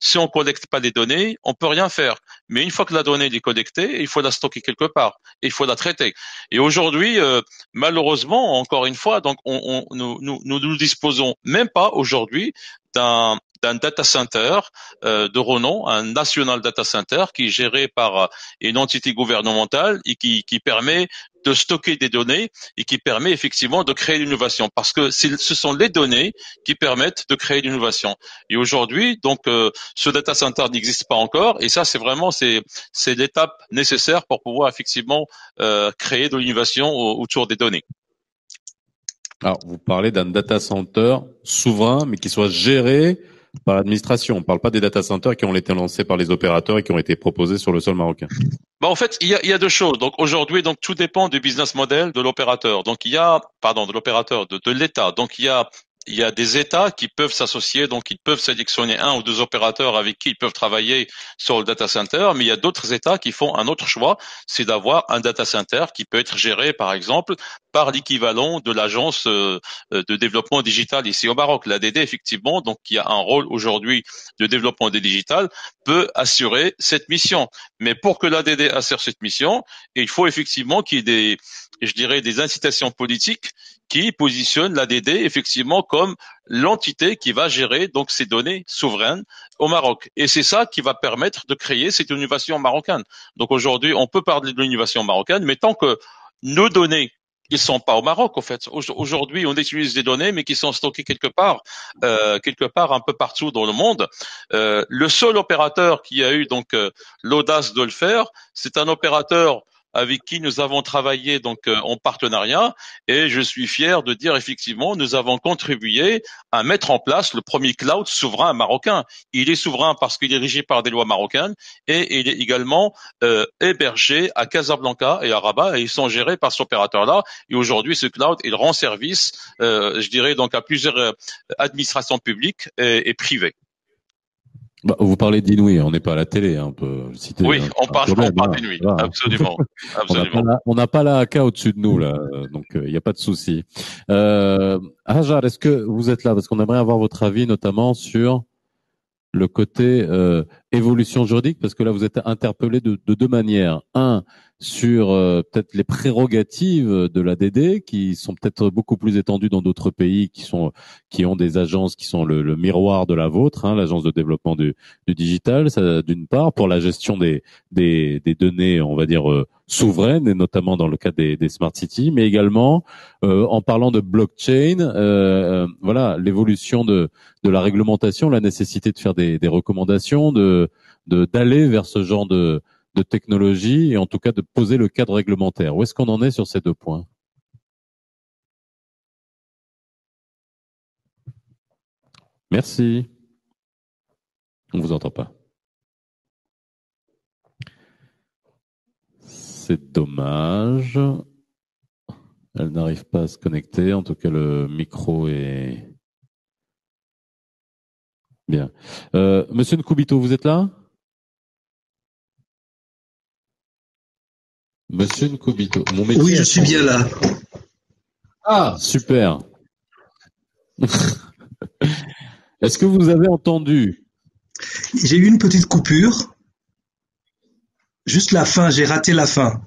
si on collecte pas les données, on peut rien faire. Mais une fois que la donnée est collectée, il faut la stocker quelque part, et il faut la traiter. Et aujourd'hui, malheureusement, encore une fois, donc nous disposons même pas aujourd'hui d'un data center de renom, un national data center qui est géré par une entité gouvernementale et qui permet de stocker des données et qui permet effectivement de créer l'innovation, parce que ce sont les données qui permettent de créer l'innovation. Et aujourd'hui, donc ce data center n'existe pas encore, et ça c'est vraiment c'est l'étape nécessaire pour pouvoir effectivement créer de l'innovation autour des données. Alors, vous parlez d'un data center souverain, mais qui soit géré par l'administration. On ne parle pas des data centers qui ont été lancés par les opérateurs et qui ont été proposés sur le sol marocain. En fait, il y a deux choses. Donc aujourd'hui, donc tout dépend du business model de l'opérateur. Donc de l'opérateur, de l'État. Donc il y a des États qui peuvent s'associer, donc ils peuvent sélectionner un ou deux opérateurs avec qui ils peuvent travailler sur le data center, mais il y a d'autres États qui font un autre choix, c'est d'avoir un data center qui peut être géré, par exemple, par l'équivalent de l'agence de développement digital ici au Maroc. L'ADD, effectivement, donc qui a un rôle aujourd'hui de développement digital, peut assurer cette mission. Mais pour que l'ADD assure cette mission, il faut effectivement qu'il y ait des incitations politiques qui positionne l'ADD effectivement comme l'entité qui va gérer donc ces données souveraines au Maroc. Et c'est ça qui va permettre de créer cette innovation marocaine. Donc aujourd'hui, on peut parler de l'innovation marocaine, mais tant que nos données ils sont pas au Maroc, en fait. Aujourd'hui, on utilise des données, mais qui sont stockées quelque part un peu partout dans le monde. Le seul opérateur qui a eu donc l'audace de le faire, c'est un opérateur avec qui nous avons travaillé donc en partenariat, et je suis fier de dire effectivement nous avons contribué à mettre en place le premier cloud souverain marocain. Il est souverain parce qu'il est régi par des lois marocaines, et il est également hébergé à Casablanca et à Rabat, et ils sont gérés par cet opérateur-là. Et aujourd'hui, ce cloud il rend service, je dirais donc à plusieurs administrations publiques et privées. Bah, vous parlez d'Inouï, on n'est pas à la télé, hein, on peut citer. Oui, on parle d'Inouï, voilà. Absolument. On n'a pas la AK au-dessus de nous, là, donc il n'y a pas de souci. Hajar, est-ce que vous êtes là? Parce qu'on aimerait avoir votre avis, notamment sur le côté évolution juridique, parce que là, vous êtes interpellé de deux manières. Un, sur peut-être les prérogatives de l'ADD, qui sont peut-être beaucoup plus étendues dans d'autres pays qui ont des agences qui sont le miroir de la vôtre, hein, l'agence de développement du digital, ça, d'une part, pour la gestion des données, on va dire souveraines, et notamment dans le cas des smart cities, mais également en parlant de blockchain, voilà, l'évolution de la réglementation, la nécessité de faire des recommandations, d'aller vers ce genre de technologie, et en tout cas de poser le cadre réglementaire. Où est-ce qu'on en est sur ces deux points? Merci. On vous entend pas. C'est dommage. Elle n'arrive pas à se connecter. En tout cas, le micro est bien. Monsieur Nkubito, vous êtes là? Monsieur Nkubito. Oui, je suis bien là. Ah, super. Est-ce que vous avez entendu? J'ai eu une petite coupure. Juste la fin, j'ai raté la fin.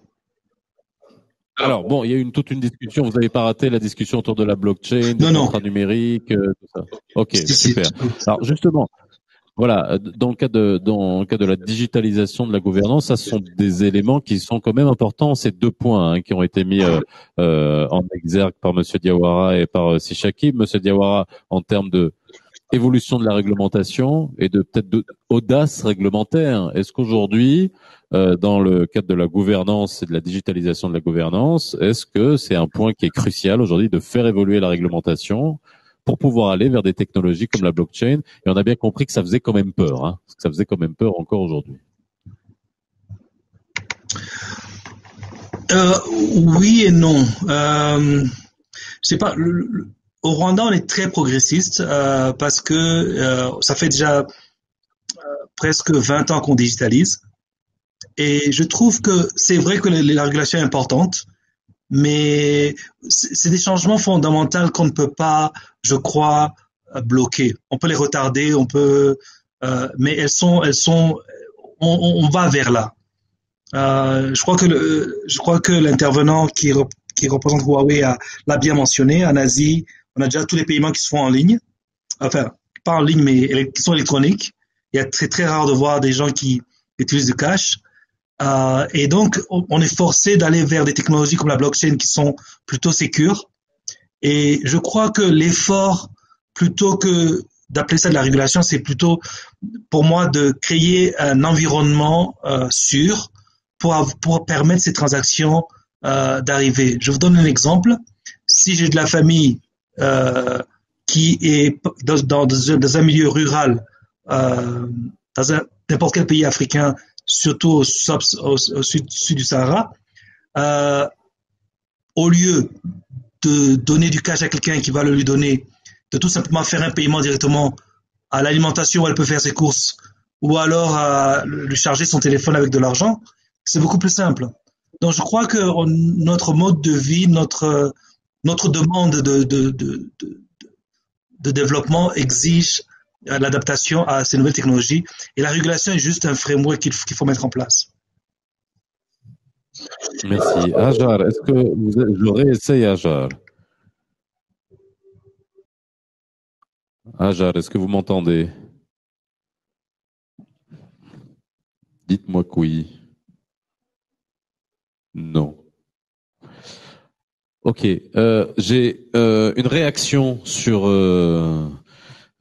Alors bon, il y a eu toute une discussion. Vous n'avez pas raté la discussion autour de la blockchain, des contrats numériques, tout ça. Ok, super. Alors justement, voilà, dans le cas de la digitalisation de la gouvernance, ça ce sont des éléments qui sont quand même importants. Ces deux points qui ont été mis en exergue par Monsieur Diawara et par Shakib. Monsieur Diawara, en termes de évolution de la réglementation et de peut-être d'audace réglementaire. Est-ce qu'aujourd'hui, dans le cadre de la gouvernance et de la digitalisation de la gouvernance, est-ce que c'est un point qui est crucial aujourd'hui de faire évoluer la réglementation pour pouvoir aller vers des technologies comme la blockchain? Et on a bien compris que ça faisait quand même peur, parce que ça faisait quand même peur encore aujourd'hui. Oui et non. Je sais pas. Au Rwanda, on est très progressiste parce que ça fait déjà presque 20 ans qu'on digitalise. Et je trouve que c'est vrai que la régulation est importante, mais c'est des changements fondamentaux qu'on ne peut pas, je crois, bloquer. On peut les retarder, mais on va vers là. Je crois que l'intervenant qui représente Huawei l'a bien mentionné. En Asie, on a déjà tous les paiements qui se font en ligne. Enfin, pas en ligne, mais qui sont électroniques. C'est très rare de voir des gens qui utilisent du cash. Et donc, on est forcé d'aller vers des technologies comme la blockchain qui sont plutôt sécures. Et je crois que l'effort, plutôt que d'appeler ça de la régulation, c'est plutôt, pour moi, de créer un environnement sûr pour permettre ces transactions d'arriver. Je vous donne un exemple. Si j'ai de la famille qui est dans un milieu rural, dans n'importe quel pays africain, surtout au sud du Sahara, au lieu de donner du cash à quelqu'un qui va le lui donner, de tout simplement faire un paiement directement à l'alimentation où elle peut faire ses courses, ou alors lui charger son téléphone avec de l'argent, c'est beaucoup plus simple. Donc je crois que notre mode de vie, notre demande de développement exige l'adaptation à ces nouvelles technologies, et la régulation est juste un framework qu'il faut mettre en place. Merci. Hajar, est-ce que je réessaye Hajar? Hajar, est-ce que vous m'entendez? Dites-moi que oui. Non. Ok. J'ai une réaction sur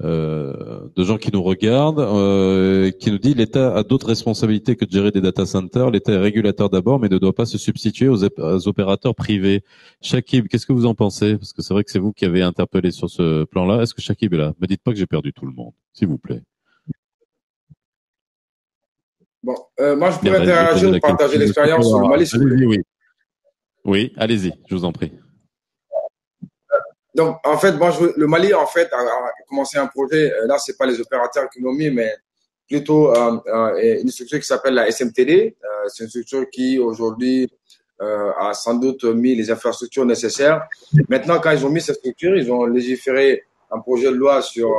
de gens qui nous regardent, qui nous dit l'État a d'autres responsabilités que de gérer des data centers. L'État est régulateur d'abord, mais ne doit pas se substituer aux opérateurs privés. Shakib, qu'est-ce que vous en pensez? Parce que c'est vrai que c'est vous qui avez interpellé sur ce plan-là. Est-ce que Shakib est là? Me dites pas que j'ai perdu tout le monde, s'il vous plaît. Bon, moi je pourrais interagir ou partager l'expérience sur le Mali. Oui, allez-y, je vous en prie. Donc, en fait, moi, le Mali, en fait, a commencé un projet. Là, c'est pas les opérateurs qui l'ont mis, mais plutôt une structure qui s'appelle la SMTD. C'est une structure qui, aujourd'hui, a sans doute mis les infrastructures nécessaires. Maintenant, quand ils ont mis cette structure, ils ont légiféré un projet de loi sur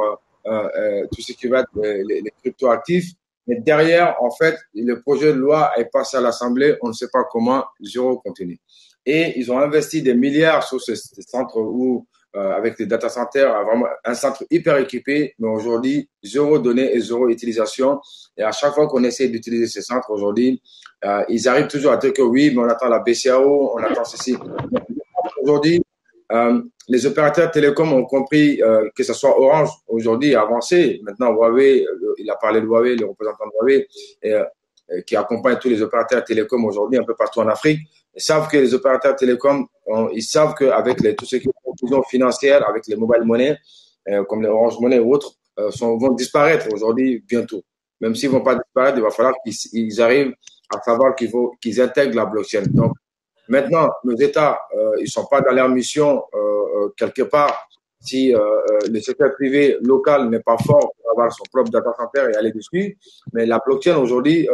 tout ce qui va être les cryptoactifs. Mais derrière, en fait, le projet de loi est passé à l'Assemblée. On ne sait pas comment, zéro contenu. Et ils ont investi des milliards sur ces centres où avec les data centers, vraiment un centre hyper équipé, mais aujourd'hui, zéro donnée et zéro utilisation. Et à chaque fois qu'on essaie d'utiliser ces centres aujourd'hui, ils arrivent toujours à dire que oui, mais on attend la BCAO, on attend ceci. Aujourd'hui, les opérateurs télécoms ont compris que ce soit Orange aujourd'hui avancé. Maintenant, Huawei, il a parlé de Huawei, le représentant de Huawei, qui accompagne tous les opérateurs télécoms aujourd'hui un peu partout en Afrique. Ils savent que les opérateurs télécoms, ils savent qu'avec tout ce qui est conclusion financière, avec les mobile money, comme les Orange Money ou autres, vont disparaître aujourd'hui bientôt. Même s'ils vont pas disparaître, il va falloir qu'ils arrivent à savoir qu'ils intègrent la blockchain. Donc, maintenant, nos États, ils sont pas dans leur mission quelque part. Si le secteur privé local n'est pas fort pour avoir son propre data center et aller dessus, mais la blockchain aujourd'hui,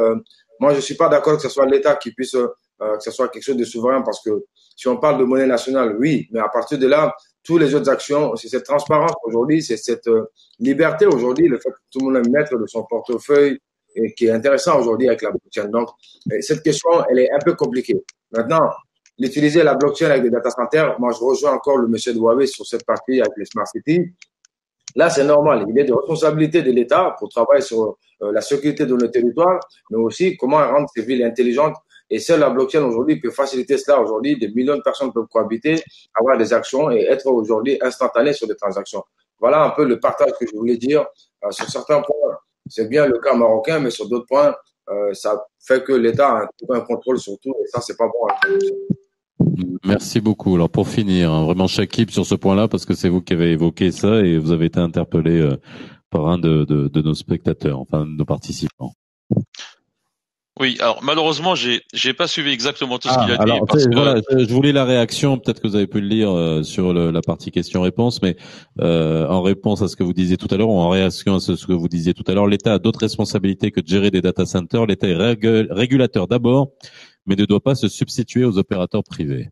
moi je suis pas d'accord que ce soit l'État qui puisse que ce soit quelque chose de souverain, parce que si on parle de monnaie nationale, oui, mais à partir de là, toutes les autres actions, c'est cette transparence aujourd'hui, c'est cette liberté aujourd'hui, le fait que tout le monde est maître de son portefeuille, et qui est intéressant aujourd'hui avec la blockchain. Donc, cette question, elle est un peu compliquée. Maintenant, l'utiliser la blockchain avec des data centers, moi je rejoins encore le monsieur de Huawei sur cette partie avec les smart cities. Là, c'est normal. Il est de responsabilité de l'État pour travailler sur la sécurité de nos territoires, mais aussi comment rendre ces villes intelligentes. Et seule la blockchain aujourd'hui peut faciliter cela. Aujourd'hui, des millions de personnes peuvent cohabiter, avoir des actions et être aujourd'hui instantanées sur des transactions. Voilà un peu le partage que je voulais dire. Sur certains points, c'est bien le cas marocain, mais sur d'autres points, ça fait que l'État a un contrôle sur tout et ça, c'est pas bon. Merci beaucoup. Alors pour finir, hein, vraiment Chakib sur ce point-là, parce que c'est vous qui avez évoqué ça et vous avez été interpellé par un de nos spectateurs, enfin de nos participants. Oui, alors malheureusement, j'ai pas suivi exactement tout ce qu'il a dit Alors parce que voilà, je voulais la réaction. Peut-être que vous avez pu le lire sur la partie questions-réponses, mais en réponse à ce que vous disiez tout à l'heure, ou en réaction à ce que vous disiez tout à l'heure, l'État a d'autres responsabilités que de gérer des data centers. L'État est régulateur d'abord, mais ne doit pas se substituer aux opérateurs privés.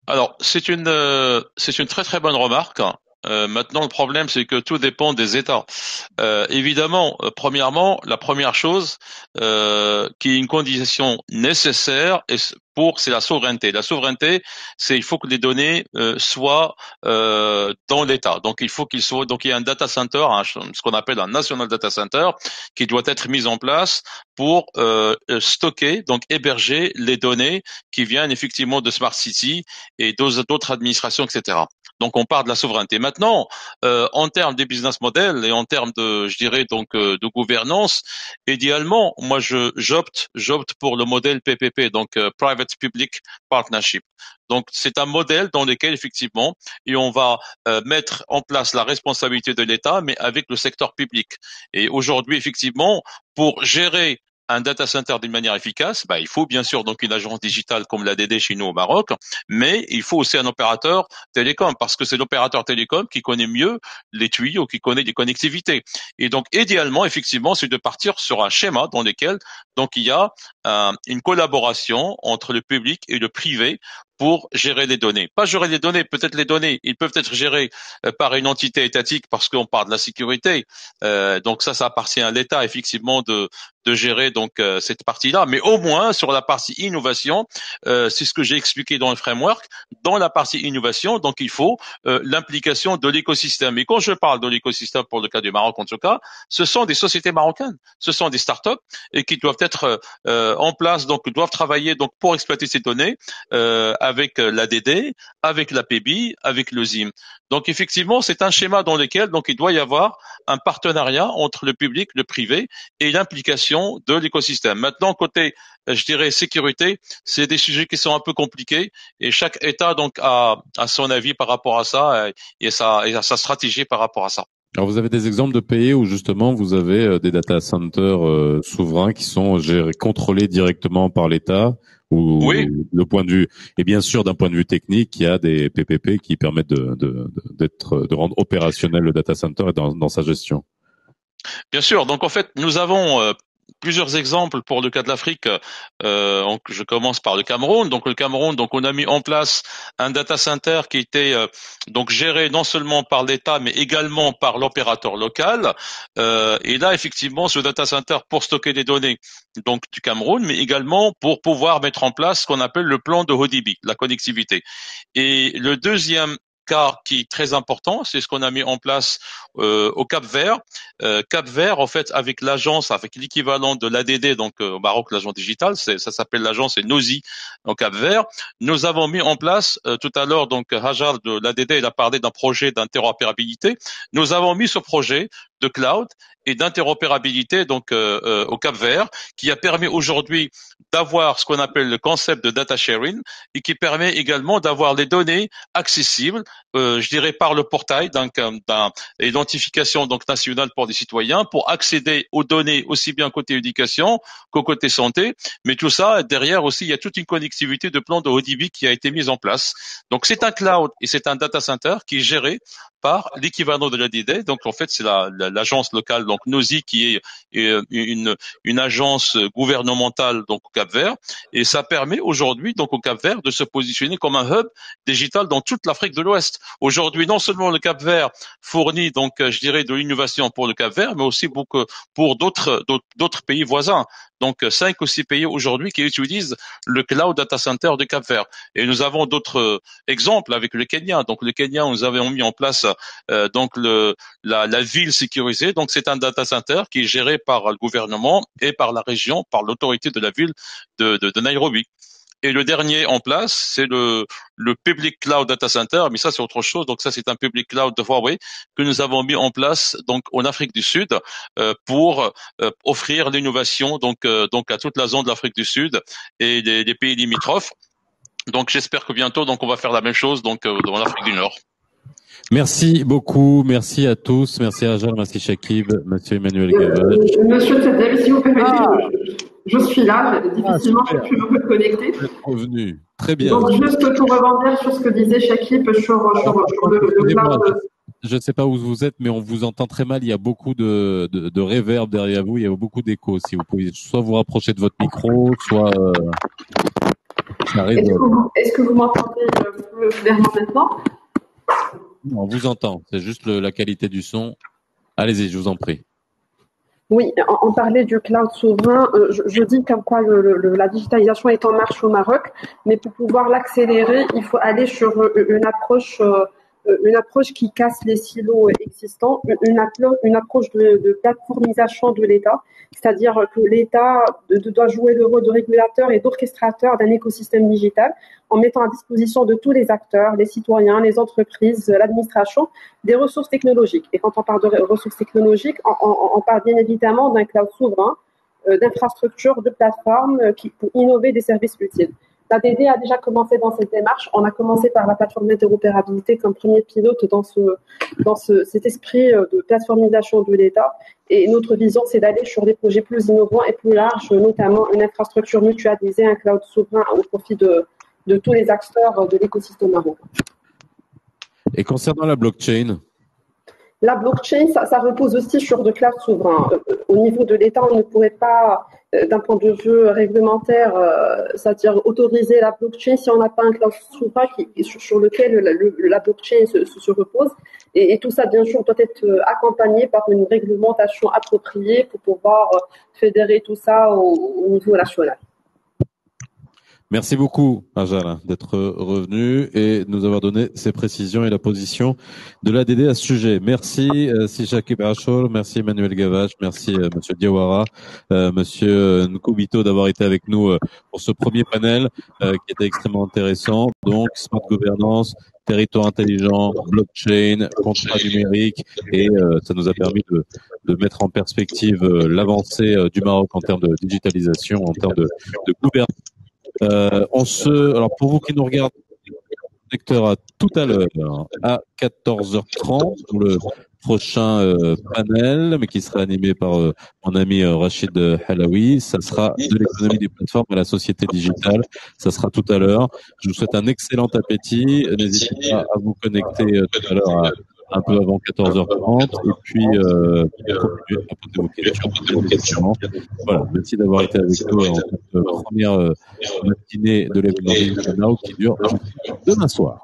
alors c'est une très très bonne remarque. Maintenant, le problème, c'est que tout dépend des États. Évidemment, premièrement, la première chose qui est une condition nécessaire c'est la souveraineté. La souveraineté, c'est il faut que les données soient dans l'État. Donc il faut qu'il soit donc il y a un data center, ce qu'on appelle un national data center, qui doit être mis en place pour stocker, donc héberger les données qui viennent effectivement de Smart City et d'autres administrations, etc. Donc on part de la souveraineté. Maintenant, en termes des business models et en termes de, je dirais donc de gouvernance, idéalement, moi j'opte pour le modèle PPP, donc Private Public Partnership. Donc c'est un modèle dans lequel effectivement et on va mettre en place la responsabilité de l'État, mais avec le secteur public. Et aujourd'hui effectivement, pour gérer un data center d'une manière efficace, il faut bien sûr donc une agence digitale comme l'ADD chez nous au Maroc, mais il faut aussi un opérateur télécom parce que c'est l'opérateur télécom qui connaît mieux les tuyaux, qui connaît les connectivités. Et donc idéalement, effectivement, c'est de partir sur un schéma dans lequel donc il y a une collaboration entre le public et le privé pour gérer les données. Pas gérer les données, peut-être les données, ils peuvent être gérés par une entité étatique parce qu'on parle de la sécurité. Donc ça appartient à l'État effectivement de gérer donc cette partie-là. Mais au moins sur la partie innovation, c'est ce que j'ai expliqué dans le framework. Dans la partie innovation, donc il faut l'implication de l'écosystème. Et quand je parle de l'écosystème pour le cas du Maroc en tout cas, ce sont des sociétés marocaines, ce sont des startups et qui doivent être en place, donc doivent travailler donc pour exploiter ces données avec l'ADD, avec l'APB, avec le ZIM. Donc effectivement, c'est un schéma dans lequel donc il doit y avoir un partenariat entre le public, le privé et l'implication de l'écosystème. Maintenant, côté, je dirais, sécurité, c'est des sujets qui sont un peu compliqués et chaque État donc a son avis par rapport à ça et à sa stratégie par rapport à ça. Alors vous avez des exemples de pays où justement vous avez des data centers souverains qui sont contrôlés directement par l'État, ou Oui. le point de vue, et bien sûr d'un point de vue technique, il y a des PPP qui permettent de rendre opérationnel le data center et dans sa gestion. Bien sûr. Donc en fait, nous avons plusieurs exemples pour le cas de l'Afrique. Je commence par le Cameroun. Donc le Cameroun, donc on a mis en place un data center qui était donc géré non seulement par l'État mais également par l'opérateur local. Et là effectivement, ce data center pour stocker les données donc du Cameroun, mais également pour pouvoir mettre en place ce qu'on appelle le plan de haut débit, la connectivité. Et le deuxième cas qui est très important, c'est ce qu'on a mis en place au Cap-Vert. Cap-Vert, en fait, avec l'agence, avec l'équivalent de l'ADD, donc au Maroc, l'agence digitale, ça s'appelle l'agence, c'est NOSI, au Cap-Vert. Nous avons mis en place tout à l'heure, donc Hajar de l'ADD, il a parlé d'un projet d'interopérabilité. Nous avons mis ce projet de cloud et d'interopérabilité donc au Cap-Vert, qui a permis aujourd'hui d'avoir ce qu'on appelle le concept de data sharing et qui permet également d'avoir les données accessibles, je dirais par le portail d'un identification donc nationale pour les citoyens pour accéder aux données aussi bien côté éducation qu'au côté santé. Mais tout ça derrière aussi il y a toute une connectivité de plan de haut débit qui a été mise en place. Donc c'est un cloud et c'est un data center qui est géré par l'équivalent de l'ADD. Donc en fait c'est l'agence locale donc NOSI qui est une agence gouvernementale donc au Cap-Vert et ça permet aujourd'hui donc au Cap-Vert de se positionner comme un hub digital dans toute l'Afrique de l'Ouest. Aujourd'hui non seulement le Cap-Vert fournit donc je dirais de l'innovation pour le Cap-Vert mais aussi pour d'autres pays voisins. Donc 5 ou 6 pays aujourd'hui qui utilisent le cloud data center du Cap-Vert. Et nous avons d'autres exemples avec le Kenya. Donc le Kenya, nous avons mis en place donc la ville sécurisée. Donc c'est un data center qui est géré par le gouvernement et par la région, par l'autorité de la ville de Nairobi. Et le dernier en place, c'est le Public Cloud Data Center, mais ça c'est autre chose. Donc ça c'est un Public Cloud de Huawei que nous avons mis en place donc en Afrique du Sud pour offrir l'innovation donc à toute la zone de l'Afrique du Sud et des pays limitrophes. Donc j'espère que bientôt donc on va faire la même chose donc dans l'Afrique du Nord. Merci beaucoup, merci à tous, merci à Ajal, merci Shakib, monsieur Emmanuel Gavage. Monsieur Tadel, si vous permettez, je suis là, difficilement je peux me connecter. Vous êtes revenu, très bien. Donc juste pour rebondir sur ce que disait Shakib sur le cloud. Je ne sais pas où vous êtes, mais on vous entend très mal. Il y a beaucoup de réverb derrière vous. Il y a beaucoup d'écho. Si vous pouvez soit vous rapprocher de votre micro, soit Est-ce que vous m'entendez plus clairement maintenant? On vous entend. C'est juste la qualité du son. Allez-y, je vous en prie. Oui, on parlait du cloud souverain. Je dis comme quoi la digitalisation est en marche au Maroc, mais pour pouvoir l'accélérer, il faut aller sur une approche qui casse les silos existants, une approche de plateformisation de l'État, c'est-à-dire que l'État doit jouer le rôle de régulateur et d'orchestrateur d'un écosystème digital en mettant à disposition de tous les acteurs, les citoyens, les entreprises, l'administration, des ressources technologiques. Et quand on parle de ressources technologiques, on parle bien évidemment d'un cloud souverain, d'infrastructures, de plateformes pour innover des services utiles. L'ADD a déjà commencé dans cette démarche. On a commencé par la plateforme d'interopérabilité comme premier pilote dans cet esprit de plateformisation de l'État. Et notre vision, c'est d'aller sur des projets plus innovants et plus larges, notamment une infrastructure mutualisée, un cloud souverain au profit de tous les acteurs de l'écosystème marocain. Et concernant la blockchain? La blockchain, ça repose aussi sur de cloud souverain. Au niveau de l'État, on ne pourrait pas, d'un point de vue réglementaire, c'est-à-dire autoriser la blockchain si on n'a pas un cloud souverain sur lequel la blockchain se repose. Et tout ça, bien sûr, doit être accompagné par une réglementation appropriée pour pouvoir fédérer tout ça au niveau national. Merci beaucoup, Ajal, d'être revenu et de nous avoir donné ces précisions et la position de l'ADD à ce sujet. Merci, Shakib Achol, merci Emmanuel Gavage, merci Monsieur Diawara, Monsieur Nkubito d'avoir été avec nous pour ce premier panel qui était extrêmement intéressant. Donc, smart governance, territoire intelligent, blockchain, contrat numérique, et ça nous a permis de mettre en perspective l'avancée du Maroc en termes de digitalisation, en termes de gouvernance. Alors pour vous qui nous regardez, le lecteur à tout à l'heure à 14h30 pour le prochain panel, mais qui sera animé par mon ami Rachid Halawi. Ça sera de l'économie des plateformes à la société digitale. Ça sera tout à l'heure. Je vous souhaite un excellent appétit. N'hésitez pas à vous connecter tout à l'heure un peu avant 14h30 et puis continuer à poser vos questions. Voilà, merci d'avoir été avec nous en cette première matinée de l'événement qui dure demain soir.